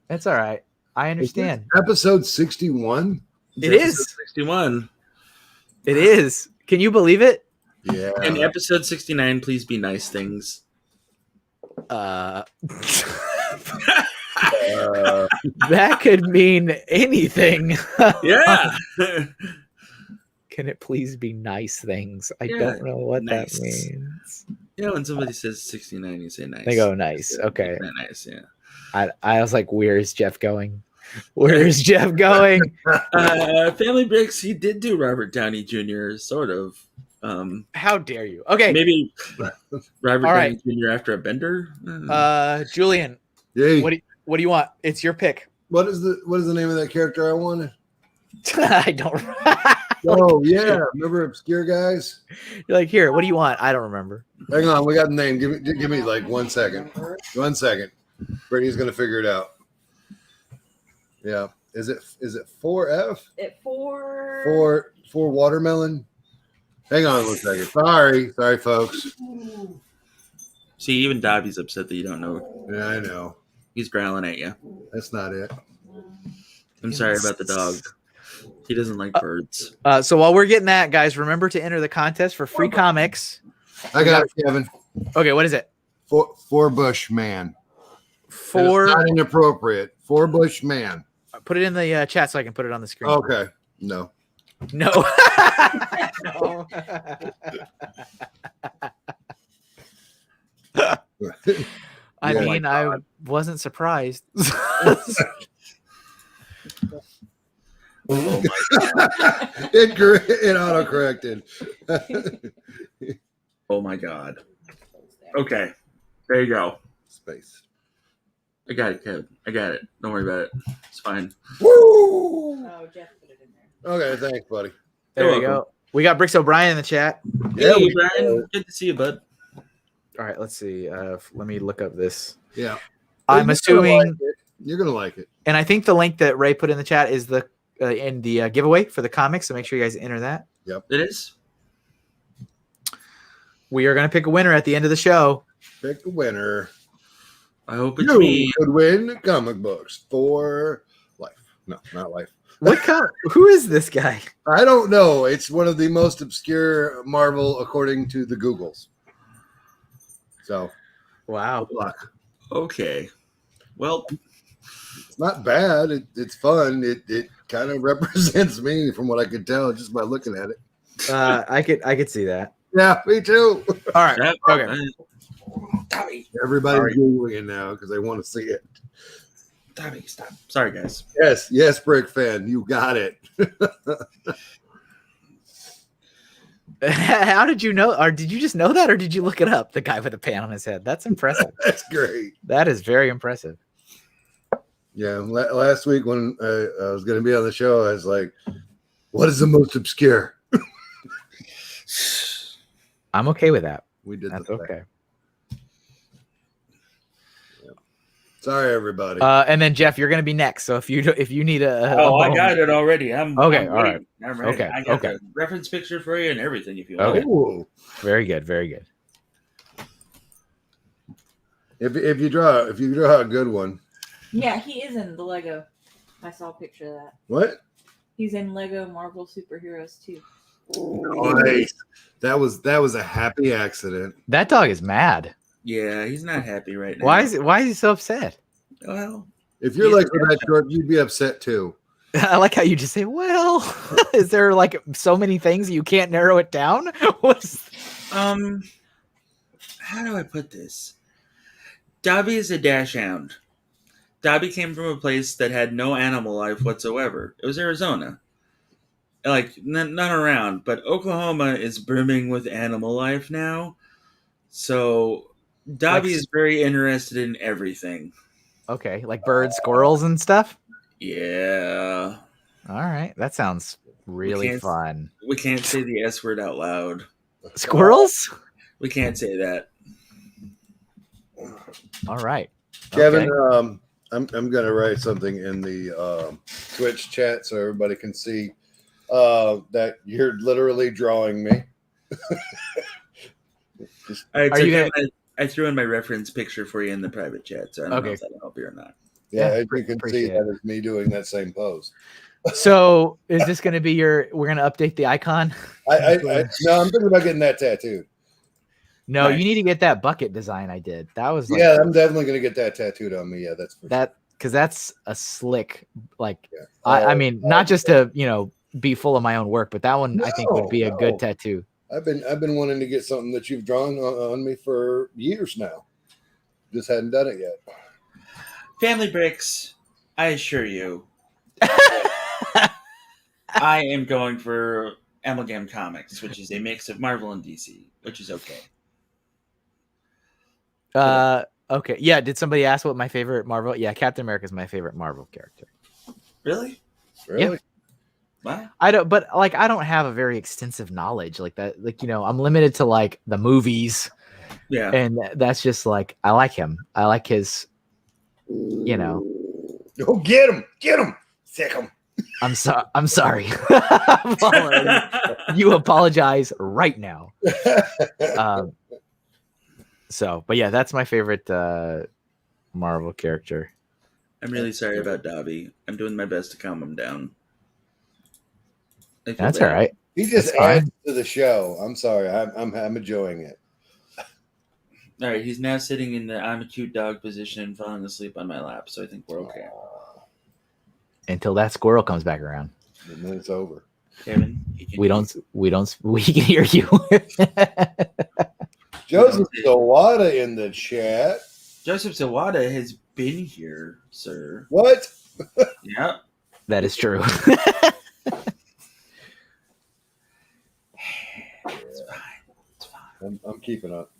[SPEAKER 1] That's all right. I understand.
[SPEAKER 3] Episode 61.
[SPEAKER 1] It is
[SPEAKER 2] 61.
[SPEAKER 1] It is. Can you believe it?
[SPEAKER 3] Yeah.
[SPEAKER 2] And episode 69, please be nice things.
[SPEAKER 1] That could mean anything.
[SPEAKER 2] Yeah.
[SPEAKER 1] Can it please be nice things? I
[SPEAKER 2] Yeah,
[SPEAKER 1] don't know what
[SPEAKER 2] nice.
[SPEAKER 1] that means.
[SPEAKER 2] You know, when somebody says 69, you say nice.
[SPEAKER 1] They go nice.
[SPEAKER 2] Yeah,
[SPEAKER 1] Okay.
[SPEAKER 2] nice, yeah.
[SPEAKER 1] I was like, where is Jeff going? Where is Jeff going?
[SPEAKER 2] Family Bricks, he did do Robert Downey Jr., sort of.
[SPEAKER 1] How dare you? Okay.
[SPEAKER 2] Maybe Robert
[SPEAKER 1] All
[SPEAKER 2] Downey
[SPEAKER 1] right.
[SPEAKER 2] Jr. after a bender?
[SPEAKER 1] Julian,
[SPEAKER 3] Yay.
[SPEAKER 1] what do you want? It's your pick.
[SPEAKER 3] What is the name of that character I wanted?
[SPEAKER 1] I don't.
[SPEAKER 3] Oh yeah, remember Obscure Guys?
[SPEAKER 1] You're like, here. What do you want? I don't remember.
[SPEAKER 3] Hang on, we got the name. Give me like 1 second. 1 second. Brittany's gonna figure it out. Yeah, is it 4F? For watermelon. Hang on 1 second. Sorry, folks.
[SPEAKER 2] See, even Dobby's upset that you don't know.
[SPEAKER 3] Yeah, I know.
[SPEAKER 2] He's growling at you.
[SPEAKER 3] That's not it.
[SPEAKER 2] I'm sorry about the dog. He doesn't like birds.
[SPEAKER 1] So while we're getting that, guys, remember to enter the contest for free comics.
[SPEAKER 3] I got it, Kevin.
[SPEAKER 1] Okay, what is it?
[SPEAKER 3] For Bush Man.
[SPEAKER 1] For
[SPEAKER 3] It's not inappropriate. For Bush Man.
[SPEAKER 1] put it in the chat so I can put it on the screen.
[SPEAKER 3] Okay. No.
[SPEAKER 1] No. No. I
[SPEAKER 3] Yeah.
[SPEAKER 1] mean, I wasn't surprised.
[SPEAKER 2] Oh my God.
[SPEAKER 3] It auto-corrected.
[SPEAKER 2] Oh my God. Okay. There you go.
[SPEAKER 3] Space.
[SPEAKER 2] I got it, Kevin. I got it. Don't worry about it. It's fine.
[SPEAKER 3] Woo!
[SPEAKER 6] Oh, Jeff put it in there.
[SPEAKER 3] Okay, thanks, buddy.
[SPEAKER 1] There
[SPEAKER 2] You're
[SPEAKER 1] we go. We got Bricks O'Brien in the chat.
[SPEAKER 3] Yeah,
[SPEAKER 2] Hey,
[SPEAKER 3] we-
[SPEAKER 2] Brian. Good to see you, bud.
[SPEAKER 1] All right, let's see. Let me look up this.
[SPEAKER 3] Yeah.
[SPEAKER 1] I'm assuming,
[SPEAKER 3] You're gonna like it.
[SPEAKER 1] and I think the link that Ray put in the chat is the in the giveaway for the comics. So make sure you guys enter that.
[SPEAKER 2] It is.
[SPEAKER 1] We are going to pick a winner at the end of the show.
[SPEAKER 3] Pick the winner.
[SPEAKER 2] I hope it's
[SPEAKER 3] You
[SPEAKER 2] me.
[SPEAKER 3] could win comic books for life. No, not life.
[SPEAKER 1] Who is this guy?
[SPEAKER 3] I don't know. It's one of the most obscure Marvel according to the Googles. So
[SPEAKER 1] Wow.
[SPEAKER 3] good luck.
[SPEAKER 2] Okay. Well,
[SPEAKER 3] It's not bad. It's fun. It kind of represents me from what I could tell just by looking at it.
[SPEAKER 1] I could see that.
[SPEAKER 3] Yeah, me too.
[SPEAKER 1] All right.
[SPEAKER 2] that,
[SPEAKER 1] Okay.
[SPEAKER 2] Tommy,
[SPEAKER 3] Everybody's Googling it now because they want to see it.
[SPEAKER 2] Tommy, stop. Sorry, guys.
[SPEAKER 3] Yes, Brick fan, you got it.
[SPEAKER 1] How did you know? Or did you just know that, or did you look it up? The guy with the pan on his head. That's impressive.
[SPEAKER 3] That's great.
[SPEAKER 1] That is very impressive.
[SPEAKER 3] Yeah, last week when I was going to be on the show, I was like, "What is the most obscure?"
[SPEAKER 1] I'm okay with that.
[SPEAKER 3] We did
[SPEAKER 1] That's
[SPEAKER 3] the thing.
[SPEAKER 1] okay.
[SPEAKER 3] Sorry, everybody.
[SPEAKER 1] And then Jeff, you're gonna be next. So if you need a
[SPEAKER 2] I got it already. I'm
[SPEAKER 1] Okay,
[SPEAKER 2] I'm
[SPEAKER 1] all
[SPEAKER 2] ready.
[SPEAKER 1] right.
[SPEAKER 2] I'm ready.
[SPEAKER 1] Okay,
[SPEAKER 2] I got
[SPEAKER 1] okay.
[SPEAKER 2] the reference picture for you and everything if you want.
[SPEAKER 1] Okay.
[SPEAKER 3] Ooh.
[SPEAKER 1] very good, very good.
[SPEAKER 3] If you draw a good one.
[SPEAKER 6] Yeah, he is in the Lego. I saw a picture of that.
[SPEAKER 3] What?
[SPEAKER 6] He's in Lego Marvel Superheroes too.
[SPEAKER 3] Nice. That was a happy accident.
[SPEAKER 1] That dog is mad.
[SPEAKER 2] Yeah, he's not happy right now.
[SPEAKER 1] Why is he so upset?
[SPEAKER 2] Well,
[SPEAKER 3] If your
[SPEAKER 2] Yeah.
[SPEAKER 3] legs were that short, you'd be upset too.
[SPEAKER 1] I like how you just say, "Well, is there like so many things you can't narrow it down?" What's
[SPEAKER 2] how do I put this? Dobby is a dash hound. Dobby came from a place that had no animal life whatsoever. It was Arizona. Like, none around. But Oklahoma is brimming with animal life now. So, Dobby
[SPEAKER 1] Like-
[SPEAKER 2] is very interested in everything.
[SPEAKER 1] okay? Like birds, squirrels, and stuff.
[SPEAKER 2] Yeah.
[SPEAKER 1] All right, that sounds really
[SPEAKER 2] can't-
[SPEAKER 1] fun.
[SPEAKER 2] We can't say the S word out loud.
[SPEAKER 1] Squirrels.
[SPEAKER 2] We can't say that.
[SPEAKER 1] All right,
[SPEAKER 3] Kevin,
[SPEAKER 1] Okay.
[SPEAKER 3] I'm gonna write something in the Twitch chat so everybody can see that you're literally drawing me.
[SPEAKER 2] All right,
[SPEAKER 1] Are
[SPEAKER 2] so
[SPEAKER 1] you
[SPEAKER 2] Kevin, I threw in my reference picture for you in the private chat, so I don't know
[SPEAKER 1] Okay.
[SPEAKER 2] if that'll help you or not.
[SPEAKER 3] Yeah,
[SPEAKER 1] Yeah,
[SPEAKER 3] as you can see,
[SPEAKER 1] appreciate
[SPEAKER 3] that is me doing that same pose.
[SPEAKER 1] So is this going to be we're going to update the icon?
[SPEAKER 3] I no, I'm thinking about getting that tattooed.
[SPEAKER 1] No,
[SPEAKER 2] Nice.
[SPEAKER 1] you need to get that bucket design I did. That was like
[SPEAKER 3] Yeah, I'm definitely gonna get that tattooed on me. Yeah, that's for
[SPEAKER 1] that because that's a slick, like,
[SPEAKER 3] sure.
[SPEAKER 1] I mean, not just to, be full of my own work, but that one I think would
[SPEAKER 3] No,
[SPEAKER 1] be a good
[SPEAKER 3] no.
[SPEAKER 1] tattoo.
[SPEAKER 3] I've been wanting to get something that you've drawn on me for years now. Just hadn't done it yet.
[SPEAKER 2] Family Bricks, I assure you, I am going for Amalgam Comics, which is a mix of Marvel and DC, which is okay.
[SPEAKER 1] Okay. Yeah. Did somebody ask what my favorite Marvel? Yeah, Captain America is my favorite Marvel character.
[SPEAKER 2] Really?
[SPEAKER 3] Really?
[SPEAKER 2] Wow.
[SPEAKER 1] I don't have a very extensive knowledge like that. Like, I'm limited to like the movies,
[SPEAKER 2] Yeah.
[SPEAKER 1] and that's just like I like him. I like his,
[SPEAKER 3] Oh, get him, sick him.
[SPEAKER 1] I'm sorry. You apologize right now. But yeah, that's my favorite Marvel character.
[SPEAKER 2] I'm really sorry about Dobby. I'm doing my best to calm him down. I feel
[SPEAKER 1] That's
[SPEAKER 2] bad.
[SPEAKER 1] all right.
[SPEAKER 3] He just
[SPEAKER 1] That's fine.
[SPEAKER 3] adds to the show. I'm sorry. I'm enjoying it.
[SPEAKER 2] All right, he's now sitting in the I'm a cute dog position and falling asleep on my lap, so I think we're okay.
[SPEAKER 1] Until that squirrel comes back around.
[SPEAKER 3] And then it's over.
[SPEAKER 2] Kevin,
[SPEAKER 1] We can hear you.
[SPEAKER 3] Joseph Sawada in the chat.
[SPEAKER 2] Joseph Zawada has been here, sir.
[SPEAKER 3] What?
[SPEAKER 2] Yep.
[SPEAKER 1] That is true.
[SPEAKER 2] It's fine. It's fine.
[SPEAKER 3] I'm keeping up.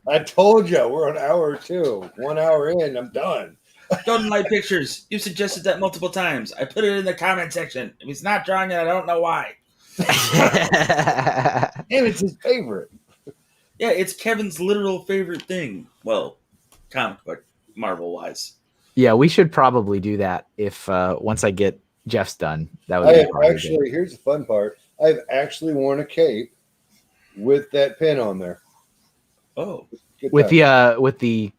[SPEAKER 3] I told you we're an hour or two. 1 hour in, I'm done.
[SPEAKER 2] Golden Light Pictures. You suggested that multiple times. I put it in the comment section. If he's not drawing it, I don't know why.
[SPEAKER 3] And it's his favorite.
[SPEAKER 2] Yeah, it's Kevin's literal favorite thing. Well, comic book, Marvel wise.
[SPEAKER 1] Yeah, we should probably do that if once I get Jeff's done. That would
[SPEAKER 3] I
[SPEAKER 1] be
[SPEAKER 3] have
[SPEAKER 1] probably
[SPEAKER 3] actually, here's the fun part. I've actually worn a cape with that pin on there.
[SPEAKER 2] Oh,
[SPEAKER 3] Good
[SPEAKER 1] good.
[SPEAKER 3] time.
[SPEAKER 1] With the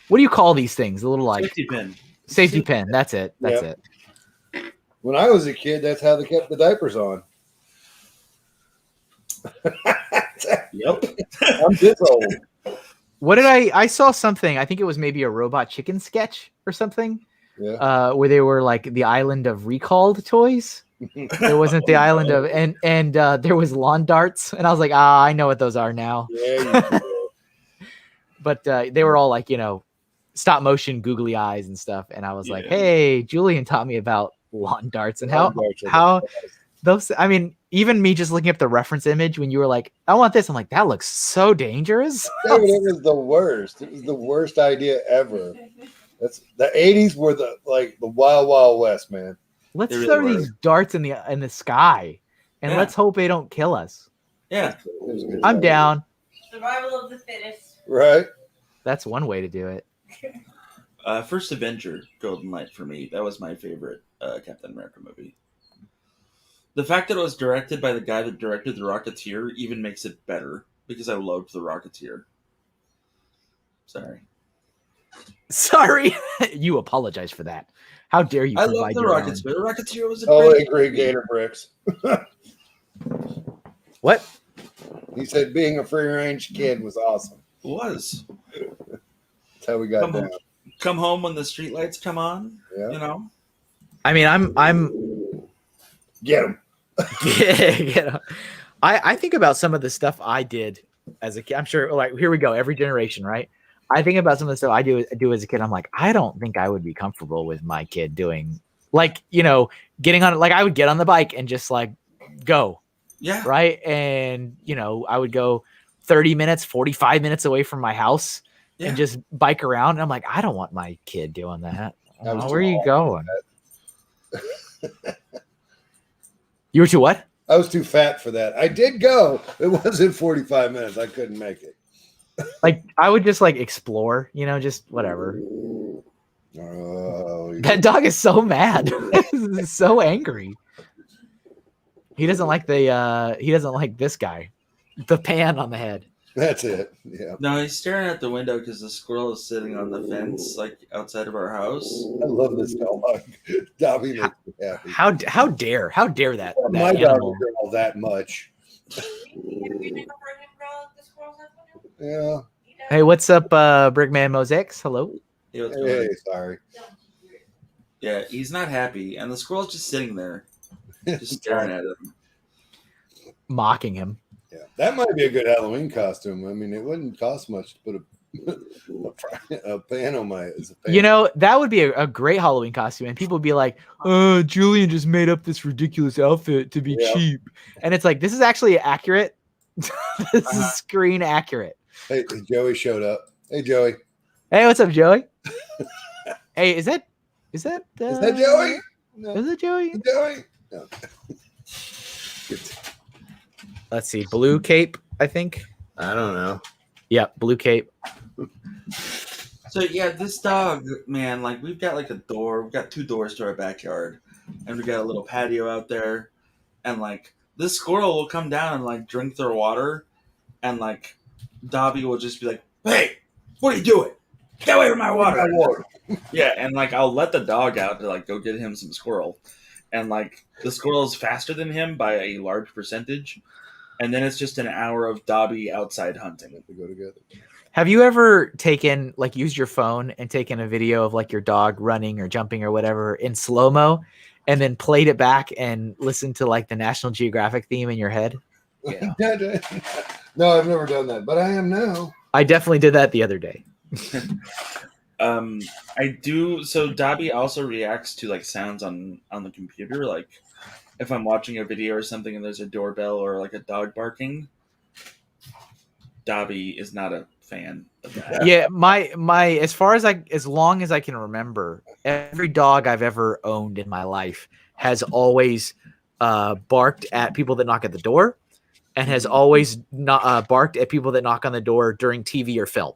[SPEAKER 1] what do you call these things? The little like
[SPEAKER 2] safety pin.
[SPEAKER 1] safety pin. That's it. That's
[SPEAKER 3] Yep.
[SPEAKER 1] it.
[SPEAKER 3] When I was a kid, that's how they kept the diapers on.
[SPEAKER 2] Yep.
[SPEAKER 3] I'm this old.
[SPEAKER 1] What did I saw something? I think it was maybe a Robot Chicken sketch or something.
[SPEAKER 3] Yeah.
[SPEAKER 1] Where they were like the island of recalled toys. It wasn't the island of and there was lawn darts, and I was like, I know what those are now.
[SPEAKER 3] Yeah. You do.
[SPEAKER 1] But they were all like, stop motion googly eyes and stuff, and I was like,
[SPEAKER 2] Yeah.
[SPEAKER 1] hey, Julian taught me about lawn darts and
[SPEAKER 3] Lawn darts are the
[SPEAKER 1] how
[SPEAKER 3] best.
[SPEAKER 1] those. I mean, even me just looking up the reference image when you were like, I want this. I'm like, that looks so dangerous.
[SPEAKER 3] Dude, it was the worst. It was the worst idea ever. That's the 80s were the wild, wild west, man.
[SPEAKER 1] Let's
[SPEAKER 2] They really
[SPEAKER 1] throw
[SPEAKER 2] were.
[SPEAKER 1] these darts in the sky, and
[SPEAKER 2] Yeah.
[SPEAKER 1] let's hope they don't kill us.
[SPEAKER 2] Yeah.
[SPEAKER 3] It was a good
[SPEAKER 1] I'm
[SPEAKER 3] time.
[SPEAKER 1] down.
[SPEAKER 6] Survival of the fittest.
[SPEAKER 3] Right?
[SPEAKER 1] That's one way to do it.
[SPEAKER 2] First Avenger, Golden Light for me. That was my favorite Captain America movie. The fact that it was directed by the guy that directed The Rocketeer even makes it better because I loved The Rocketeer. Sorry.
[SPEAKER 1] Sorry, you apologize for that. How dare you?
[SPEAKER 2] I love
[SPEAKER 1] provide
[SPEAKER 2] The
[SPEAKER 1] your own-
[SPEAKER 2] Rocketeer. The Rocketeer was a
[SPEAKER 3] Oh,
[SPEAKER 2] great
[SPEAKER 3] great
[SPEAKER 2] movie.
[SPEAKER 3] gator bricks.
[SPEAKER 1] What?
[SPEAKER 3] He said being a free range kid was awesome.
[SPEAKER 2] It was.
[SPEAKER 3] That's how we got down.
[SPEAKER 2] Come home when the streetlights come on.
[SPEAKER 3] Yeah.
[SPEAKER 2] You know.
[SPEAKER 1] I mean, I'm
[SPEAKER 3] Get him.
[SPEAKER 1] yeah. I think about some of the stuff I did as a kid. I'm sure, like, here we go. Every generation, right? I think about some of the stuff I do as a kid. I'm like, I don't think I would be comfortable with my kid doing, like, getting on. Like, I would get on the bike and just like go,
[SPEAKER 2] Yeah.
[SPEAKER 1] right? And I would go 30 minutes, 45 minutes away from my house and just bike around. And I'm like, I don't want my kid doing that.
[SPEAKER 3] That was
[SPEAKER 1] Where are
[SPEAKER 3] too
[SPEAKER 1] you
[SPEAKER 3] hard.
[SPEAKER 1] going? You were too what?
[SPEAKER 3] I was too fat for that. I did go. It wasn't 45 minutes. I couldn't make it.
[SPEAKER 1] Like, I would just like explore, just whatever.
[SPEAKER 3] Oh,
[SPEAKER 1] That dog is so mad. He's so angry. He doesn't like this guy. The pan on the head.
[SPEAKER 3] that's it. Yeah.
[SPEAKER 2] No, he's staring out the window because the squirrel is sitting on the fence, like outside of our house.
[SPEAKER 3] I love this dog. Dobby makes me happy.
[SPEAKER 1] How dare that
[SPEAKER 3] My dog
[SPEAKER 1] animal.
[SPEAKER 3] is all that much. Yeah.
[SPEAKER 1] Hey, what's up, Brickman Mosaics? Hello.
[SPEAKER 2] Hey, what's going
[SPEAKER 3] Hey,
[SPEAKER 2] on?
[SPEAKER 3] sorry.
[SPEAKER 2] Yeah, he's not happy, and the squirrel's just sitting there, just staring at him.
[SPEAKER 1] Mocking him.
[SPEAKER 3] Yeah, that might be a good Halloween costume. I mean, it wouldn't cost much to put a pan on my. As a pan.
[SPEAKER 1] That would be a great Halloween costume, and people would be like, Julian just made up this ridiculous outfit to be cheap. And it's like, this is actually accurate. This is screen accurate.
[SPEAKER 3] Hey, Joey showed up. Hey, Joey.
[SPEAKER 1] Hey, what's up, Joey? Hey, is that
[SPEAKER 3] Is that Joey? No.
[SPEAKER 1] Is it Joey?
[SPEAKER 3] Joey? No.
[SPEAKER 1] Let's see. Blue cape, I think.
[SPEAKER 3] I don't know.
[SPEAKER 1] Yeah, blue cape.
[SPEAKER 2] So yeah, this dog, man, like we've got like a door. We've got 2 doors to our backyard, and we got a little patio out there, and like this squirrel will come down and like drink their water, and like Dobby will just be like, "Hey, what are you doing? Get away from my water!" Yeah, and like I'll let the dog out to like go get him some squirrel, and like the squirrel is faster than him by a large percentage, and then it's just an hour of Dobby outside hunting.
[SPEAKER 3] We go together.
[SPEAKER 1] Have you ever used your phone and taken a video of like your dog running or jumping or whatever in slow-mo and then played it back and listened to like the National Geographic theme in your head?
[SPEAKER 2] Yeah.
[SPEAKER 3] No, I've never done that, but I am now.
[SPEAKER 1] I definitely did that the other day.
[SPEAKER 2] I do. So Dobby also reacts to like sounds on the computer. Like if I'm watching a video or something and there's a doorbell or like a dog barking, Dobby is not a fan of that.
[SPEAKER 1] Yeah, my as long as I can remember, every dog I've ever owned in my life has always barked at people that knock at the door, and has always not barked at people that knock on the door during TV or film.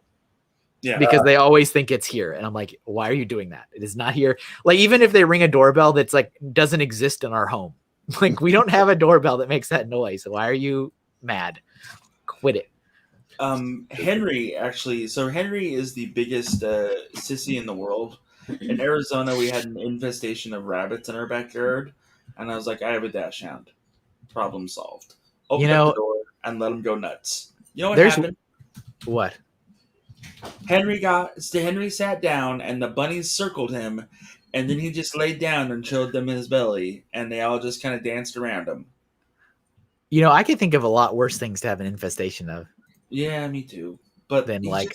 [SPEAKER 2] Yeah,
[SPEAKER 1] because they always think it's here, and I'm like, why are you doing that? It is not here. Like, even if they ring a doorbell that's like doesn't exist in our home, like we don't have a doorbell that makes that noise. So why are you mad? Quit it.
[SPEAKER 2] Henry actually. So Henry is the biggest sissy in the world. In Arizona, we had an infestation of rabbits in our backyard, and I was like, I have a dash hound. Problem solved. Open up the door and let him go nuts. You know what happened?
[SPEAKER 1] What?
[SPEAKER 2] Henry sat down, and the bunnies circled him, and then he just laid down and showed them his belly, and they all just kind of danced around him.
[SPEAKER 1] I can think of a lot worse things to have an infestation of.
[SPEAKER 2] Yeah, me too. But
[SPEAKER 1] than like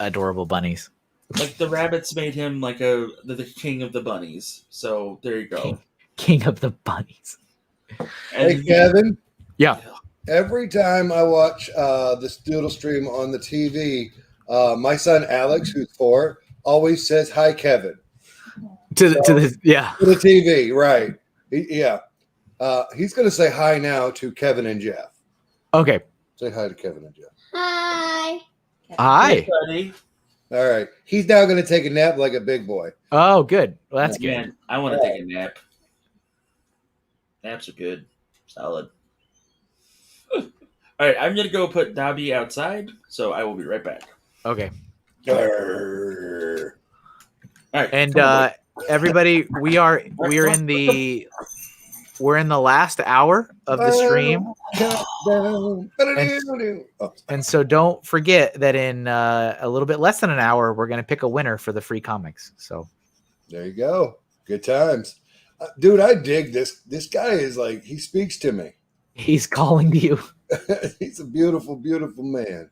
[SPEAKER 1] adorable bunnies.
[SPEAKER 2] Like the rabbits made him like the king of the bunnies. So there you go.
[SPEAKER 1] King of the bunnies.
[SPEAKER 2] And
[SPEAKER 3] hey, Kevin.
[SPEAKER 1] Yeah.
[SPEAKER 3] Every time I watch this doodle stream on the TV, my son Alex, who's 4, always says hi, Kevin.
[SPEAKER 1] To the
[SPEAKER 3] TV, right? He's going to say hi now to Kevin and Jeff.
[SPEAKER 1] Okay.
[SPEAKER 3] Say hi to Kevin and Jeff.
[SPEAKER 6] Hi.
[SPEAKER 1] Hi.
[SPEAKER 2] Hey, buddy.
[SPEAKER 3] All right. He's now going to take a nap like a big boy.
[SPEAKER 1] Oh, good. Well, that's good.
[SPEAKER 2] Man, I want to take a nap. Naps are good. Solid. All right, I'm going to go put Dobby outside, so I will be right back.
[SPEAKER 1] Okay.
[SPEAKER 3] Grrr.
[SPEAKER 2] All right.
[SPEAKER 1] And
[SPEAKER 2] come on,
[SPEAKER 1] everybody, we're in the last hour of the stream. And so don't forget that in a little bit less than an hour, we're going to pick a winner for the free comics. So
[SPEAKER 3] there you go. Good times. Dude, I dig this. This guy is like, he speaks to me.
[SPEAKER 1] he's calling to you.
[SPEAKER 3] He's a beautiful, beautiful man.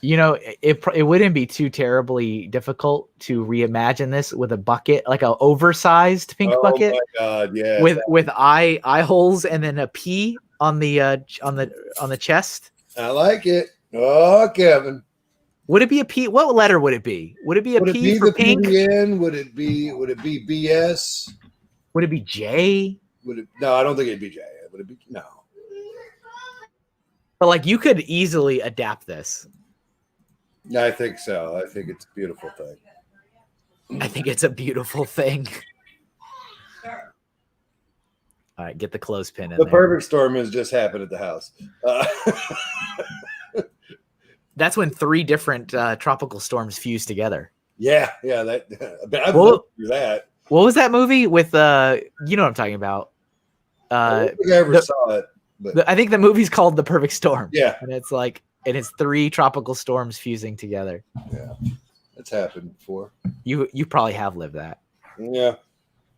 [SPEAKER 1] You know, it wouldn't be too terribly difficult to reimagine this with a bucket, like an oversized pink bucket.
[SPEAKER 3] Oh my God, yeah.
[SPEAKER 1] With eye holes and then a P on the chest.
[SPEAKER 3] I like it. Oh, Kevin.
[SPEAKER 1] Would it be a P? What letter would it be? Would it be a
[SPEAKER 3] Would it
[SPEAKER 1] P
[SPEAKER 3] be
[SPEAKER 1] for
[SPEAKER 3] the
[SPEAKER 1] pink?
[SPEAKER 3] PBN? Would it be BS?
[SPEAKER 1] Would it be J?
[SPEAKER 3] No, I don't think it'd be J. Would it be no?
[SPEAKER 1] But like you could easily adapt this.
[SPEAKER 3] Yeah, I think so. I think it's a beautiful thing.
[SPEAKER 1] I think it's a beautiful thing. All right, get the clothespin in
[SPEAKER 3] The
[SPEAKER 1] there.
[SPEAKER 3] perfect storm has just happened at the house.
[SPEAKER 1] That's when 3 different tropical storms fuse together.
[SPEAKER 3] Yeah. I've
[SPEAKER 1] Well,
[SPEAKER 3] lived through that.
[SPEAKER 1] What was that movie with you know what I'm talking about?
[SPEAKER 3] I don't think I ever saw it. But
[SPEAKER 1] I think the movie's called The Perfect Storm.
[SPEAKER 3] yeah,
[SPEAKER 1] And it's 3 tropical storms fusing together.
[SPEAKER 3] yeah, it's happened before.
[SPEAKER 1] You probably have lived that.
[SPEAKER 3] Yeah,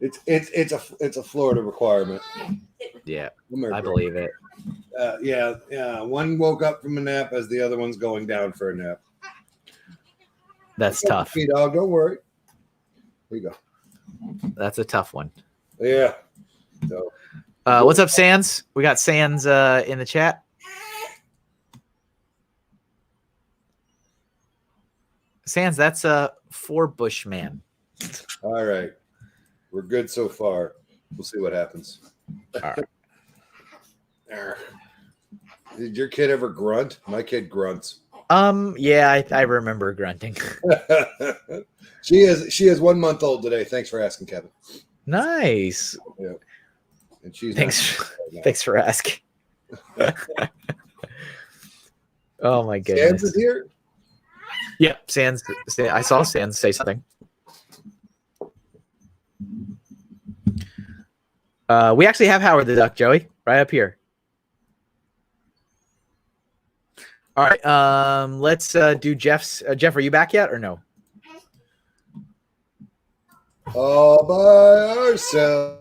[SPEAKER 3] it's a Florida requirement.
[SPEAKER 1] Yeah,
[SPEAKER 3] America.
[SPEAKER 1] I believe it.
[SPEAKER 3] Yeah. One woke up from a nap as the other one's going down for a nap.
[SPEAKER 1] That's tough.
[SPEAKER 3] Hey, dog, don't worry. Here you go.
[SPEAKER 1] That's a tough one.
[SPEAKER 3] Yeah. So,
[SPEAKER 1] What's up, Sans? We got Sans in the chat. Sans, that's for Bushman.
[SPEAKER 3] all right. We're good so far. We'll see what happens.
[SPEAKER 1] All right.
[SPEAKER 3] Did your kid ever grunt? My kid grunts.
[SPEAKER 1] Yeah, I remember grunting.
[SPEAKER 3] She is 1 month old today. Thanks for asking, Kevin.
[SPEAKER 1] Nice.
[SPEAKER 3] Yeah. And she's
[SPEAKER 1] Thanks for asking. Oh my
[SPEAKER 3] Sans
[SPEAKER 1] goodness.
[SPEAKER 3] is here.
[SPEAKER 1] Yeah, Sans. I saw Sans say something. We actually have Howard the Duck, Joey, right up here. All right, let's do Jeff's. Jeff, are you back yet or no?
[SPEAKER 3] All by ourselves.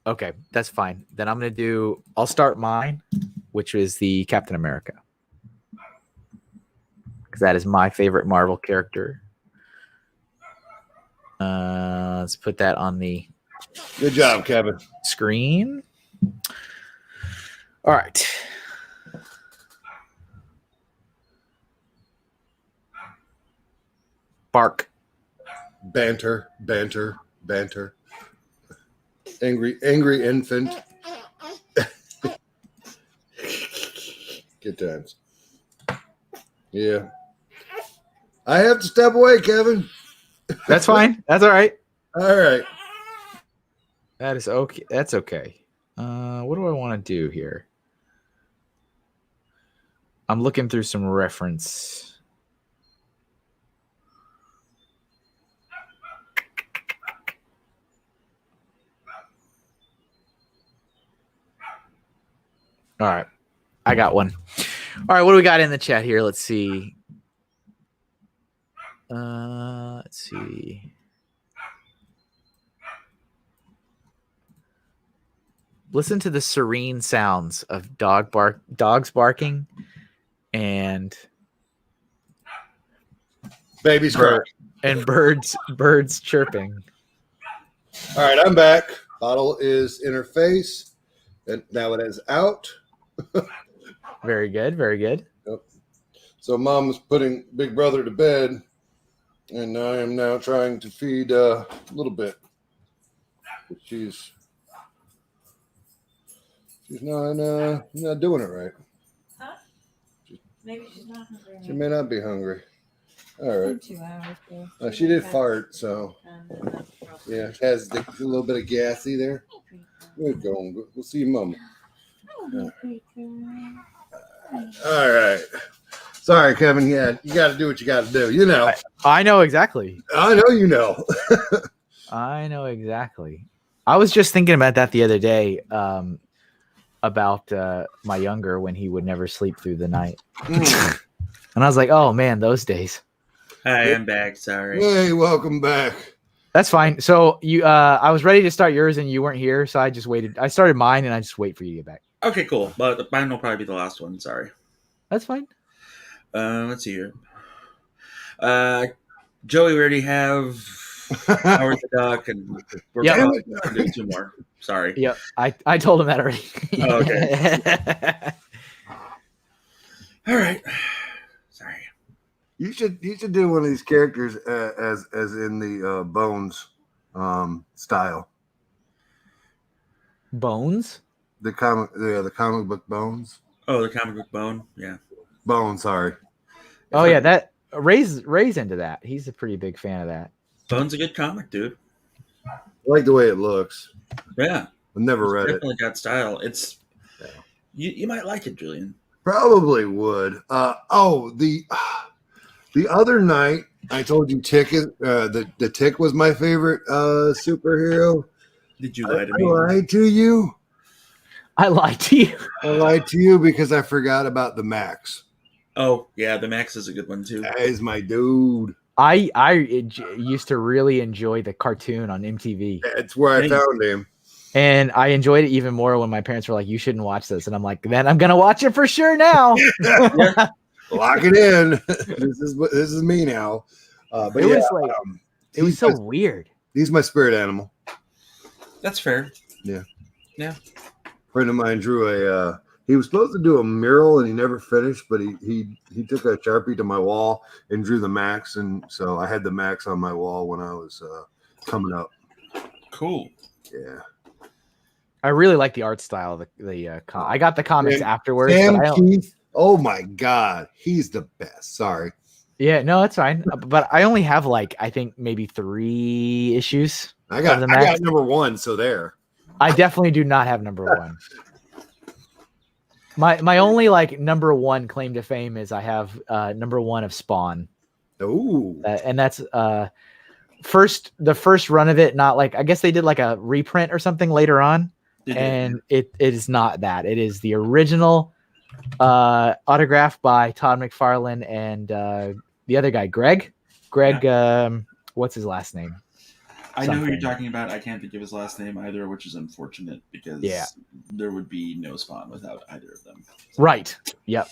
[SPEAKER 1] Okay, that's fine. Then I'll start mine, which is the Captain America. Because that is my favorite Marvel character. Let's put that on the
[SPEAKER 3] Good job, Kevin.
[SPEAKER 1] screen. All right. Bark.
[SPEAKER 3] Banter. Angry infant. Good times. Yeah. I have to step away, Kevin.
[SPEAKER 1] That's fine. That's all right.
[SPEAKER 3] All right.
[SPEAKER 1] That is okay. That's okay. What do I want to do here? I'm looking through some reference. All right. I got one. All right. What do we got in the chat here? Let's see. Let's see. Listen to the serene sounds of dogs barking and
[SPEAKER 3] Baby's crying.
[SPEAKER 1] and birds chirping.
[SPEAKER 3] All right, I'm back. Bottle is in her face, and now it is out.
[SPEAKER 1] Very good. Very good.
[SPEAKER 3] Yep. So mom's putting Big Brother to bed, and I am now trying to feed a little bit. But she's not doing it right.
[SPEAKER 6] Huh? Maybe she's not hungry.
[SPEAKER 3] She may not be hungry. All right.
[SPEAKER 6] 2 hours. Bro.
[SPEAKER 3] She did fart, so yeah, it has a little bit of gassy there. Good going. We'll see you, Mama. All right. Sorry, Kevin. Yeah, you got to do what you got to do. You know.
[SPEAKER 1] I know exactly.
[SPEAKER 3] I know you know.
[SPEAKER 1] I know exactly. I was just thinking about that the other day, about my younger when he would never sleep through the night. And I was like, oh, man, those days.
[SPEAKER 2] Hi, I'm back. Sorry.
[SPEAKER 3] Hey, welcome back.
[SPEAKER 1] That's fine. So I was ready to start yours and you weren't here, so I just waited. I started mine and I just wait for you to get back.
[SPEAKER 2] Okay, cool. But mine will probably be the last one. Sorry.
[SPEAKER 1] That's fine.
[SPEAKER 2] Let's see here. Joey, we already have Howard the Duck, and we're probably going to do 2 more. Sorry.
[SPEAKER 1] Yep. I told him that already.
[SPEAKER 2] Oh, okay. All right. Sorry.
[SPEAKER 3] You should do one of these characters as in the Bones style.
[SPEAKER 1] Bones?
[SPEAKER 3] The comic book Bones.
[SPEAKER 2] Oh, the comic book Bone. Yeah.
[SPEAKER 3] Bone. Sorry.
[SPEAKER 1] Oh yeah, that Ray's into that. He's a pretty big fan of that.
[SPEAKER 2] Bone's a good comic, dude.
[SPEAKER 3] I like the way it looks.
[SPEAKER 2] Yeah.
[SPEAKER 3] I've never read it.
[SPEAKER 2] Definitely got style. It's you might like it, Julian.
[SPEAKER 3] Probably would. The other night I told you Tick is the Tick was my favorite superhero.
[SPEAKER 2] Did you lie to
[SPEAKER 3] I
[SPEAKER 2] me?
[SPEAKER 3] lied to you.
[SPEAKER 1] I lied to you.
[SPEAKER 3] I lied to you because I forgot about the Max.
[SPEAKER 2] Oh yeah, the Max is a good one too.
[SPEAKER 3] That is my dude.
[SPEAKER 1] I used to really enjoy the cartoon on MTV.
[SPEAKER 3] That's where I found him.
[SPEAKER 1] And I enjoyed it even more when my parents were like, you shouldn't watch this. And I'm like, then I'm going to watch it for sure now.
[SPEAKER 3] Lock it in. This is me now. But
[SPEAKER 1] it was like, it was so weird.
[SPEAKER 3] He's my spirit animal.
[SPEAKER 2] That's fair.
[SPEAKER 3] Yeah.
[SPEAKER 2] Yeah.
[SPEAKER 3] A friend of mine drew he was supposed to do a mural and he never finished, but he took a Sharpie to my wall and drew the Max. And so I had the Max on my wall when I was coming up.
[SPEAKER 2] Cool.
[SPEAKER 3] Yeah.
[SPEAKER 1] I really like the art style of I got the comics afterwards.
[SPEAKER 3] Sam
[SPEAKER 1] but
[SPEAKER 3] Keith, oh my God, he's the best. Sorry.
[SPEAKER 1] Yeah, no, it's fine. But I only have I think maybe 3 issues.
[SPEAKER 3] I got number 1, so there.
[SPEAKER 1] I definitely do not have number 1. My only number 1 claim to fame is I have number 1 of Spawn.
[SPEAKER 3] Oh,
[SPEAKER 1] and that's the first run of it. Not I guess they did a reprint or something later on. And it is not that. It is the original autographed by Todd McFarlane and the other guy, Greg. What's his last name?
[SPEAKER 2] I know who you're talking about. I can't think of his last name either, which is unfortunate because there would be no Spawn without either of them. So.
[SPEAKER 1] Right. Yep.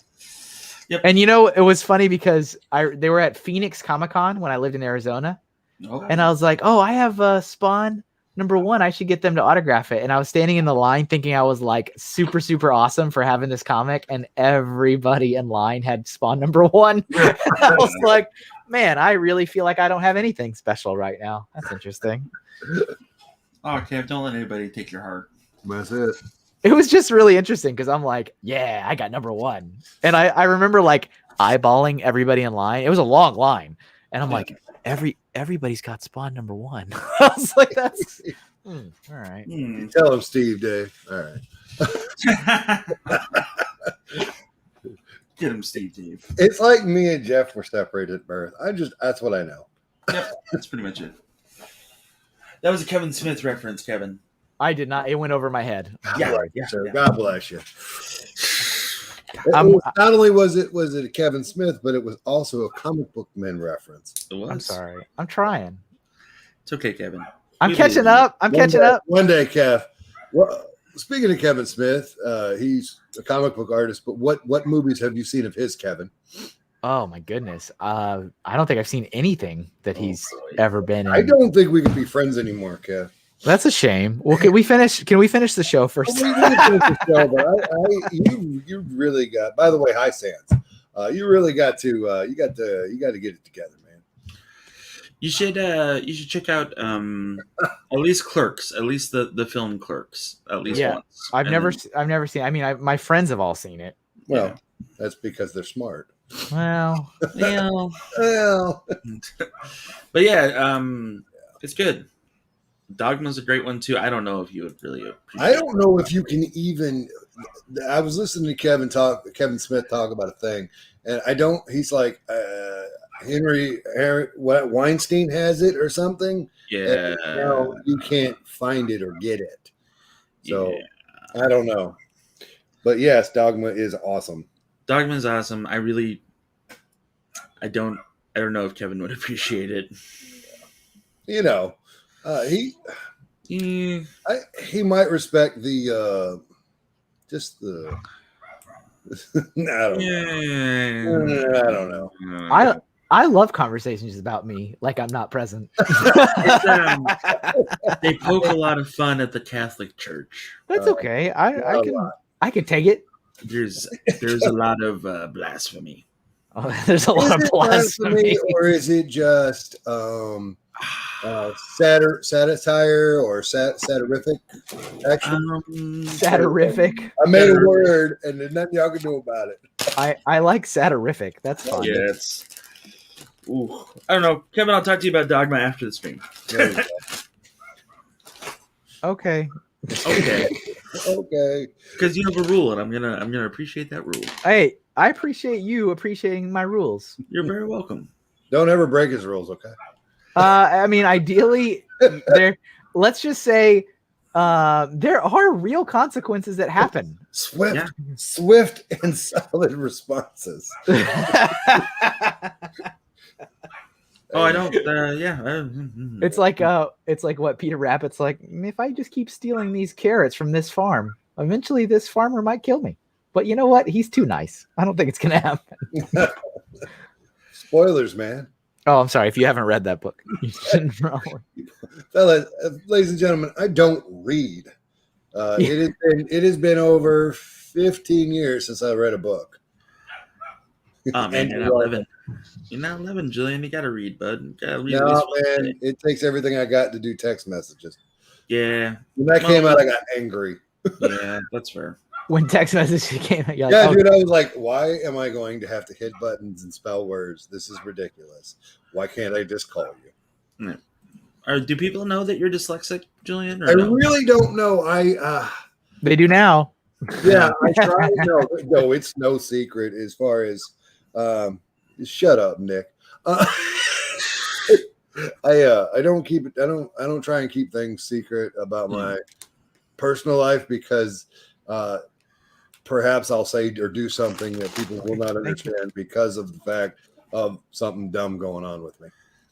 [SPEAKER 1] And it was funny because they were at Phoenix Comic-Con when I lived in Arizona.
[SPEAKER 2] Okay.
[SPEAKER 1] And I was like, oh, I have Spawn number 1. I should get them to autograph it. And I was standing in the line thinking I was super, super awesome for having this comic. And everybody in line had Spawn number 1. I was like, man, I really feel like I don't have anything special right now. That's interesting.
[SPEAKER 2] Oh, Kev, don't let anybody take your heart.
[SPEAKER 3] That's it.
[SPEAKER 1] It was just really interesting because I'm like, yeah, I got number 1. And I remember eyeballing everybody in line. It was a long line. And I'm like, everybody's got Spawn number 1. I was like, that's all right.
[SPEAKER 3] Tell him, Steve, Dave. All right.
[SPEAKER 2] Get him, Steve, Dave.
[SPEAKER 3] It's like me and Jeff were separated at birth. that's what I know.
[SPEAKER 2] Yep, that's pretty much it. That was a Kevin Smith reference, Kevin.
[SPEAKER 1] I did not. It went over my head.
[SPEAKER 2] Yeah.
[SPEAKER 3] God bless you. Not only was it a Kevin Smith, but it was also a comic book man reference.
[SPEAKER 2] It was.
[SPEAKER 1] I'm sorry. I'm trying.
[SPEAKER 2] It's okay, Kevin.
[SPEAKER 1] I'm catching up.
[SPEAKER 3] One day, Kev. Well, speaking of Kevin Smith, he's a comic book artist, but what movies have you seen of his, Kevin?
[SPEAKER 1] Oh my goodness. I don't think I've seen anything that he's ever been in.
[SPEAKER 3] I don't think we can be friends anymore, Kev.
[SPEAKER 1] That's a shame. Well, can we finish the show first?
[SPEAKER 3] You really got. By the way, hi Sans. You really got to. You got to get it together, man.
[SPEAKER 2] You should check out at least Clerks, at least the film Clerks, at least once.
[SPEAKER 1] I've never seen. I mean, my friends have all seen it.
[SPEAKER 3] Well, That's because they're smart.
[SPEAKER 1] Well,
[SPEAKER 3] Well,
[SPEAKER 2] But yeah, it's good. Dogma's a great one too. I don't know if you would really appreciate.
[SPEAKER 3] I don't know if you can even. I was listening to Kevin Smith talk about a thing, and I don't. He's like Henry Weinstein has it or something.
[SPEAKER 2] Yeah.
[SPEAKER 3] And now you can't find it or get it. So
[SPEAKER 2] Yeah.
[SPEAKER 3] I don't know. But yes, Dogma is awesome.
[SPEAKER 2] Dogma's awesome. I don't know if Kevin would appreciate it.
[SPEAKER 3] You know, he might respect the just the. I don't know.
[SPEAKER 1] I love conversations about me like I'm not present.
[SPEAKER 2] They poke a lot of fun at the Catholic Church.
[SPEAKER 1] That's okay. I can take it.
[SPEAKER 2] There's a lot of blasphemy.
[SPEAKER 1] Oh, there's a lot of blasphemy.
[SPEAKER 3] Or is it just satire or satirific action?
[SPEAKER 1] Satirific.
[SPEAKER 3] I made a word and there's nothing y'all can do about it.
[SPEAKER 1] I like satirific. That's fun.
[SPEAKER 2] Yeah, it's. Ooh, I don't know, Kevin. I'll talk to you about Dogma after the stream.
[SPEAKER 1] Okay.
[SPEAKER 2] Okay.
[SPEAKER 3] Okay.
[SPEAKER 2] Because you have a rule, and I'm gonna appreciate that rule.
[SPEAKER 1] Hey, I appreciate you appreciating my rules.
[SPEAKER 2] You're very welcome.
[SPEAKER 3] Don't ever break his rules, okay?
[SPEAKER 1] I mean, ideally, let's just say there are real consequences that happen.
[SPEAKER 3] Swift and solid responses.
[SPEAKER 2] Oh, I don't. Yeah.
[SPEAKER 1] It's like what Peter Rabbit's like. If I just keep stealing these carrots from this farm, eventually this farmer might kill me. But you know what? He's too nice. I don't think it's gonna happen.
[SPEAKER 3] Spoilers, man.
[SPEAKER 1] Oh, I'm sorry. If you haven't read that book, you shouldn't probably.
[SPEAKER 3] Fellas, ladies and gentlemen, I don't read. It has been over 15 years since I read a book.
[SPEAKER 2] Oh man, you're not living, Julian. You gotta read, bud. You gotta read.
[SPEAKER 3] No, man, it takes everything I got to do text messages.
[SPEAKER 2] Yeah.
[SPEAKER 3] When that came out, I got angry.
[SPEAKER 2] Yeah, that's fair.
[SPEAKER 1] When text messages came out, you're like,
[SPEAKER 3] Yeah,
[SPEAKER 1] oh,
[SPEAKER 3] dude, I was like, why am I going to have to hit buttons and spell words? This is ridiculous. Why can't I just call you?
[SPEAKER 2] Yeah. Or do people know that you're dyslexic, Julian? Or
[SPEAKER 3] I
[SPEAKER 2] no?
[SPEAKER 3] really don't know.
[SPEAKER 1] they do now.
[SPEAKER 3] Yeah, I try to know. No, it's no secret as far as shut up, Nick. I don't keep it. I don't try and keep things secret about my personal life because perhaps I'll say or do something that people will not understand because of the fact of something dumb going on with me.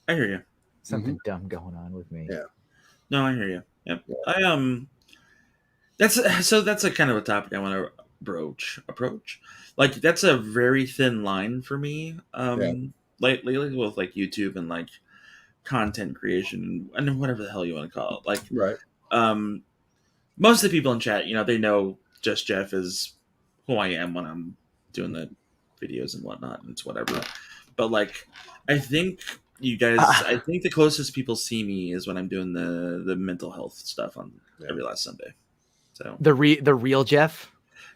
[SPEAKER 2] I hear you.
[SPEAKER 1] Something dumb going on with me.
[SPEAKER 3] Yeah.
[SPEAKER 2] No, I hear you. Yep. That's a kind of a topic I want to approach. Like that's a very thin line for me. Lately with like YouTube and like content creation and whatever the hell you want to call it. Like
[SPEAKER 3] Right.
[SPEAKER 2] Most of the people in chat, they know Just Jeff is who I am when I'm doing the videos and whatnot, and it's whatever. But like, I think you guys, I think the closest people see me is when I'm doing the mental health stuff on every last Sunday. So
[SPEAKER 1] the real Jeff.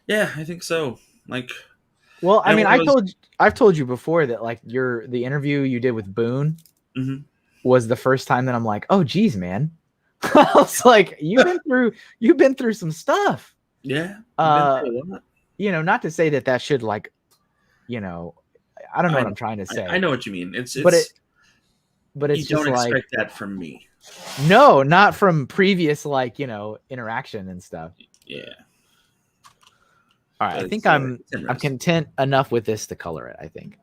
[SPEAKER 2] Yeah, I think so. Like,
[SPEAKER 1] well, I mean, I've told you before that like the interview you did with Boone was the first time that I'm like, oh geez, man. I was like, you've been through some stuff.
[SPEAKER 2] Yeah.
[SPEAKER 1] Not to say that should like, I don't know what I'm trying to say.
[SPEAKER 2] I know what you mean.
[SPEAKER 1] But it's
[SPEAKER 2] you
[SPEAKER 1] just
[SPEAKER 2] don't
[SPEAKER 1] like,
[SPEAKER 2] expect that from me.
[SPEAKER 1] No, not from previous like, interaction and stuff.
[SPEAKER 2] Yeah.
[SPEAKER 1] All right. I think I'm content enough with this to color it. I think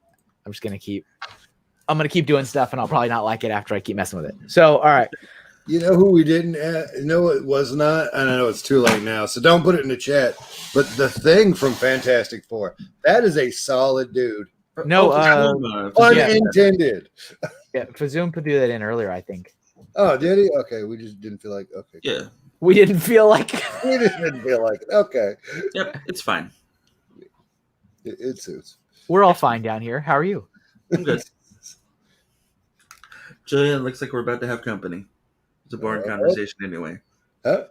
[SPEAKER 1] I'm just going to keep doing stuff and I'll probably not like it after I keep messing with it. So, all right.
[SPEAKER 3] You know who we didn't know it was not? I know it's too late now, so don't put it in the chat. But the Thing from Fantastic Four, that is a solid dude.
[SPEAKER 1] No,
[SPEAKER 3] unintended.
[SPEAKER 1] Yeah, Fazoom put that in earlier, I think.
[SPEAKER 3] Oh, did he? Okay, we just didn't feel like. Okay,
[SPEAKER 2] yeah,
[SPEAKER 1] we didn't feel like.
[SPEAKER 3] We just didn't feel like it. Okay.
[SPEAKER 2] Yep, it's fine.
[SPEAKER 3] It suits.
[SPEAKER 1] We're all fine down here. How are you?
[SPEAKER 2] I'm good. Julian, looks like we're about to have company. It's a boring conversation anyway.
[SPEAKER 3] Huh?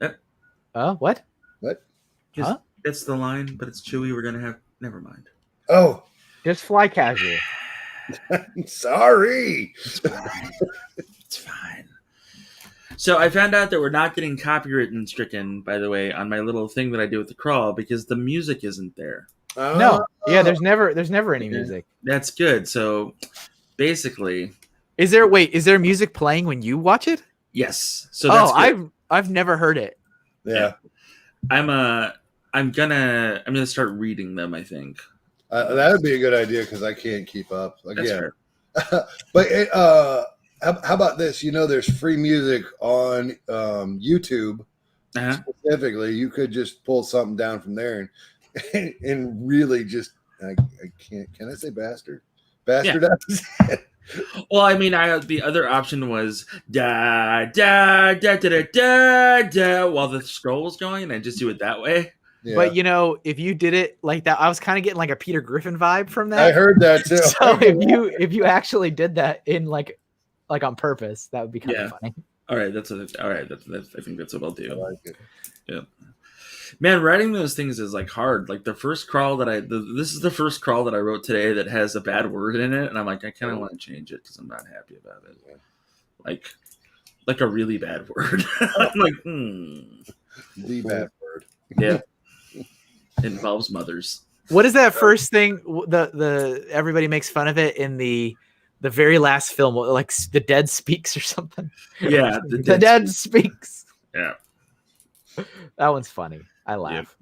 [SPEAKER 2] Yep.
[SPEAKER 1] What?
[SPEAKER 3] What?
[SPEAKER 2] Huh? It's the line, but it's Chewy. We're gonna have Never mind.
[SPEAKER 3] Oh,
[SPEAKER 1] Just fly casual.
[SPEAKER 3] sorry.
[SPEAKER 2] It's fine. It's fine. So I found out that we're not getting copyright stricken, by the way, on my little thing that I do with the crawl because the music isn't there.
[SPEAKER 1] No, yeah, there's never any
[SPEAKER 2] Yeah.
[SPEAKER 1] music.
[SPEAKER 2] That's good. So basically,
[SPEAKER 1] Is there music playing when you watch it?
[SPEAKER 2] yes. So that's good.
[SPEAKER 1] I've never heard it.
[SPEAKER 3] Yeah.
[SPEAKER 2] I'm gonna start reading them, I think.
[SPEAKER 3] That would be a good idea because I can't keep up.
[SPEAKER 2] That's
[SPEAKER 3] Again.
[SPEAKER 2] fair.
[SPEAKER 3] But how about this? There's free music on YouTube
[SPEAKER 2] Uh-huh.
[SPEAKER 3] specifically. You could just pull something down from there and really just I can't. Can I say bastard? Bastard.
[SPEAKER 2] Yeah. Well, I mean, the other option was da da da da da da da while the scroll was going, and I just do it that way.
[SPEAKER 3] Yeah.
[SPEAKER 1] But if you did it like that, I was kind of getting like a Peter Griffin vibe from that.
[SPEAKER 3] I heard that too.
[SPEAKER 1] So if you actually did that in like on purpose, that would be kind of funny.
[SPEAKER 2] All right, that's I think that's what I'll
[SPEAKER 3] I
[SPEAKER 2] do.
[SPEAKER 3] like it.
[SPEAKER 2] Yeah, man, writing those things is like hard. Like the first crawl this is the first crawl that I wrote today that has a bad word in it, and I'm like, I kind of want to change it because I'm not happy about it. Like a really bad word. I'm like,
[SPEAKER 3] The bad word.
[SPEAKER 2] yeah. It involves mothers.
[SPEAKER 1] What is that first thing? The everybody makes fun of it in the very last film, like The Dead Speaks or something.
[SPEAKER 2] Yeah,
[SPEAKER 1] The Dead Speaks.
[SPEAKER 2] Yeah,
[SPEAKER 1] that one's funny. I laugh.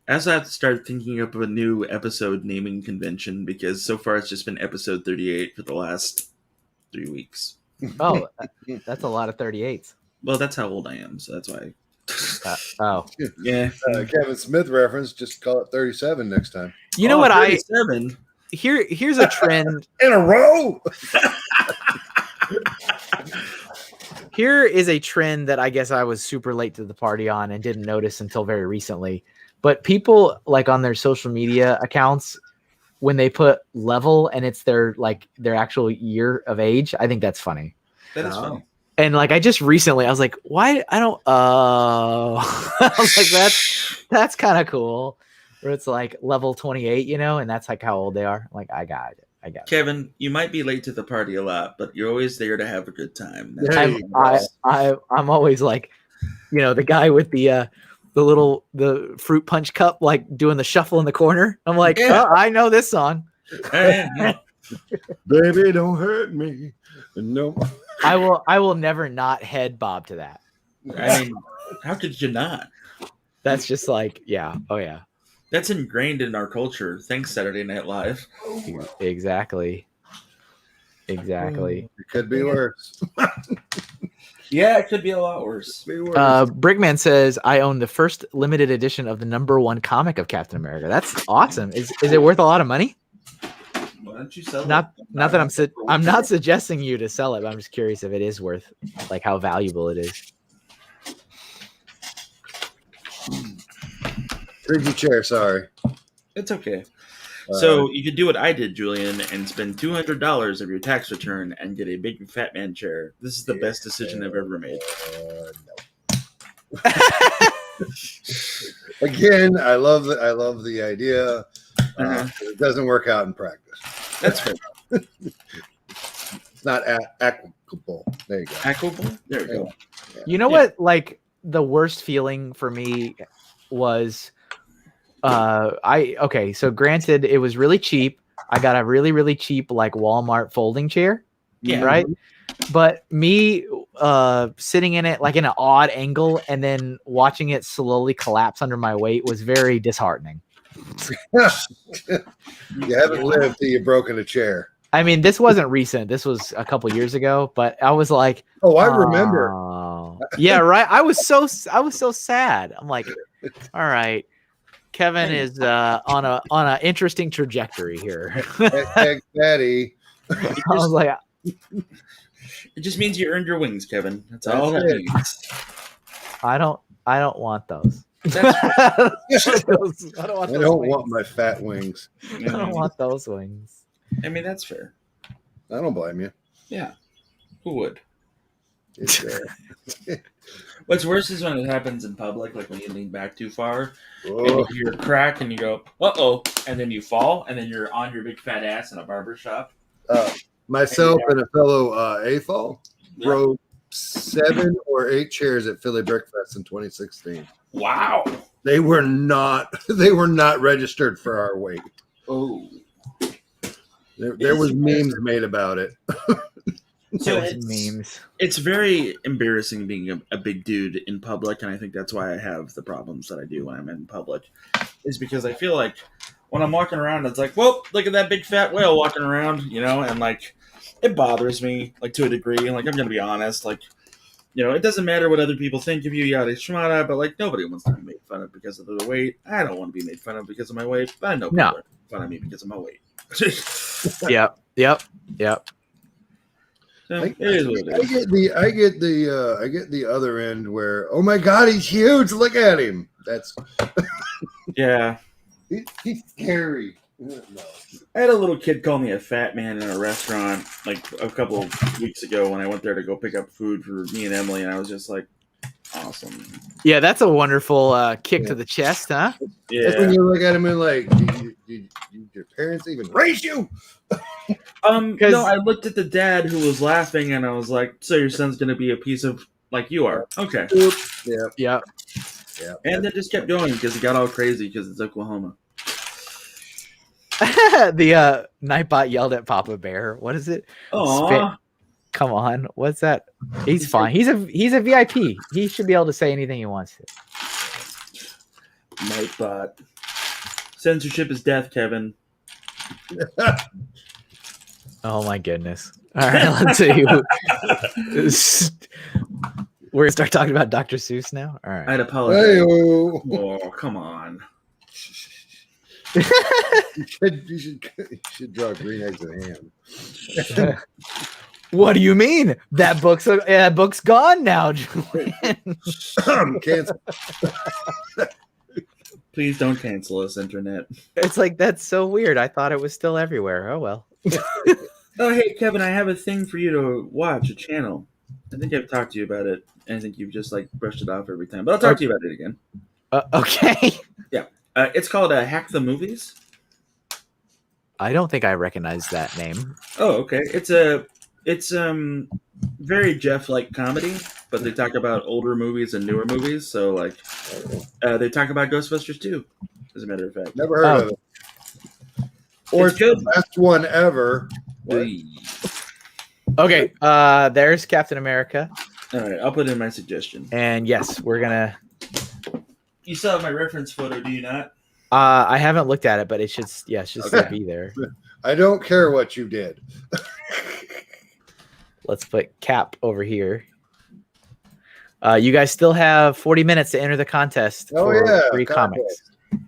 [SPEAKER 2] I also have to start thinking up of a new episode naming convention because so far it's just been episode 38 for the last 3 weeks.
[SPEAKER 1] Oh, that's a lot of 38s.
[SPEAKER 2] Well, that's how old I am, so that's why. Yeah.
[SPEAKER 3] Kevin Smith reference. Just call it 37 next time.
[SPEAKER 1] You know what
[SPEAKER 2] 37?
[SPEAKER 1] Here's a trend.
[SPEAKER 3] In a row.
[SPEAKER 1] Here is a trend that I guess I was super late to the party on and didn't notice until very recently. But people like on their social media accounts, when they put level and it's their actual year of age, I think that's funny.
[SPEAKER 2] That is funny.
[SPEAKER 1] And like I just recently, I was like, why? I don't. I was like, that's kind of cool. Where it's like level 28, and that's like how old they are. Like I got it.
[SPEAKER 2] Kevin, you might be late to the party a lot, but you're always there to have a good time.
[SPEAKER 1] I'm always like, the guy with the fruit punch cup, like doing the shuffle in the corner. I'm like,
[SPEAKER 2] Yeah.
[SPEAKER 1] oh, I know this song.
[SPEAKER 2] Yeah.
[SPEAKER 3] Baby, don't hurt me. No.
[SPEAKER 1] I will never not head bob to that.
[SPEAKER 2] I mean, how could you not?
[SPEAKER 1] That's just like, yeah. Oh yeah.
[SPEAKER 2] That's ingrained in our culture. Thanks, Saturday Night Live.
[SPEAKER 1] Exactly.
[SPEAKER 3] It could be worse.
[SPEAKER 2] Yeah, it could be a lot worse.
[SPEAKER 1] Brickman says, I own the first limited edition of the #1 comic of Captain America. That's awesome. Is it worth a lot of money?
[SPEAKER 2] Why don't you sell
[SPEAKER 1] Not
[SPEAKER 2] it?
[SPEAKER 1] that I'm not suggesting you to sell it, but I'm just curious if it is worth like how valuable it is.
[SPEAKER 3] Creepy chair, sorry.
[SPEAKER 2] It's okay. So you could do what I did, Julian, and spend $200 of your tax return and get a big fat man chair. This is the best decision I've ever made.
[SPEAKER 3] No. Again, I love the idea. It doesn't work out in practice.
[SPEAKER 2] That's fair.
[SPEAKER 3] It's not applicable. There you go.
[SPEAKER 2] Equitable? There we go.
[SPEAKER 3] Yeah.
[SPEAKER 1] You know what? Like the worst feeling for me was, so granted, it was really cheap. I got a really, really cheap like Walmart folding chair.
[SPEAKER 2] Yeah.
[SPEAKER 1] Right. But me sitting in it like in an odd angle and then watching it slowly collapse under my weight was very disheartening.
[SPEAKER 3] You haven't lived till you've broken a chair.
[SPEAKER 1] I mean, this wasn't recent. This was a couple years ago, but I was like,
[SPEAKER 3] oh, I remember.
[SPEAKER 1] Yeah, right. I was so sad. I'm like, all right, Kevin is on a interesting trajectory here.
[SPEAKER 3] Daddy.
[SPEAKER 1] I was like,
[SPEAKER 2] It just means you earned your wings, Kevin. That's all that means.
[SPEAKER 1] I don't want those.
[SPEAKER 3] I don't want my fat wings.
[SPEAKER 1] I don't want those wings.
[SPEAKER 2] I mean, that's fair.
[SPEAKER 3] I don't blame you.
[SPEAKER 2] Yeah. Who would?
[SPEAKER 3] It's,
[SPEAKER 2] What's worse is when it happens in public, like when you lean back too far and
[SPEAKER 3] oh,
[SPEAKER 2] you hear a crack and you go, "Uh-oh," and then you fall and then you're on your big fat ass in a barber shop.
[SPEAKER 3] myself and a fellow AFOL
[SPEAKER 2] Yeah.
[SPEAKER 3] broke 7 or 8 chairs at Philly Brickfest in 2016.
[SPEAKER 2] Wow.
[SPEAKER 3] They were not registered for our weight.
[SPEAKER 2] Oh.
[SPEAKER 3] There was memes made about it.
[SPEAKER 2] So
[SPEAKER 1] Those memes.
[SPEAKER 2] it's very embarrassing being a big dude in public, and I think that's why I have the problems that I do when I'm in public. Is because I feel like when I'm walking around, it's like, well, look at that big fat whale walking around, and like it bothers me, like to a degree. And like I'm gonna be honest, like it doesn't matter what other people think of you, yada shmada, but like nobody wants to be made fun of because of their weight. I don't want to be made fun of because of my weight, but I know people are making fun of me because of my weight.
[SPEAKER 1] Yep.
[SPEAKER 2] So, it is what it is.
[SPEAKER 3] I get the other end where, oh my God, he's huge. Look at him. That's
[SPEAKER 2] Yeah.
[SPEAKER 3] he's scary. No.
[SPEAKER 2] I had a little kid call me a fat man in a restaurant like a couple of weeks ago when I went there to go pick up food for me and Emily, and I was just like, awesome.
[SPEAKER 1] Yeah, that's a wonderful kick to the chest, huh?
[SPEAKER 3] That's when
[SPEAKER 2] Yeah.
[SPEAKER 3] you look at him and like, did your parents even raise you?
[SPEAKER 2] No, I looked at the dad who was laughing, and I was like, so your son's going to be a piece of like you are. Okay.
[SPEAKER 3] Yeah.
[SPEAKER 2] And then just kept going because it got all crazy because it's Oklahoma.
[SPEAKER 1] The Nightbot yelled at Papa Bear. What is it?
[SPEAKER 2] Aw.
[SPEAKER 1] Come on, what's that? He's fine. He's a VIP. He should be able to say anything he wants to.
[SPEAKER 2] Nightbot. Censorship is death, Kevin.
[SPEAKER 1] Oh my goodness! All right, let's see. We're gonna start talking about Dr. Seuss now. All right.
[SPEAKER 2] I'd apologize.
[SPEAKER 3] Hey-o.
[SPEAKER 2] Oh, come on.
[SPEAKER 3] You should draw green eggs and ham.
[SPEAKER 1] What do you mean? That book's gone now, Julian.
[SPEAKER 3] Cancel.
[SPEAKER 2] Please don't cancel us, internet.
[SPEAKER 1] It's like that's so weird. I thought it was still everywhere. Oh well.
[SPEAKER 2] Oh, hey, Kevin, I have a thing for you to watch, a channel. I think I've talked to you about it, and I think you've just like brushed it off every time. But I'll talk to you about it again.
[SPEAKER 1] Okay.
[SPEAKER 2] It's called Hack the Movies.
[SPEAKER 1] I don't think I recognize that name.
[SPEAKER 2] Oh, okay. It's very Jeff-like comedy, but they talk about older movies and newer movies. So like, they talk about Ghostbusters 2, as a matter of fact.
[SPEAKER 3] Never heard of it. Or
[SPEAKER 2] It's good.
[SPEAKER 3] the best one ever.
[SPEAKER 1] Okay. There's Captain America,
[SPEAKER 2] All right, I'll put in my suggestion.
[SPEAKER 1] and yes, we're gonna.
[SPEAKER 2] You still have my reference photo, do you not?
[SPEAKER 1] I haven't looked at it, but it should still be there.
[SPEAKER 3] I don't care what you did.
[SPEAKER 1] Let's put Cap over here. You guys still have 40 minutes to enter the contest
[SPEAKER 3] Oh,
[SPEAKER 1] for
[SPEAKER 3] yeah,
[SPEAKER 1] free
[SPEAKER 3] contest.
[SPEAKER 1] comics.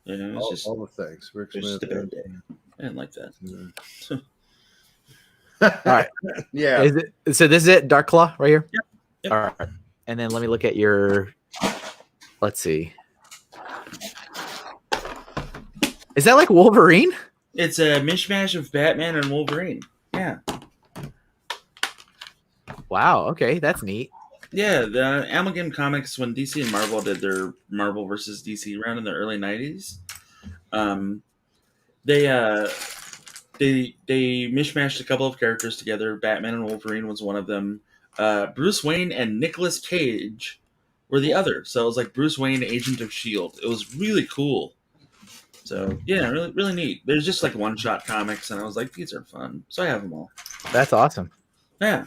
[SPEAKER 2] Yeah, it's
[SPEAKER 3] All the things. Rick
[SPEAKER 2] it's just a
[SPEAKER 3] Smith.
[SPEAKER 2] bad day. I didn't like that.
[SPEAKER 1] All right.
[SPEAKER 3] Yeah.
[SPEAKER 1] So this is it, Dark Claw, right here?
[SPEAKER 2] Yep.
[SPEAKER 1] All right. And then let me look at your. Let's see. Is that like Wolverine?
[SPEAKER 2] It's a mishmash of Batman and Wolverine. Yeah.
[SPEAKER 1] Wow. Okay, that's neat.
[SPEAKER 2] Yeah, the Amalgam Comics, when DC and Marvel did their Marvel versus DC run in the early 90s, they mishmashed a couple of characters together. Batman and Wolverine was one of them. Bruce Wayne and Nicolas Cage were the other. So it was like Bruce Wayne, Agent of S.H.I.E.L.D. It was really cool. So, yeah, really, really neat. There's just like one-shot comics, and I was like, these are fun. So I have them all.
[SPEAKER 1] That's awesome.
[SPEAKER 2] Yeah.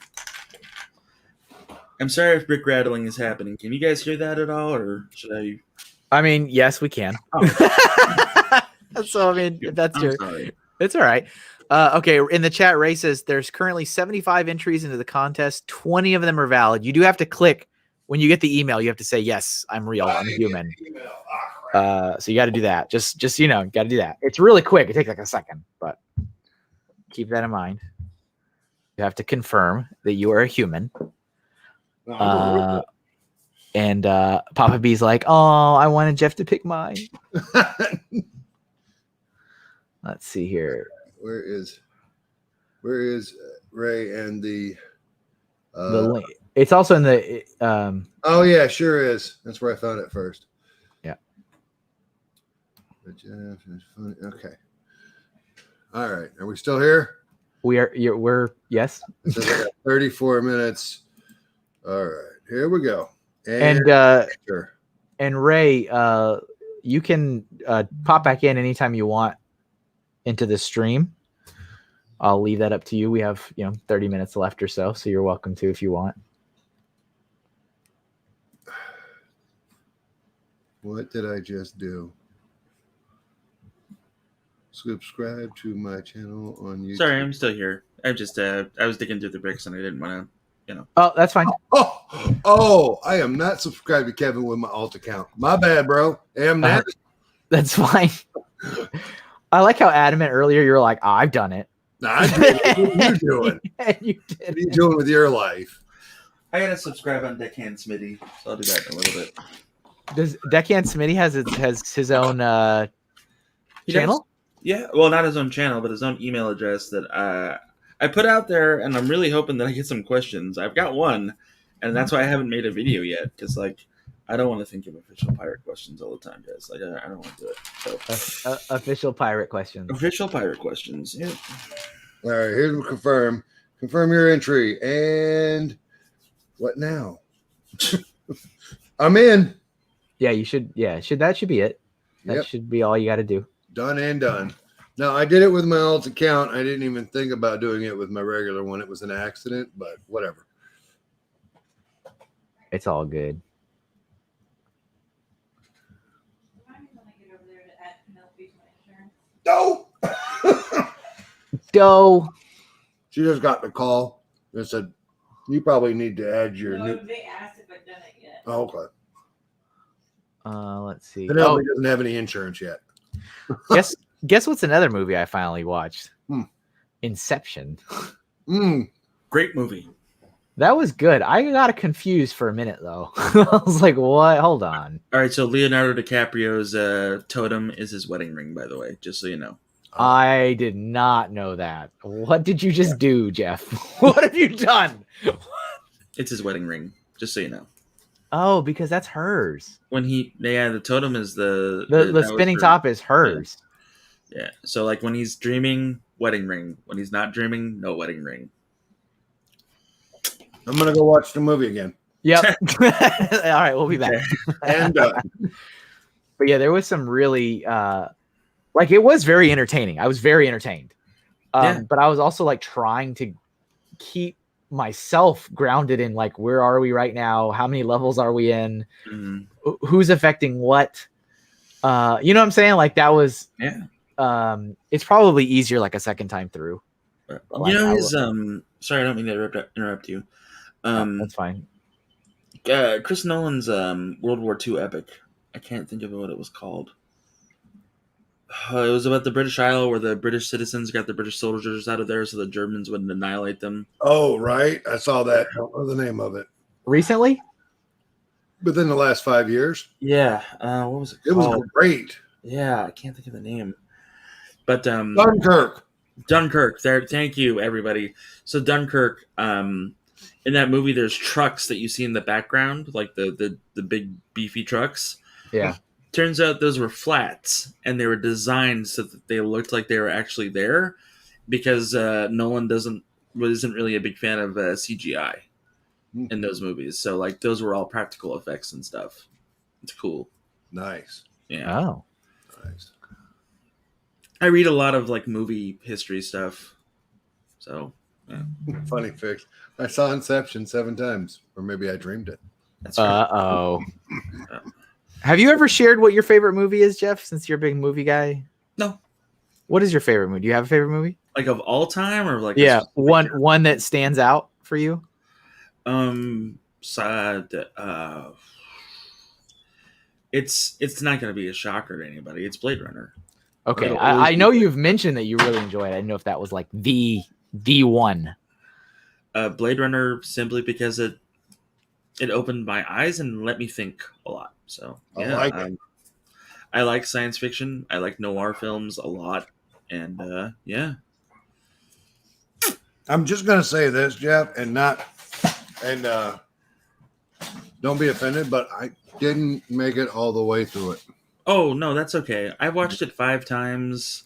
[SPEAKER 2] I'm sorry if brick rattling is happening. Can you guys hear that at all, or should I?
[SPEAKER 1] I mean, yes, we can.
[SPEAKER 2] Oh.
[SPEAKER 1] So, I mean, if that's
[SPEAKER 2] I'm
[SPEAKER 1] your.
[SPEAKER 2] sorry.
[SPEAKER 1] It's all right. Okay, in the chat, Ray says there's currently 75 entries into the contest. 20 of them are valid. You do have to click when you get the email. You have to say, yes, I'm real. I'm human. So you got to do that. Just got to do that. It's really quick. It takes like a second, but keep that in mind. You have to confirm that you are a human. And Papa B's like, oh, I wanted Jeff to pick mine. Let's see here.
[SPEAKER 3] Where is Ray and the
[SPEAKER 1] The link. It's also in the
[SPEAKER 3] Oh yeah, sure is. That's where I found it first.
[SPEAKER 1] Yeah.
[SPEAKER 3] Okay. All right. Are we still here?
[SPEAKER 1] we're yes.
[SPEAKER 3] It says I got 34 minutes. All right. Here we go.
[SPEAKER 1] And
[SPEAKER 3] sure.
[SPEAKER 1] And Ray, you can pop back in anytime you want into the stream. I'll leave that up to you. We have 30 minutes left or so you're welcome to if you want.
[SPEAKER 3] What did I just do? Subscribe to my channel on YouTube.
[SPEAKER 2] Sorry, I'm still here. I just I was digging through the bricks and I didn't want to,
[SPEAKER 1] Oh, that's fine.
[SPEAKER 3] Oh, I am not subscribed to Kevin with my alt account. My bad, bro. Am that?
[SPEAKER 1] That's fine. I like how adamant earlier you're like, I've done it.
[SPEAKER 3] Nah, I did. What are you doing?
[SPEAKER 1] And you did.
[SPEAKER 3] What are you doing with your life?
[SPEAKER 2] I gotta subscribe on Deckhand Smitty, so I'll do that in a little bit.
[SPEAKER 1] Does Deckhand Smitty has his own channel?
[SPEAKER 2] Yeah, well, not his own channel, but his own email address that I put out there, and I'm really hoping that I get some questions. I've got one, and that's why I haven't made a video yet, because I don't want to think of official pirate questions all the time, guys. I don't want to do it. So.
[SPEAKER 1] Official pirate questions.
[SPEAKER 2] Official pirate questions. Yeah.
[SPEAKER 3] All right, here's the confirm. Confirm your entry. And what now? I'm in.
[SPEAKER 1] Yeah, you should. Yeah, that should be it. That should be all you got to do.
[SPEAKER 3] Done and done. Now, I did it with my alt account. I didn't even think about doing it with my regular one. It was an accident, but whatever.
[SPEAKER 1] It's all good.
[SPEAKER 3] No.
[SPEAKER 1] Doe.
[SPEAKER 3] She just got the call and said, you probably need to add your new.
[SPEAKER 6] They asked if I'd done it yet.
[SPEAKER 3] Oh, okay.
[SPEAKER 1] Let's see.
[SPEAKER 3] Penelope doesn't have any insurance yet.
[SPEAKER 1] Guess what's another movie I finally watched? Inception.
[SPEAKER 2] Great movie.
[SPEAKER 1] That was good. I got confused for a minute though. I was like, "What? Hold on."
[SPEAKER 2] All right, so Leonardo DiCaprio's totem is his wedding ring, by the way, just so you know.
[SPEAKER 1] I did not know that. What did you just do, Jeff? What have you done?
[SPEAKER 2] It's his wedding ring, just so you know.
[SPEAKER 1] Oh, because that's hers.
[SPEAKER 2] When the totem is
[SPEAKER 1] The
[SPEAKER 2] that
[SPEAKER 1] spinning
[SPEAKER 2] was her-
[SPEAKER 1] top is hers.
[SPEAKER 2] Yeah. So when he's dreaming, wedding ring. When he's not dreaming, no wedding ring.
[SPEAKER 3] I'm going to go watch the movie again.
[SPEAKER 1] Yep. All right, we'll be back.
[SPEAKER 3] And
[SPEAKER 1] But yeah, there was some really it was very entertaining. I was very entertained. But I was also trying to keep myself grounded in where are we right now? How many levels are we in?
[SPEAKER 2] Mm-hmm.
[SPEAKER 1] Who's affecting what? You know what I'm saying? That was it's probably easier a second time through.
[SPEAKER 2] His sorry, I don't mean to interrupt you.
[SPEAKER 1] That's fine.
[SPEAKER 2] Chris Nolan's World War II epic. I can't think of what it was called. It was about the British Isle where the British citizens got the British soldiers out of there so the Germans wouldn't annihilate them.
[SPEAKER 3] oh, right. I saw that. I don't know the name of it.
[SPEAKER 1] Recently?
[SPEAKER 3] Within the last 5 years.
[SPEAKER 2] Yeah. What was it
[SPEAKER 3] It
[SPEAKER 2] called?
[SPEAKER 3] was great.
[SPEAKER 2] Yeah, I can't think of the name. But
[SPEAKER 3] Dunkirk.
[SPEAKER 2] Dunkirk. There. Thank you, everybody. So Dunkirk. In that movie, there's trucks that you see in the background, the big beefy trucks.
[SPEAKER 1] Yeah.
[SPEAKER 2] Turns out those were flats, and they were designed so that they looked like they were actually there, because Nolan isn't really a big fan of CGI in those movies. So those were all practical effects and stuff. It's cool.
[SPEAKER 3] Nice.
[SPEAKER 2] Yeah.
[SPEAKER 1] Oh.
[SPEAKER 3] Nice.
[SPEAKER 2] I read a lot of movie history stuff. So
[SPEAKER 3] Funny fix. I saw Inception 7 times, or maybe I dreamed it.
[SPEAKER 2] that's right.
[SPEAKER 1] Uh-oh. Have you ever shared what your favorite movie is, Jeff, since you're a big movie guy?
[SPEAKER 2] No.
[SPEAKER 1] What is your favorite movie? Do you have a favorite movie?
[SPEAKER 2] Of all time, or
[SPEAKER 1] Yeah, one that stands out for you?
[SPEAKER 2] It's not going to be a shocker to anybody. It's Blade Runner.
[SPEAKER 1] Okay, I know you've mentioned that you really enjoy it. I didn't know if that was the one.
[SPEAKER 2] Blade Runner, simply because it opened my eyes and let me think a lot. So yeah, I like science fiction. I like noir films a lot, and yeah.
[SPEAKER 3] I'm just going to say this, Jeff, and not And don't be offended, but I didn't make it all the way through it.
[SPEAKER 2] Oh no, that's okay. I watched it 5 times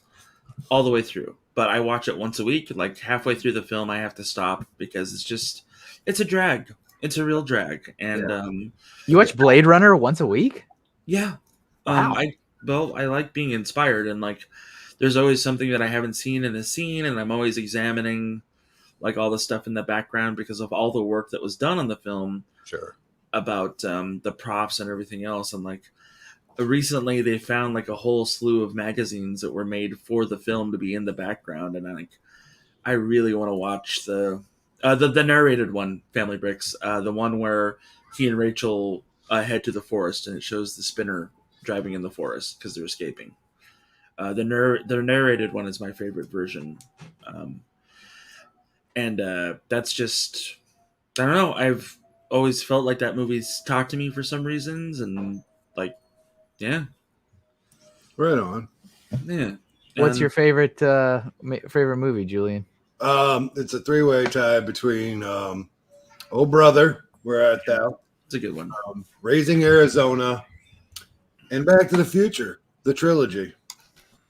[SPEAKER 2] all the way through, but I watch it once a week. Like halfway through the film, I have to stop because it's a drag. It's a real drag, and
[SPEAKER 1] You watch Blade Runner once a week?
[SPEAKER 2] yeah.
[SPEAKER 1] Wow.
[SPEAKER 2] I like being inspired, and like there's always something that I haven't seen in the scene, and I'm always examining like all the stuff in the background because of all the work that was done on the film
[SPEAKER 3] Sure.
[SPEAKER 2] about the props and everything else. And like recently they found like a whole slew of magazines that were made for the film to be in the background, and I really want to watch the narrated one, Family Bricks, the one where he and Rachel head to the forest, and it shows the spinner driving in the forest because they're escaping. The narrated one is my favorite version, and that's just, I don't know. I've always felt like that movie's talked to me for some reasons, and like, yeah,
[SPEAKER 3] Right on.
[SPEAKER 2] yeah.
[SPEAKER 1] What's
[SPEAKER 2] And-
[SPEAKER 1] your favorite movie, Julian?
[SPEAKER 3] It's a 3-way tie between Oh Brother, Where Art Thou,
[SPEAKER 2] It's a good one.
[SPEAKER 3] Raising Arizona, and Back to the Future, the trilogy.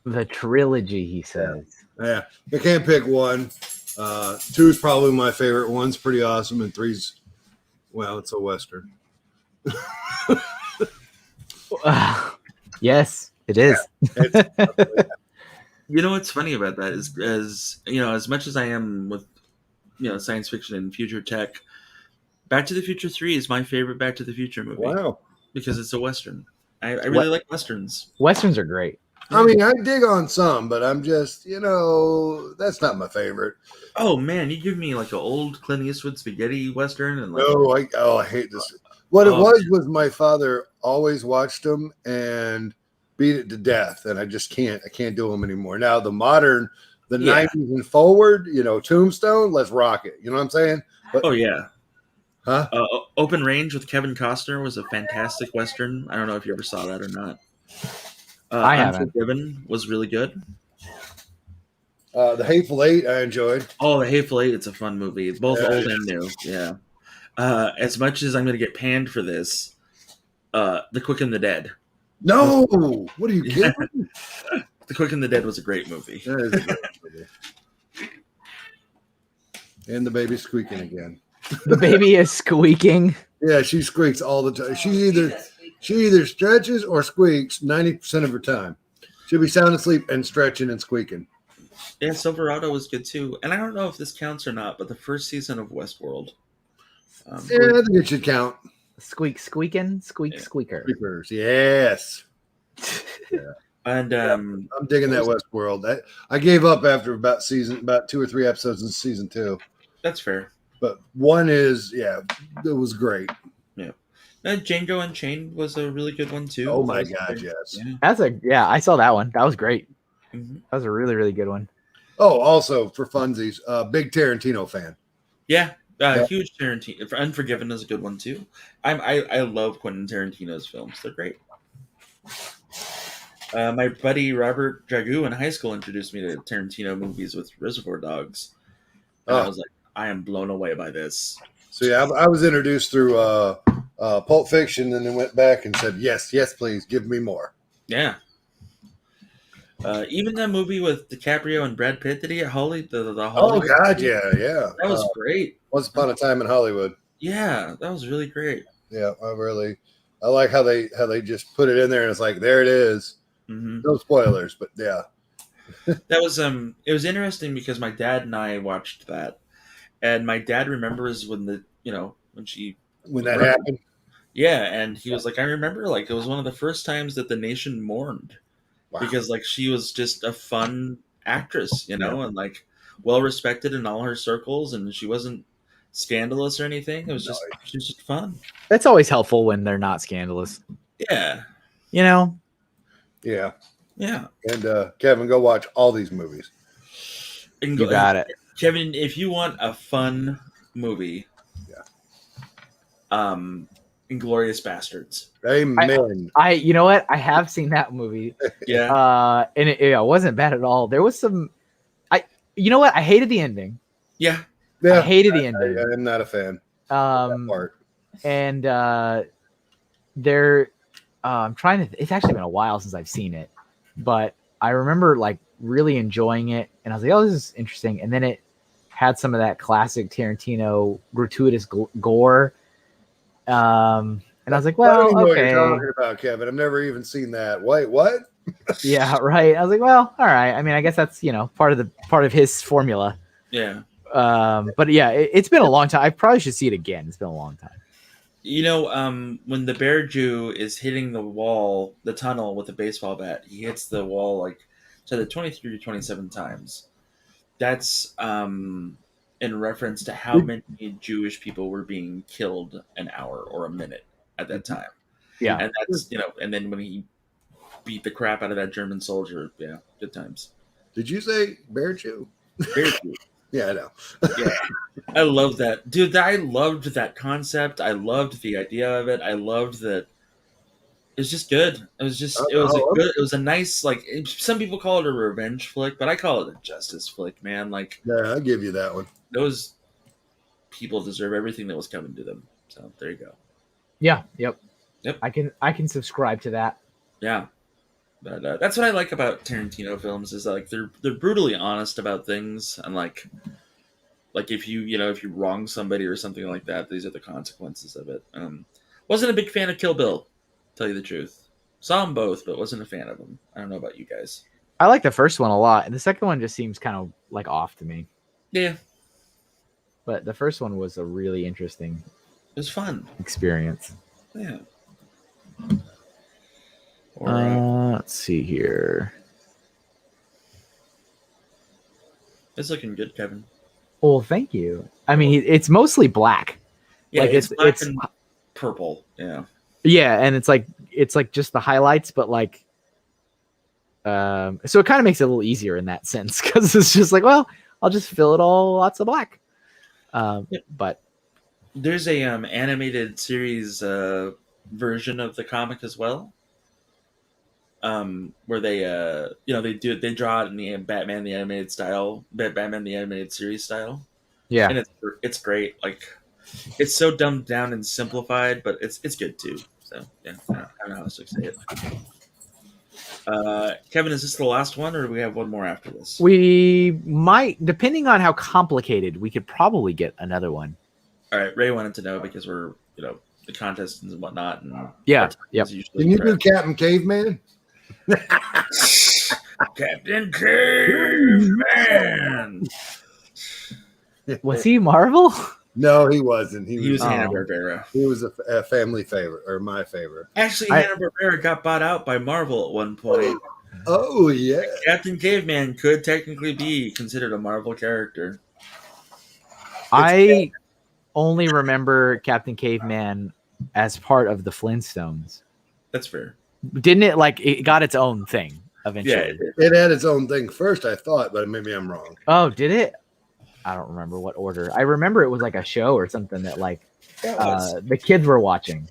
[SPEAKER 1] The trilogy, he says.
[SPEAKER 3] Yeah, I can't pick one. 2 is probably my favorite. 1's pretty awesome, and 3's, well, it's a Western.
[SPEAKER 1] Yes, it is.
[SPEAKER 2] You know what's funny about that is, as you know, as much as I am with science fiction and future tech, Back to the Future 3 is my favorite Back to the Future movie.
[SPEAKER 3] Wow.
[SPEAKER 2] Because it's a Western. I really like Westerns.
[SPEAKER 1] Westerns are great.
[SPEAKER 3] I mean, I dig on some, but I'm just, that's not my favorite.
[SPEAKER 2] Oh man, you give me like an old Clint Eastwood spaghetti Western and like
[SPEAKER 3] No, I hate this. What it was my father always watched them and beat it to death, and I just can't. I can't do them anymore. Now the modern, the 90s and forward, Tombstone, let's rock it. You know what I'm saying? But,
[SPEAKER 2] oh yeah.
[SPEAKER 3] huh?
[SPEAKER 2] Open Range with Kevin Costner was a fantastic Western. I don't know if you ever saw that or not.
[SPEAKER 1] I haven't.
[SPEAKER 2] Unforgiven was really good.
[SPEAKER 3] The Hateful Eight, I enjoyed.
[SPEAKER 2] Oh, The Hateful Eight, it's a fun movie. It's both old and new. Yeah. As much as I'm going to get panned for this, The Quick and the Dead.
[SPEAKER 3] No, what are you kidding?
[SPEAKER 2] The Quick and the Dead was a great movie.
[SPEAKER 3] That is a great movie. And the baby's squeaking again.
[SPEAKER 1] The baby is squeaking.
[SPEAKER 3] Yeah, she squeaks all the time. She either stretches or squeaks 90% of her time. She'll be sound asleep and stretching and squeaking.
[SPEAKER 2] Yeah, Silverado was good too. And I don't know if this counts or not, but the first season of Westworld.
[SPEAKER 3] Yeah, I think it should count.
[SPEAKER 1] Squeaking, squeaker.
[SPEAKER 3] Squeakers, yes.
[SPEAKER 2] And
[SPEAKER 3] I'm digging that Westworld. I gave up after about 2 or 3 episodes in season 2.
[SPEAKER 2] that's fair.
[SPEAKER 3] But 1 is, it was great.
[SPEAKER 2] Yeah. Django Unchained was a really good one too.
[SPEAKER 3] Oh my God, yes.
[SPEAKER 2] Yeah.
[SPEAKER 1] I saw that one. That was great.
[SPEAKER 2] Mm-hmm.
[SPEAKER 1] That was a really, really good one.
[SPEAKER 3] Oh, also for funsies, big Tarantino fan.
[SPEAKER 2] Yeah. Huge Tarantino. Unforgiven is a good one too. I love Quentin Tarantino's films. They're great. My buddy Robert Dragoo in high school introduced me to Tarantino movies with Reservoir Dogs. And I was like, I am blown away by this.
[SPEAKER 3] So yeah, I was introduced through Pulp Fiction, and then went back and said, yes, please, give me more.
[SPEAKER 2] Yeah. Even that movie with DiCaprio and Brad Pitt, did he get Holly?
[SPEAKER 3] Oh God, yeah.
[SPEAKER 2] That was great.
[SPEAKER 3] Once Upon a Time in Hollywood.
[SPEAKER 2] Yeah, that was really great.
[SPEAKER 3] Yeah, I like how they just put it in there, and it's like, there it is.
[SPEAKER 2] Mm-hmm.
[SPEAKER 3] No spoilers, but yeah.
[SPEAKER 2] That was it was interesting because my dad and I watched that, and my dad remembers when that
[SPEAKER 3] happened.
[SPEAKER 2] Yeah, and he was like, I remember like it was one of the first times that the nation mourned. Wow. Because like she was just a fun actress, and like well respected in all her circles, and she wasn't scandalous or anything. It was just she was just fun.
[SPEAKER 1] That's always helpful when they're not scandalous.
[SPEAKER 2] Yeah.
[SPEAKER 3] Yeah.
[SPEAKER 2] Yeah.
[SPEAKER 3] And Kevin, go watch all these movies.
[SPEAKER 1] You got it.
[SPEAKER 2] Kevin, if you want a fun movie, Inglourious Bastards.
[SPEAKER 3] Amen.
[SPEAKER 1] You know what? I have seen that movie.
[SPEAKER 2] Yeah.
[SPEAKER 1] And it wasn't bad at all. There was some. You know what? I hated the ending.
[SPEAKER 2] Yeah.
[SPEAKER 1] I hated the ending.
[SPEAKER 3] I'm not a fan. That part.
[SPEAKER 1] And they're I'm trying to. It's actually been a while since I've seen it, but I remember like really enjoying it, and I was like, "Oh, this is interesting." And then it had some of that classic Tarantino gratuitous gore. And I was like,
[SPEAKER 3] I don't
[SPEAKER 1] "Well,
[SPEAKER 3] even know what
[SPEAKER 1] okay,
[SPEAKER 3] you're talking about, Kevin. I've never even seen that. Wait, what?
[SPEAKER 1] yeah, right." I was like, "Well, all right." I mean, I guess that's part of his formula.
[SPEAKER 2] Yeah.
[SPEAKER 1] But yeah, it's been a long time. I probably should see it again. It's been a long time.
[SPEAKER 2] When the bear Jew is hitting the tunnel with a baseball bat, he hits the wall like the 23 to 27 times. That's in reference to how many Jewish people were being killed an hour or a minute at that time.
[SPEAKER 1] Yeah.
[SPEAKER 2] And that's and then when he beat the crap out of that German soldier, yeah, good times.
[SPEAKER 3] Did you say Bear Jew?
[SPEAKER 2] Bear Jew.
[SPEAKER 3] Yeah, I know.
[SPEAKER 2] Yeah. I love that. Dude, I loved that concept. I loved the idea of it. I loved that it was just good. It was a nice, like, some people call it a revenge flick, but I call it a justice flick, man. Like,
[SPEAKER 3] Yeah, I'll give you that one.
[SPEAKER 2] those people deserve everything that was coming to them. So there you go.
[SPEAKER 1] Yeah. Yep.
[SPEAKER 2] Yep.
[SPEAKER 1] I can subscribe to that.
[SPEAKER 2] Yeah. But that's what I like about Tarantino films is like they're brutally honest about things, and like if you wrong somebody or something like that, these are the consequences of it. Wasn't a big fan of Kill Bill, to tell you the truth. Saw them both, but wasn't a fan of them. I don't know about you guys.
[SPEAKER 1] I like the first one a lot, and the second one just seems kind of like off to me.
[SPEAKER 2] Yeah,
[SPEAKER 1] But the first one was a really interesting
[SPEAKER 2] it was fun.
[SPEAKER 1] experience.
[SPEAKER 2] Yeah.
[SPEAKER 1] Let's see here.
[SPEAKER 2] It's looking good, Kevin.
[SPEAKER 1] Well, thank you. I mean, it's mostly black.
[SPEAKER 2] Yeah,
[SPEAKER 1] like
[SPEAKER 2] it's black and purple. Yeah.
[SPEAKER 1] Yeah, and it's like just the highlights, but like, so it kind of makes it a little easier in that sense because it's just like, well, I'll just fill it all lots of black. But
[SPEAKER 2] there's a animated series version of the comic as well. Where they they draw it in the Batman the animated style, Batman the animated series style.
[SPEAKER 1] Yeah,
[SPEAKER 2] and it's great. Like, it's so dumbed down and simplified, but it's good too. So yeah, I don't know how else to say it. Kevin, is this the last one, or do we have one more after this?
[SPEAKER 1] we might, depending on how complicated, we could probably get another one.
[SPEAKER 2] All right, Ray wanted to know because we're the contests and whatnot, and
[SPEAKER 1] Yeah, yep.
[SPEAKER 3] Can you do Captain Caveman?
[SPEAKER 2] Captain Caveman.
[SPEAKER 1] Was he Marvel?
[SPEAKER 3] No, he wasn't.
[SPEAKER 2] He was Hanna-Barbera.
[SPEAKER 3] He was a family favorite, or my favorite.
[SPEAKER 2] Actually, Hanna-Barbera got bought out by Marvel at one point.
[SPEAKER 3] Oh, yeah.
[SPEAKER 2] Captain Caveman could technically be considered a Marvel character.
[SPEAKER 1] I only remember Captain Caveman as part of the Flintstones.
[SPEAKER 2] That's fair.
[SPEAKER 1] Didn't it, like, it got its own thing eventually?
[SPEAKER 2] Yeah,
[SPEAKER 3] it had its own thing first, I thought, but maybe I'm wrong.
[SPEAKER 1] Oh, did it? I don't remember what order. I remember it was like a show or something that like the kids were watching.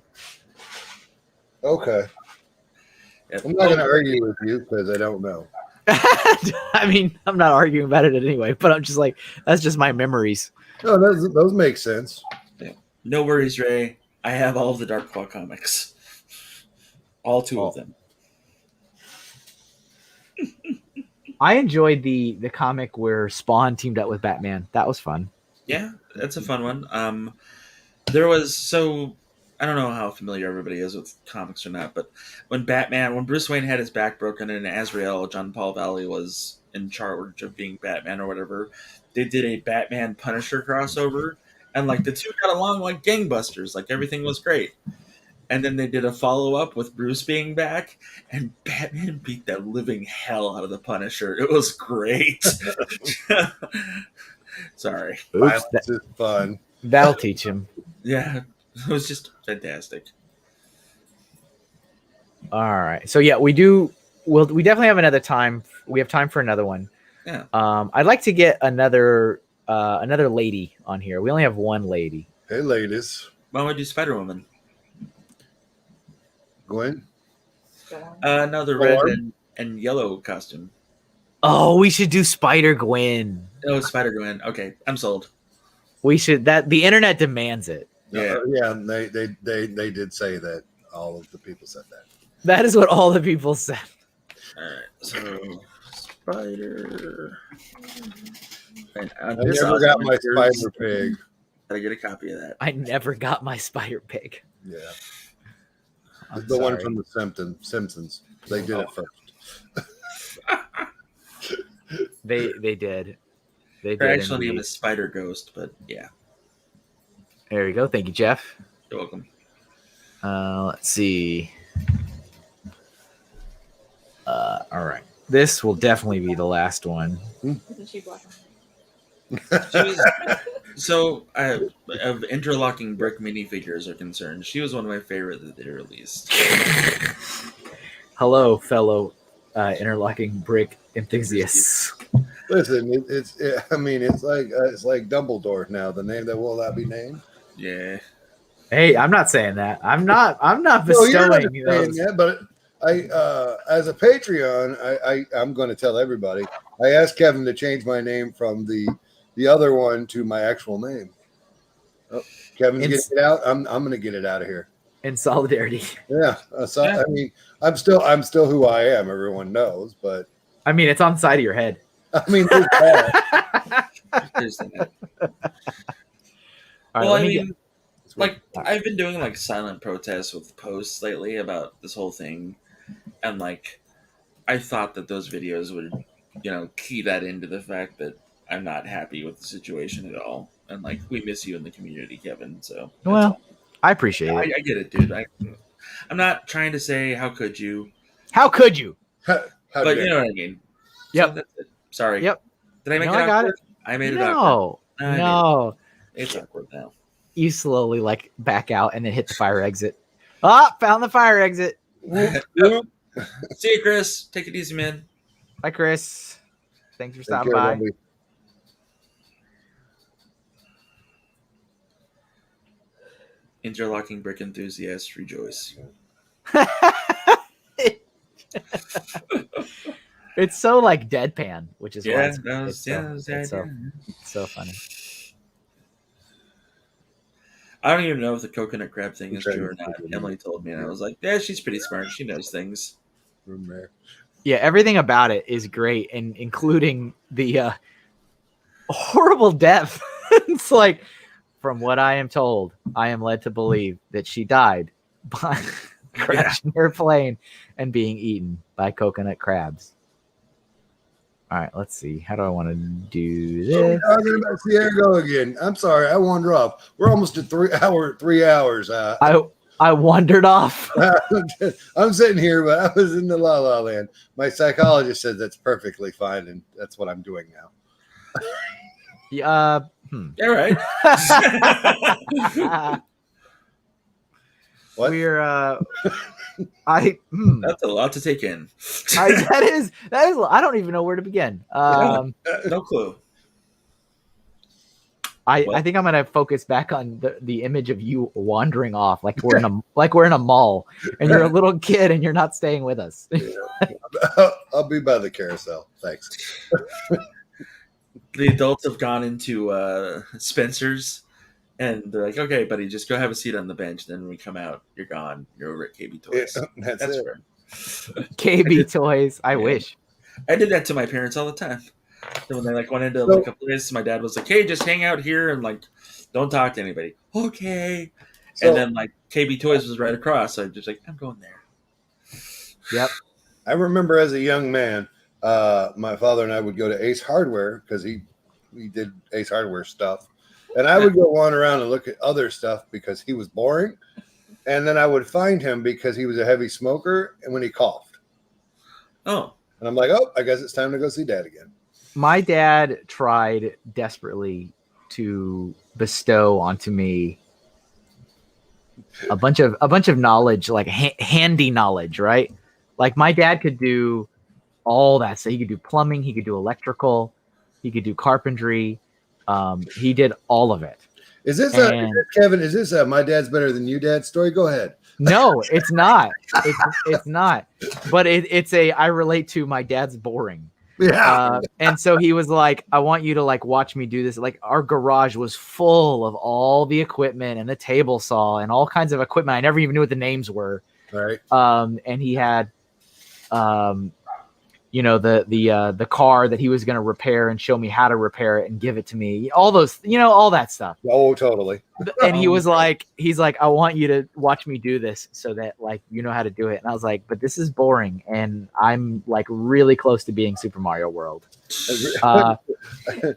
[SPEAKER 3] Okay.
[SPEAKER 2] Yeah.
[SPEAKER 3] I'm not going to argue with you because I don't know.
[SPEAKER 1] I mean, I'm not arguing about it anyway, but I'm just like, that's just my memories.
[SPEAKER 3] No, those make sense.
[SPEAKER 2] Yeah. No worries, Ray. I have all of the Dark Claw comics. All two of them.
[SPEAKER 1] I enjoyed the comic where Spawn teamed up with Batman. That was fun.
[SPEAKER 2] Yeah, that's a fun one. There was I don't know how familiar everybody is with comics or not, but when Bruce Wayne had his back broken and Azrael, John Paul Valley was in charge of being Batman or whatever, they did a Batman Punisher crossover, and like the two got along like gangbusters, like everything was great. And then they did a follow-up with Bruce being back, and Batman beat the living hell out of the Punisher. It was great. Sorry.
[SPEAKER 3] Oops, that's just fun.
[SPEAKER 1] That'll teach him.
[SPEAKER 2] Yeah, it was just fantastic.
[SPEAKER 1] All right. So yeah, we definitely have another time. We have time for another one.
[SPEAKER 2] Yeah.
[SPEAKER 1] I'd like to get another lady on here. We only have one lady.
[SPEAKER 3] Hey, ladies.
[SPEAKER 2] Why don't we do Spider-Woman?
[SPEAKER 3] Gwen?
[SPEAKER 2] No, the red and yellow costume.
[SPEAKER 1] Oh, we should do Spider-Gwen.
[SPEAKER 2] Oh, Spider-Gwen. Okay, I'm sold.
[SPEAKER 1] We should that the internet demands it.
[SPEAKER 2] Yeah.
[SPEAKER 3] Yeah. They did say that. All of the people said that.
[SPEAKER 1] That is what all the people said.
[SPEAKER 2] All right. So spider. And
[SPEAKER 3] I never got my spider pig.
[SPEAKER 2] Gotta get a copy of that.
[SPEAKER 1] I never got my spider pig.
[SPEAKER 3] Yeah.
[SPEAKER 1] I'm
[SPEAKER 3] The one
[SPEAKER 1] sorry.
[SPEAKER 3] from the Simpsons. They did it first.
[SPEAKER 1] They did. They did.
[SPEAKER 2] Her actual
[SPEAKER 1] indeed.
[SPEAKER 2] name is Spider Ghost, but yeah.
[SPEAKER 1] There we go. Thank you, Jeff.
[SPEAKER 2] You're welcome.
[SPEAKER 1] Let's see. All right. This will definitely be the last one.
[SPEAKER 6] Isn't she black?
[SPEAKER 2] So, of interlocking brick minifigures are concerned, she was one of my favorite that they released.
[SPEAKER 1] Hello, fellow interlocking brick enthusiasts.
[SPEAKER 3] Listen, it's like Dumbledore now. The name that will not be named.
[SPEAKER 2] Yeah.
[SPEAKER 1] Hey, I'm not saying that. I'm not
[SPEAKER 3] No,
[SPEAKER 1] bestowing
[SPEAKER 3] you're not
[SPEAKER 1] those.
[SPEAKER 3] saying that, but as a Patreon, I'm going to tell everybody. I asked Kevin to change my name from the other one to my actual name. Oh, Kevin's getting it out. I'm going to get it out of here.
[SPEAKER 1] In solidarity.
[SPEAKER 3] Yeah. I mean, I'm still who I am. Everyone knows, but
[SPEAKER 1] I mean, it's on the side of your head.
[SPEAKER 3] I mean, there's that.
[SPEAKER 2] There's that.
[SPEAKER 1] All right,
[SPEAKER 2] Well,
[SPEAKER 1] let
[SPEAKER 2] I
[SPEAKER 1] me
[SPEAKER 2] mean, like, I've been doing like silent protests with posts lately about this whole thing, and like, I thought that those videos would, key that into the fact that I'm not happy with the situation at all, and like, we miss you in the community, Kevin. So,
[SPEAKER 1] Well, I appreciate it.
[SPEAKER 2] I get it, dude. I'm not trying to say how could you,
[SPEAKER 1] How could you?
[SPEAKER 3] How
[SPEAKER 2] but
[SPEAKER 3] dare
[SPEAKER 2] you know what I mean.
[SPEAKER 1] Yep.
[SPEAKER 2] So that's it. Sorry.
[SPEAKER 1] Yep.
[SPEAKER 2] Did I make
[SPEAKER 1] No,
[SPEAKER 2] it
[SPEAKER 1] I got
[SPEAKER 2] awkward? I made it awkward.
[SPEAKER 1] No,
[SPEAKER 2] I made
[SPEAKER 1] no.
[SPEAKER 2] it. It's awkward now.
[SPEAKER 1] You slowly like back out and then hit the fire exit. Ah, found the fire exit.
[SPEAKER 2] See you, Chris. Take it easy, man.
[SPEAKER 1] Hi, Chris. Thanks for
[SPEAKER 3] Take
[SPEAKER 1] stopping
[SPEAKER 3] care,
[SPEAKER 1] by.
[SPEAKER 3] Bobby.
[SPEAKER 2] Interlocking brick enthusiasts rejoice.
[SPEAKER 1] It's so like deadpan, which is why
[SPEAKER 2] Yeah,
[SPEAKER 1] it's,
[SPEAKER 2] that was,
[SPEAKER 1] it's
[SPEAKER 2] yeah,
[SPEAKER 1] so,
[SPEAKER 2] that was the
[SPEAKER 1] it's so,
[SPEAKER 2] idea.
[SPEAKER 1] it's so funny.
[SPEAKER 2] I don't even know if the coconut crab thing is
[SPEAKER 3] Okay.
[SPEAKER 2] true or not. Emily told me, and I was like, "Yeah, she's pretty smart. She knows things."
[SPEAKER 3] Room there.
[SPEAKER 1] Yeah, everything about it is great, and including the horrible death. It's like, from what I am told, I am led to believe that she died by crashing her plane and being eaten by coconut crabs. All right, let's see. How do I want to do this?
[SPEAKER 3] Talking about Sierra go again. I'm sorry, I wander off. We're almost at 3 hours.
[SPEAKER 1] I wandered off.
[SPEAKER 3] I'm sitting here, but I was in the la la land. My psychologist said that's perfectly fine, and that's what I'm doing now.
[SPEAKER 1] Yeah.
[SPEAKER 2] Yeah, right.
[SPEAKER 3] What?
[SPEAKER 1] We're
[SPEAKER 2] That's a lot to take in.
[SPEAKER 1] that is I don't even know where to begin.
[SPEAKER 2] No clue.
[SPEAKER 1] I think I'm gonna focus back on the image of you wandering off like we're in a mall and you're a little kid and you're not staying with us.
[SPEAKER 3] I'll be by the carousel. Thanks.
[SPEAKER 2] The adults have gone into Spencer's, and they're like, "Okay, buddy, just go have a seat on the bench." Then when we come out, you're gone. You're over at KB Toys.
[SPEAKER 3] Yeah, that's it.
[SPEAKER 2] fair.
[SPEAKER 1] KB Toys. I
[SPEAKER 2] Yeah.
[SPEAKER 1] wish.
[SPEAKER 2] I did that to my parents all the time. So when they like went into like a place, my dad was like, "Hey, just hang out here and like don't talk to anybody." Okay.
[SPEAKER 3] So-
[SPEAKER 2] And then like KB Toys was right across, so I was just like, I'm going there.
[SPEAKER 1] Yep.
[SPEAKER 3] I remember as a young man, my father and I would go to Ace Hardware because he did Ace Hardware stuff. And I would go wander around and look at other stuff because he was boring. And then I would find him because he was a heavy smoker and when he coughed.
[SPEAKER 2] Oh.
[SPEAKER 3] And I'm like, oh, I guess it's time to go see Dad again.
[SPEAKER 1] My dad tried desperately to bestow onto me a bunch of knowledge, like handy knowledge, right? Like my dad could do all that. So he could do plumbing, he could do electrical, he could do carpentry. He did all of it.
[SPEAKER 3] Is this Kevin? Is this my dad's better than you, Dad story? Go ahead.
[SPEAKER 1] No, it's not. It's not. But it's I relate to my dad's boring.
[SPEAKER 3] Yeah.
[SPEAKER 1] And so he was like, I want you to like watch me do this. Like our garage was full of all the equipment and the table saw and all kinds of equipment. I never even knew what the names were.
[SPEAKER 3] Right.
[SPEAKER 1] And he had, you know, the car that he was going to repair and show me how to repair it and give it to me. All those, you know, all that stuff.
[SPEAKER 3] Oh, totally.
[SPEAKER 1] And he was like, he's like, I want you to watch me do this so that like, you know how to do it. And I was like, but this is boring. And I'm like really close to being Super Mario World.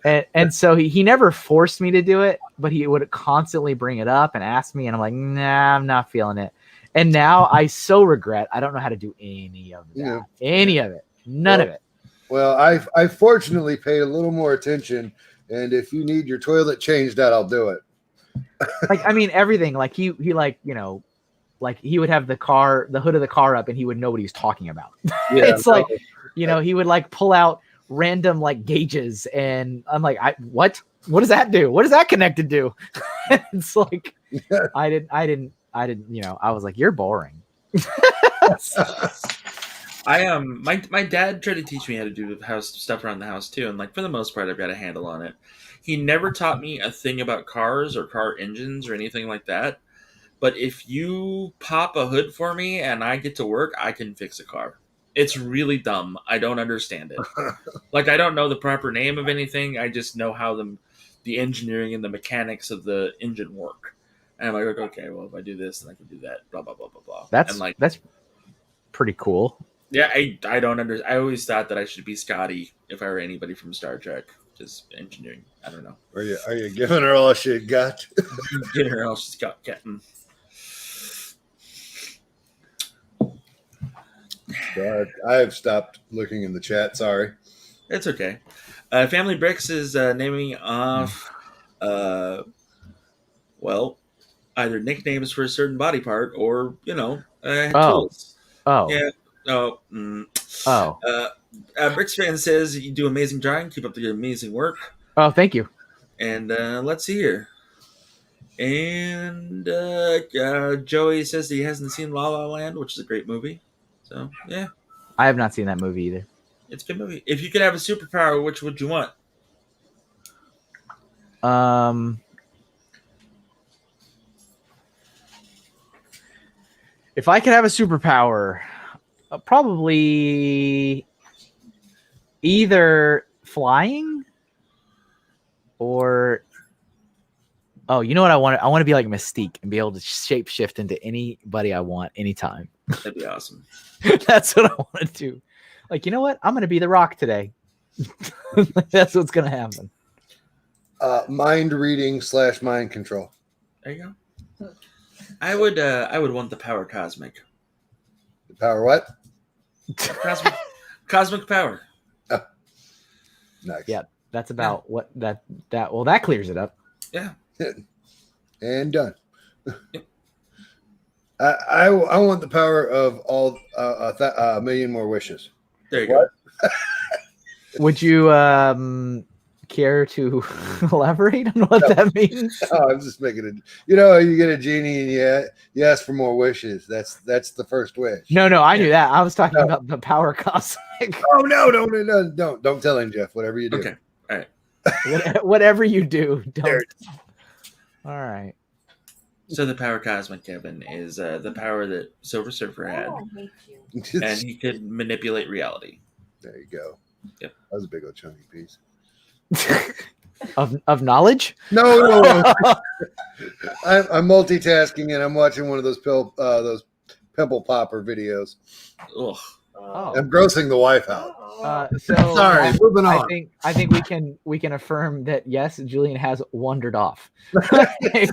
[SPEAKER 1] And so he never forced me to do it, but he would constantly bring it up and ask me. And I'm like, nah, I'm not feeling it. And now I so regret, I don't know how to do any of that, any of it. None of it.
[SPEAKER 3] Well, I fortunately paid a little more attention, and if you need your toilet changed out, I'll do it.
[SPEAKER 1] Like, I mean, everything. Like he like, you know, like he would have the hood of the car up, and he would know what he was talking about.
[SPEAKER 3] Yeah,
[SPEAKER 1] It's like, you know, he would like pull out random like gauges, and I'm like, what does that do? What is that connected to? It's like, I didn't. You know, I was like, you're boring.
[SPEAKER 2] My dad tried to teach me how to do house stuff around the house too, and like for the most part I've got a handle on it. He never taught me a thing about cars or car engines or anything like that. But if you pop a hood for me and I get to work, I can fix a car. It's really dumb. I don't understand it. Like I don't know the proper name of anything. I just know how the engineering and the mechanics of the engine work. And I'm like, okay, well if I do this, then I can do that. Blah blah blah blah blah.
[SPEAKER 1] That's
[SPEAKER 2] and like
[SPEAKER 1] that's pretty cool.
[SPEAKER 2] Yeah, I don't understand. I always thought that I should be Scotty if I were anybody from Star Trek. Just engineering. I don't know.
[SPEAKER 3] Are you giving her all she got?
[SPEAKER 2] Get her else she's got Captain.
[SPEAKER 3] I have stopped looking in the chat. Sorry.
[SPEAKER 2] It's okay. Family Bricks is naming off, well, either nicknames for a certain body part or, you know, tools.
[SPEAKER 1] Oh.
[SPEAKER 2] Yeah. Bricks fan says you do amazing drawing. Keep up the amazing work.
[SPEAKER 1] Oh, thank you.
[SPEAKER 2] And let's see here. And Joey says that he hasn't seen La La Land, which is a great movie. So, yeah.
[SPEAKER 1] I have not seen that movie either.
[SPEAKER 2] It's a good movie. If you could have a superpower, which would you want?
[SPEAKER 1] If I could have a superpower, probably either flying or you know what I want? I want to be like Mystique and be able to shapeshift into anybody I want anytime.
[SPEAKER 2] That'd be awesome.
[SPEAKER 1] That's what I want to do. Like, you know what? I'm going to be the Rock today. That's what's going to happen.
[SPEAKER 3] Mind reading / mind control.
[SPEAKER 2] There you go. I would want the power cosmic.
[SPEAKER 3] The power what?
[SPEAKER 2] Cosmic power.
[SPEAKER 3] Oh, nice.
[SPEAKER 1] Yeah, that's about what that. Well, that clears it up.
[SPEAKER 2] Yeah.
[SPEAKER 3] And done. Yep. I want the power of all a million more wishes.
[SPEAKER 2] There you go.
[SPEAKER 1] Would you care to elaborate on what that means?
[SPEAKER 3] Oh, I'm just making it. You know, you get a genie and you ask for more wishes. That's the first wish.
[SPEAKER 1] No, I knew that. I was talking about the power cosmic.
[SPEAKER 3] Oh no, don't tell him, Jeff. Whatever you do.
[SPEAKER 2] Okay, all right.
[SPEAKER 1] Whatever you do, don't. All right.
[SPEAKER 2] So the power cosmic, Kevin, is the power that Silver Surfer had, and he could manipulate reality.
[SPEAKER 3] There you go.
[SPEAKER 2] Yep.
[SPEAKER 3] That was a big old chunky piece.
[SPEAKER 1] of knowledge?
[SPEAKER 3] No. I'm multitasking and I'm watching one of those pimple popper videos.
[SPEAKER 2] Ugh.
[SPEAKER 3] I'm grossing the wife out.
[SPEAKER 1] So
[SPEAKER 3] sorry, moving on.
[SPEAKER 1] I think we can affirm that yes, Julian has wandered off. It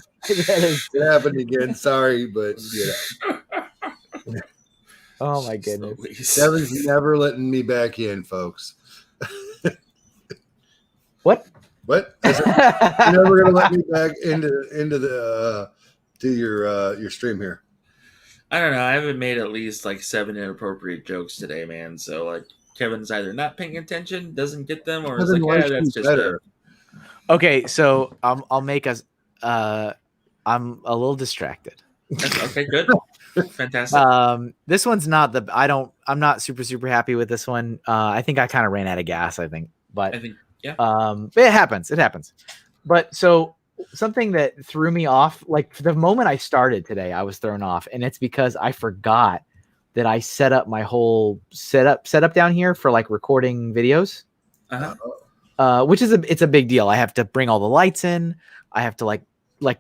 [SPEAKER 3] happened again. Sorry, but yeah.
[SPEAKER 1] Oh my goodness.
[SPEAKER 3] Kevin's never letting me back in, folks.
[SPEAKER 1] What?
[SPEAKER 3] You're never gonna let me back into the to your stream here.
[SPEAKER 2] I don't know. I haven't made at least like 7 inappropriate jokes today, man. So like Kevin's either not paying attention, doesn't get them, or it's like, yeah, that's just better.
[SPEAKER 1] Okay, so I'll make us. I'm a little distracted.
[SPEAKER 2] Okay, good. Fantastic.
[SPEAKER 1] This one's not I'm not super happy with this one. I think I kind of ran out of gas, I think. But
[SPEAKER 2] I think, yeah.
[SPEAKER 1] it happens. But so something that threw me off, like the moment I started today, I was thrown off, and it's because I forgot that I set up my whole setup down here for like recording videos. Which is it's a big deal. I have to bring all the lights in. I have to like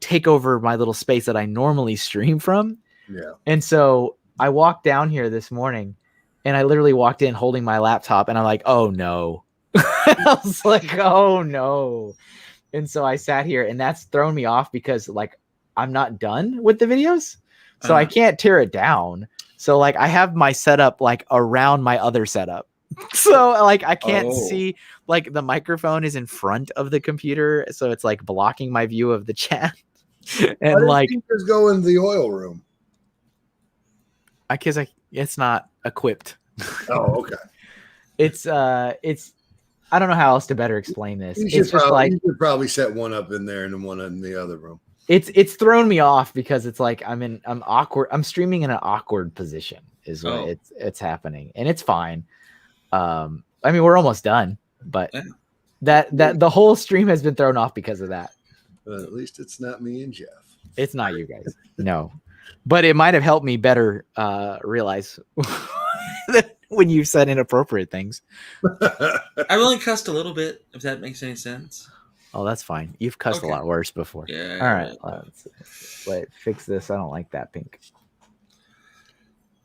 [SPEAKER 1] take over my little space that I normally stream from.
[SPEAKER 3] Yeah.
[SPEAKER 1] And so I walked down here this morning, and I literally walked in holding my laptop, and I'm like, oh no. I was like, oh no. And so I sat here, and that's thrown me off because like I'm not done with the videos. So I can't tear it down. So like I have my setup like around my other setup. So like I can't see, like the microphone is in front of the computer, so it's like blocking my view of the chat. And like
[SPEAKER 3] just go in the oil room.
[SPEAKER 1] It's not equipped.
[SPEAKER 3] Oh, okay.
[SPEAKER 1] It's I don't know how else to better explain this.
[SPEAKER 3] You
[SPEAKER 1] It's just like
[SPEAKER 3] you should probably set one up in there and then one in the other room.
[SPEAKER 1] it's thrown me off because it's like I'm awkward. I'm streaming in an awkward position is what it's happening, and it's fine. I mean, we're almost done, but that the whole stream has been thrown off because of that.
[SPEAKER 3] But at least it's not me and Jeff.
[SPEAKER 1] It's not you guys. No, but it might have helped me better realize that when you said inappropriate things.
[SPEAKER 2] I only cussed a little bit, if that makes any sense.
[SPEAKER 1] Oh, that's fine. You've cussed a lot worse before.
[SPEAKER 2] Yeah.
[SPEAKER 1] All right. Let's fix this. I don't like that pink.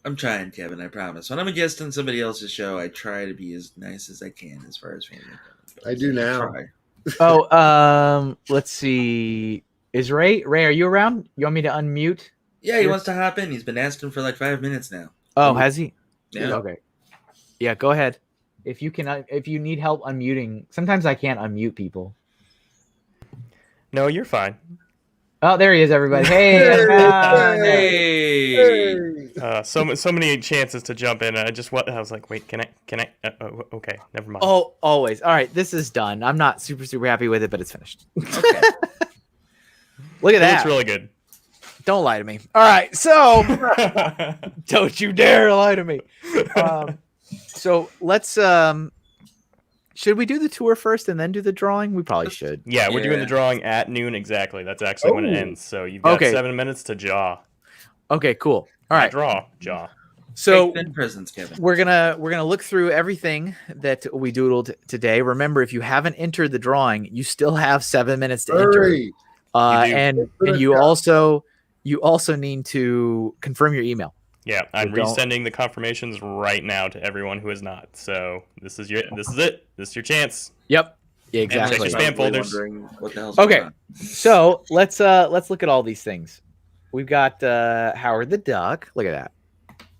[SPEAKER 2] I'm trying, Kevin, I promise. When I'm a guest on somebody else's show, I try to be as nice as I can as far as family goes.
[SPEAKER 3] I do now.
[SPEAKER 1] Let's see. Is Ray, are you around? You want me to unmute?
[SPEAKER 2] Yeah, he wants to hop in. He's been asking for like 5 minutes now.
[SPEAKER 1] Oh, has he?
[SPEAKER 2] Yeah.
[SPEAKER 1] Okay. Yeah, go ahead. If you need help unmuting, sometimes I can't unmute people.
[SPEAKER 4] No, you're fine.
[SPEAKER 1] Oh, there he is, everybody. Hey.
[SPEAKER 2] Hey.
[SPEAKER 4] So many chances to jump in. I was like, wait, can I? Okay, never mind.
[SPEAKER 1] Oh, always. All right, this is done. I'm not super happy with it, but it's finished.
[SPEAKER 2] Okay.
[SPEAKER 1] Look at that.
[SPEAKER 4] It's really good.
[SPEAKER 1] Don't lie to me. All right, so don't you dare lie to me. So let's should we do the tour first and then do the drawing? We probably should.
[SPEAKER 4] Yeah, we're doing the drawing at noon exactly. That's actually when it ends. So you've got 7 minutes to jaw.
[SPEAKER 1] Okay, cool. All right.
[SPEAKER 4] Jaw.
[SPEAKER 2] So presents, Kevin.
[SPEAKER 1] We're gonna look through everything that we doodled today. Remember, if you haven't entered the drawing, you still have 7 minutes to enter. And you also need to confirm your email.
[SPEAKER 4] Yeah, I'm resending the confirmations right now to everyone who has not. So this is it. This is your chance.
[SPEAKER 1] Yep. Yeah, exactly.
[SPEAKER 4] Check your spam folders.
[SPEAKER 2] What the hell's
[SPEAKER 1] Okay.
[SPEAKER 2] going on.
[SPEAKER 1] So let's look at all these things. We've got Howard the Duck. Look at that.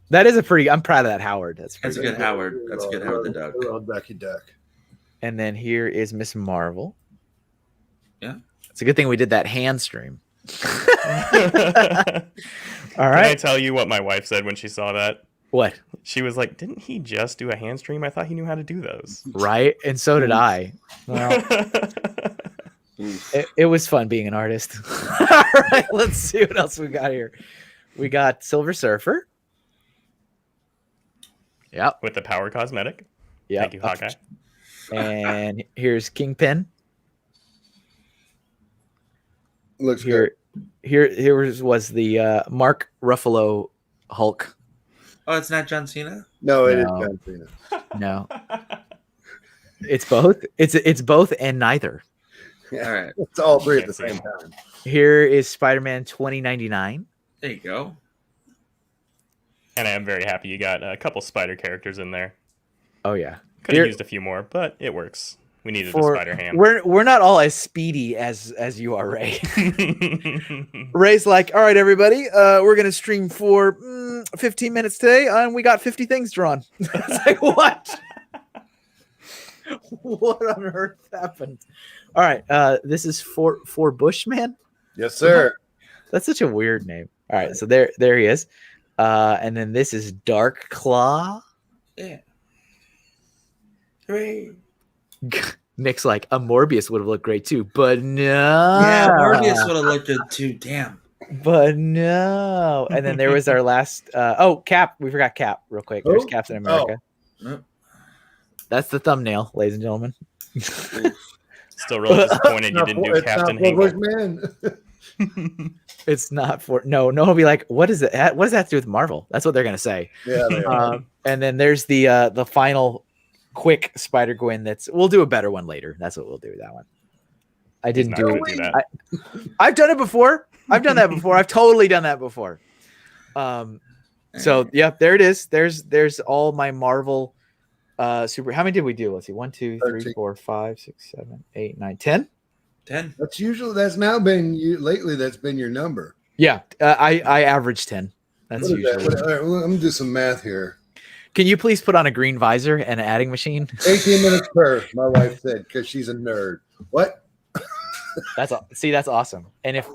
[SPEAKER 1] That is I'm proud of that, Howard. That's
[SPEAKER 2] a good Howard. That's a good Howard the Duck.
[SPEAKER 3] Ducky Duck.
[SPEAKER 1] And then here is Miss Marvel.
[SPEAKER 2] Yeah.
[SPEAKER 1] It's a good thing we did that hand stream. All
[SPEAKER 4] Can
[SPEAKER 1] right.
[SPEAKER 4] I tell you what my wife said when she saw that?
[SPEAKER 1] What?
[SPEAKER 4] She was like, didn't he just do a hand stream? I thought he knew how to do those.
[SPEAKER 1] Right. And so did I. Well, it was fun being an artist. All right. Let's see what else we got here. We got Silver Surfer. Yep.
[SPEAKER 4] With the power cosmetic.
[SPEAKER 1] Yeah.
[SPEAKER 4] Thank you, Hawkeye.
[SPEAKER 1] And here's Kingpin.
[SPEAKER 3] Looks
[SPEAKER 1] Here was the Mark Ruffalo Hulk.
[SPEAKER 2] Oh, it's not John Cena?
[SPEAKER 3] No, it is John Cena.
[SPEAKER 1] No. It's both. It's both and neither.
[SPEAKER 3] Yeah.
[SPEAKER 2] All right.
[SPEAKER 3] It's all three at the same time.
[SPEAKER 1] Here is Spider-Man 2099.
[SPEAKER 2] There you go.
[SPEAKER 4] And I am very happy you got a couple spider characters in there.
[SPEAKER 1] Oh yeah.
[SPEAKER 4] Could have used a few more, but it works. We needed a spider ham.
[SPEAKER 1] We're not all as speedy as you are, Ray. Ray's like, all right, everybody, we're gonna stream for 15 minutes today, and we got 50 things drawn. It's like, what? What on earth happened? All right, this is for Bushman.
[SPEAKER 3] Yes, sir.
[SPEAKER 1] That's such a weird name. All right, so there he is, and then this is Dark Claw.
[SPEAKER 2] Yeah. Hooray.
[SPEAKER 1] Nick's like, a Morbius would have looked great too, but no.
[SPEAKER 2] Yeah, Morbius would have looked good too. Damn.
[SPEAKER 1] But no. And then there was our last. Cap. We forgot Cap real quick. There's
[SPEAKER 3] Who?
[SPEAKER 1] Captain America.
[SPEAKER 2] Yep.
[SPEAKER 1] That's the thumbnail, ladies and gentlemen.
[SPEAKER 4] Still really disappointed you didn't do Captain Hinkle.
[SPEAKER 3] Man.
[SPEAKER 1] It's not for no. He'll be like, what is it? What does that have to do with Marvel? That's what they're gonna say.
[SPEAKER 3] Yeah, they are.
[SPEAKER 1] And then there's the final quick Spider-Gwen. We'll do a better one later. That's what we'll do with that one. I
[SPEAKER 4] He's
[SPEAKER 1] didn't
[SPEAKER 4] not
[SPEAKER 1] do
[SPEAKER 4] gonna
[SPEAKER 1] it.
[SPEAKER 4] do that.
[SPEAKER 1] I've done it before. I've done that before. I've totally done that before. So yeah, there it is. There's all my Marvel super. How many did we do? Let's see. 1, 2, 3,
[SPEAKER 3] 13.
[SPEAKER 1] 4, 5, 6, 7, 8, 9, 10.
[SPEAKER 2] 10.
[SPEAKER 3] That's now been you lately. That's been your number.
[SPEAKER 1] Yeah, I average 10. That's
[SPEAKER 3] What is that?
[SPEAKER 1] usually.
[SPEAKER 3] All right, well, I'm gonna do some math here.
[SPEAKER 1] Can you please put on a green visor and an adding machine?
[SPEAKER 3] 18 minutes per. My wife said because she's a nerd. What?
[SPEAKER 1] That's awesome. And if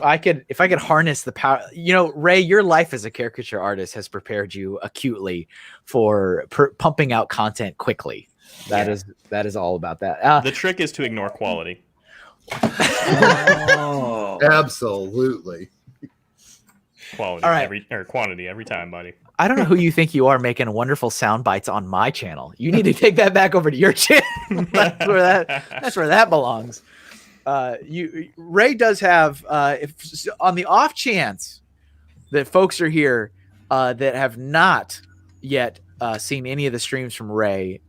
[SPEAKER 1] I could harness the power, Ray, your life as a caricature artist has prepared you acutely for pumping out content quickly. That is all about that.
[SPEAKER 4] The trick is to ignore quality.
[SPEAKER 2] Oh.
[SPEAKER 3] Absolutely.
[SPEAKER 4] Quality
[SPEAKER 1] All right.
[SPEAKER 4] quantity every time, buddy.
[SPEAKER 1] I don't know who you think you are making wonderful sound bites on my channel. You need to take that back over to your channel. That's where that belongs. Ray does have if on the off chance that folks are here that have not yet seen any of the streams from Ray,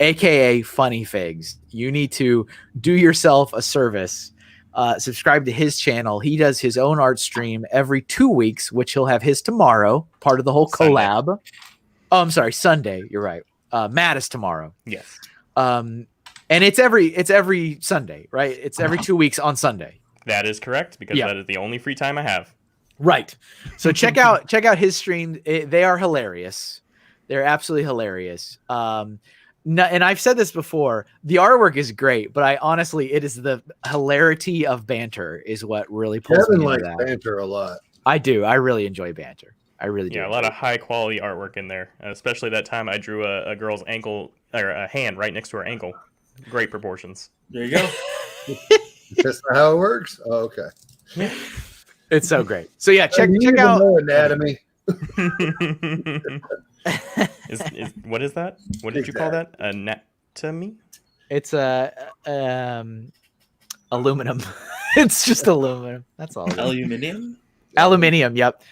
[SPEAKER 1] aka Funny Figs, you need to do yourself a service. Subscribe to his channel. He does his own art stream every 2 weeks, which he'll have his tomorrow, part of the whole collab.
[SPEAKER 4] Sunday.
[SPEAKER 1] Oh, I'm sorry, Sunday. You're right. Matt is tomorrow.
[SPEAKER 4] Yes.
[SPEAKER 1] And it's every Sunday, right? It's every 2 weeks on Sunday.
[SPEAKER 4] That is correct because
[SPEAKER 1] Yeah.
[SPEAKER 4] that is the only free time I have.
[SPEAKER 1] Right. So check out his stream. They are hilarious. They're absolutely hilarious. And I've said this before, the artwork is great, but it is the hilarity of banter is what really pulls
[SPEAKER 3] Kevin
[SPEAKER 1] me
[SPEAKER 3] likes
[SPEAKER 1] into that.
[SPEAKER 3] banter a lot.
[SPEAKER 1] I do. I really enjoy banter. I really do.
[SPEAKER 4] Yeah, a lot of high quality artwork in there. Especially that time I drew a girl's ankle or a hand right next to her ankle. Great proportions.
[SPEAKER 2] There you go.
[SPEAKER 3] That's not how it works. Oh, okay.
[SPEAKER 1] It's so great. So yeah, check
[SPEAKER 3] You even
[SPEAKER 1] out
[SPEAKER 3] know anatomy.
[SPEAKER 4] What is that? What did you call that? Anatomy?
[SPEAKER 1] it's aluminum. It's just aluminum. That's all.
[SPEAKER 2] Aluminium?
[SPEAKER 1] Aluminium. Yep.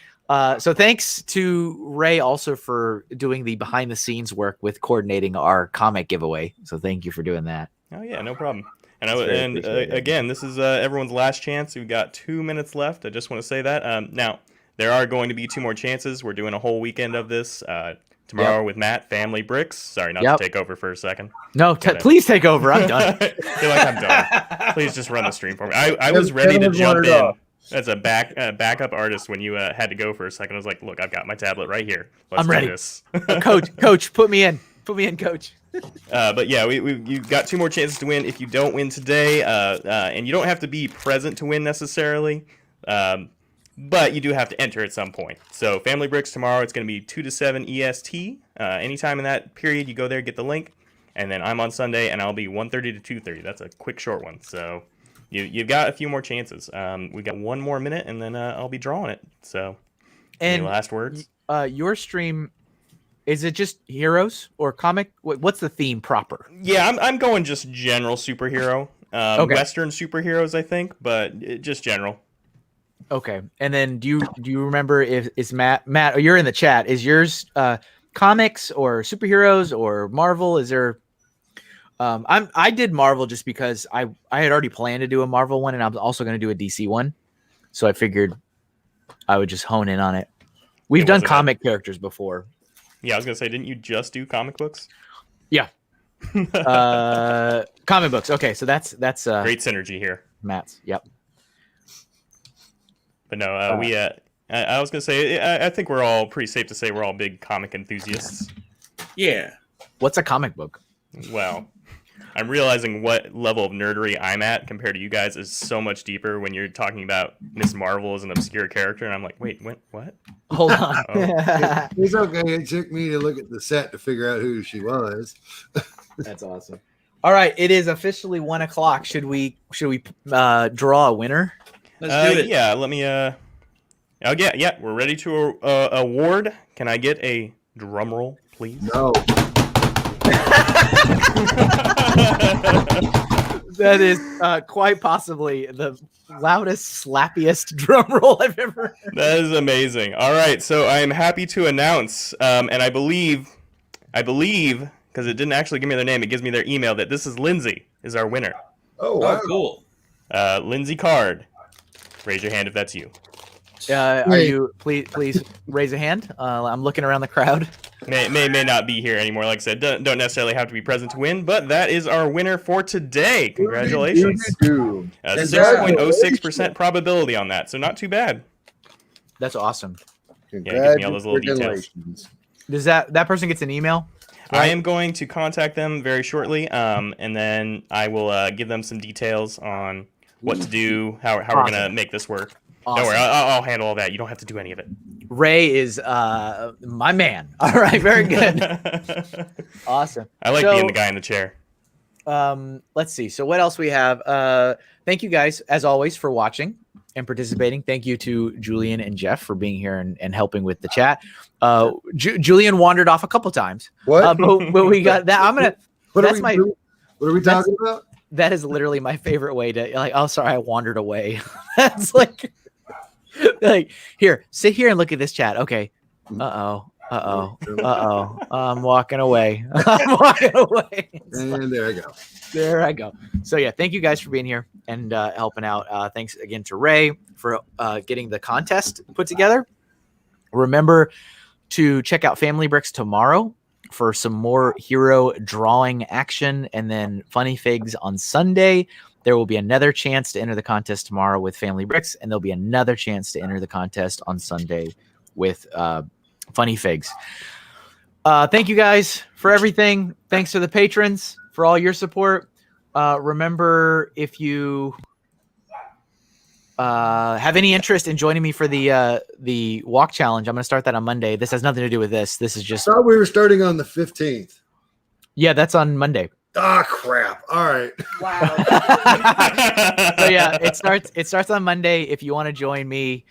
[SPEAKER 1] So thanks to Ray also for doing the behind the scenes work with coordinating our comic giveaway. So thank you for doing that.
[SPEAKER 4] Oh yeah, no problem.
[SPEAKER 3] very
[SPEAKER 4] And
[SPEAKER 3] appreciated.
[SPEAKER 4] again, this is everyone's last chance. We've got 2 minutes left. I just want to say that. Now there are going to be 2 more chances. We're doing a whole weekend of this. Tomorrow with Matt, Family Bricks. Sorry, not to take over for a second.
[SPEAKER 1] No, please take over. I'm done.
[SPEAKER 4] I feel like I'm done. Please just run the stream for me. I was ready to jump in as a backup artist when you had to go for a second. I was like, look, I've got my tablet right here. Let's
[SPEAKER 1] I'm
[SPEAKER 4] do
[SPEAKER 1] ready.
[SPEAKER 4] this.
[SPEAKER 1] Coach, put me in. Put me in, coach.
[SPEAKER 4] But yeah, you've got 2 more chances to win. If you don't win today, and you don't have to be present to win necessarily, but you do have to enter at some point. So Family Bricks tomorrow, it's going to be 2 to 7 EST. Anytime in that period, you go there, get the link. And then I'm on Sunday, and I'll be 1:30 to 2:30. That's a quick, short one. So you've got a few more chances. We got 1 more minute, and then I'll be drawing it. So any last words?
[SPEAKER 1] Your stream, is it just heroes or comic? What's the theme proper?
[SPEAKER 4] Yeah, I'm going just general superhero.
[SPEAKER 1] Okay.
[SPEAKER 4] Western superheroes, I think, but just general.
[SPEAKER 1] Okay. And then do you remember if is Matt, you're in the chat, is yours comics or superheroes or Marvel? Is there I did Marvel just because I had already planned to do a Marvel one, and I was also going to do a DC one. So I figured I would just hone in on it. We've done comic characters before.
[SPEAKER 4] Yeah, I was going to say, didn't you just do comic books?
[SPEAKER 1] Yeah. Comic books. Okay, so that's
[SPEAKER 4] great synergy here.
[SPEAKER 1] Matt's. Yep.
[SPEAKER 4] But no, I was gonna say, I think we're all pretty safe to say we're all big comic enthusiasts.
[SPEAKER 2] Yeah.
[SPEAKER 1] What's a comic book?
[SPEAKER 4] Well, I'm realizing what level of nerdery I'm at compared to you guys is so much deeper when you're talking about Miss Marvel as an obscure character, and I'm like, wait, what?
[SPEAKER 1] Hold on.
[SPEAKER 3] It's okay. It took me to look at the set to figure out who she was.
[SPEAKER 1] That's awesome. All right, it is officially 1:00. Should we draw a winner?
[SPEAKER 2] Let's do it.
[SPEAKER 4] Yeah, let me. Oh yeah, we're ready to award. Can I get a drum roll, please?
[SPEAKER 3] No.
[SPEAKER 1] That is quite possibly the loudest, slappiest drum roll I've ever heard.
[SPEAKER 4] That is amazing. All right, so I am happy to announce, and I believe, because it didn't actually give me their name, it gives me their email, that this is Lindsay is our winner.
[SPEAKER 3] Oh, wow.
[SPEAKER 2] Oh, cool.
[SPEAKER 4] Lindsay Card. Raise your hand if that's you.
[SPEAKER 1] Are you? Please raise a hand. I'm looking around the crowd.
[SPEAKER 4] May not be here anymore. Like I said, don't necessarily have to be present to win, but that is our winner for today. Congratulations. 6.06% probability on that, so not too bad.
[SPEAKER 1] That's awesome.
[SPEAKER 4] Yeah, give me all those little details.
[SPEAKER 1] Does that person gets an email?
[SPEAKER 4] I am going to contact them very shortly, and then I will give them some details on what to do, how we're going to make this work.
[SPEAKER 1] Awesome.
[SPEAKER 4] Don't worry, I'll handle all that. You don't have to do any of it.
[SPEAKER 1] Ray is my man. All right, very good. Awesome.
[SPEAKER 4] I like being the guy in the chair.
[SPEAKER 1] Let's see. So what else we have? Thank you guys, as always, for watching and participating. Thank you to Julian and Jeff for being here and helping with the chat. Julian wandered off a couple times.
[SPEAKER 3] What?
[SPEAKER 1] But we got that.
[SPEAKER 3] What are we talking about?
[SPEAKER 1] That is literally my favorite way to oh, sorry, I wandered away. That's like here, sit here and look at this chat. Okay. I'm walking away. I'm walking away.
[SPEAKER 3] And there I go.
[SPEAKER 1] There I go. So yeah, thank you guys for being here and helping out. Thanks again to Ray for getting the contest put together. Remember to check out Family Bricks tomorrow for some more hero drawing action, and then Funny Figs on Sunday. There will be another chance to enter the contest tomorrow with Family Bricks, and there'll be another chance to enter the contest on Sunday with Funny Figs. Thank you guys for everything. Thanks to the patrons for all your support. Remember, if you have any interest in joining me for the walk challenge, I'm going to start that on Monday. This has nothing to do with this. This is just.
[SPEAKER 3] I thought we were starting on the 15th.
[SPEAKER 1] Yeah, that's on Monday.
[SPEAKER 3] Ah, crap. All right.
[SPEAKER 6] Wow.
[SPEAKER 1] So yeah, it starts on Monday. If you want to join me,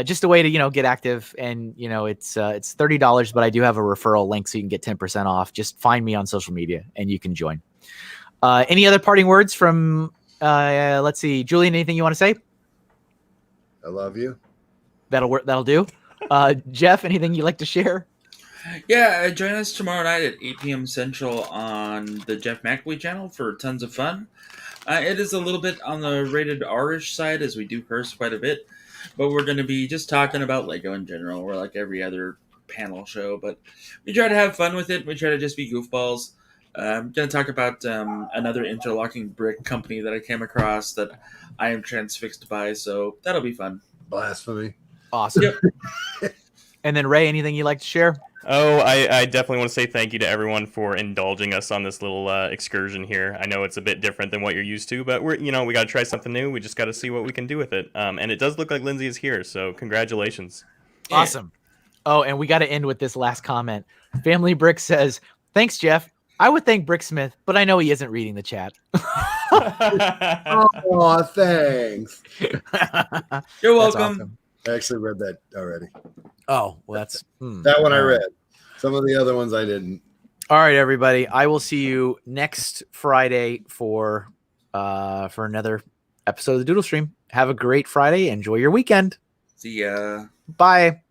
[SPEAKER 1] just a way to get active, and it's $30, but I do have a referral link so you can get 10% off. Just find me on social media and you can join. Any other parting words from let's see, Julian, anything you want to say?
[SPEAKER 3] I love you.
[SPEAKER 1] That'll work. That'll do. Jeff, anything you'd like to share?
[SPEAKER 2] Yeah, join us tomorrow night at 8 p.m. Central on the Jeff McAwee channel for tons of fun. It is a little bit on the rated R-ish side, as we do curse quite a bit, but we're going to be just talking about Lego in general. We're like every other panel show, but we try to have fun with it. We try to just be goofballs. I'm going to talk about another interlocking brick company that I came across that I am transfixed by, so that'll be fun.
[SPEAKER 3] Blasphemy.
[SPEAKER 1] Awesome.
[SPEAKER 2] Yep.
[SPEAKER 1] And then Ray, anything you'd like to share?
[SPEAKER 4] Oh, I definitely want to say thank you to everyone for indulging us on this little excursion here. I know it's a bit different than what you're used to, but we got to try something new. We just got to see what we can do with it. And it does look like Lindsay is here, so congratulations.
[SPEAKER 1] Awesome. Oh, and we got to end with this last comment. Family Brick says, "Thanks, Jeff. I would thank Bricksmith, but I know he isn't reading the chat."
[SPEAKER 3] Oh, thanks.
[SPEAKER 2] You're
[SPEAKER 1] That's
[SPEAKER 2] welcome.
[SPEAKER 1] awesome.
[SPEAKER 3] I actually read that already.
[SPEAKER 1] Oh, well, that's
[SPEAKER 3] That one I read. Some of the other ones I didn't.
[SPEAKER 1] all right, everybody. I will see you next Friday for another episode of the Doodle Stream. Have a great Friday. Enjoy your weekend.
[SPEAKER 2] See ya.
[SPEAKER 1] Bye.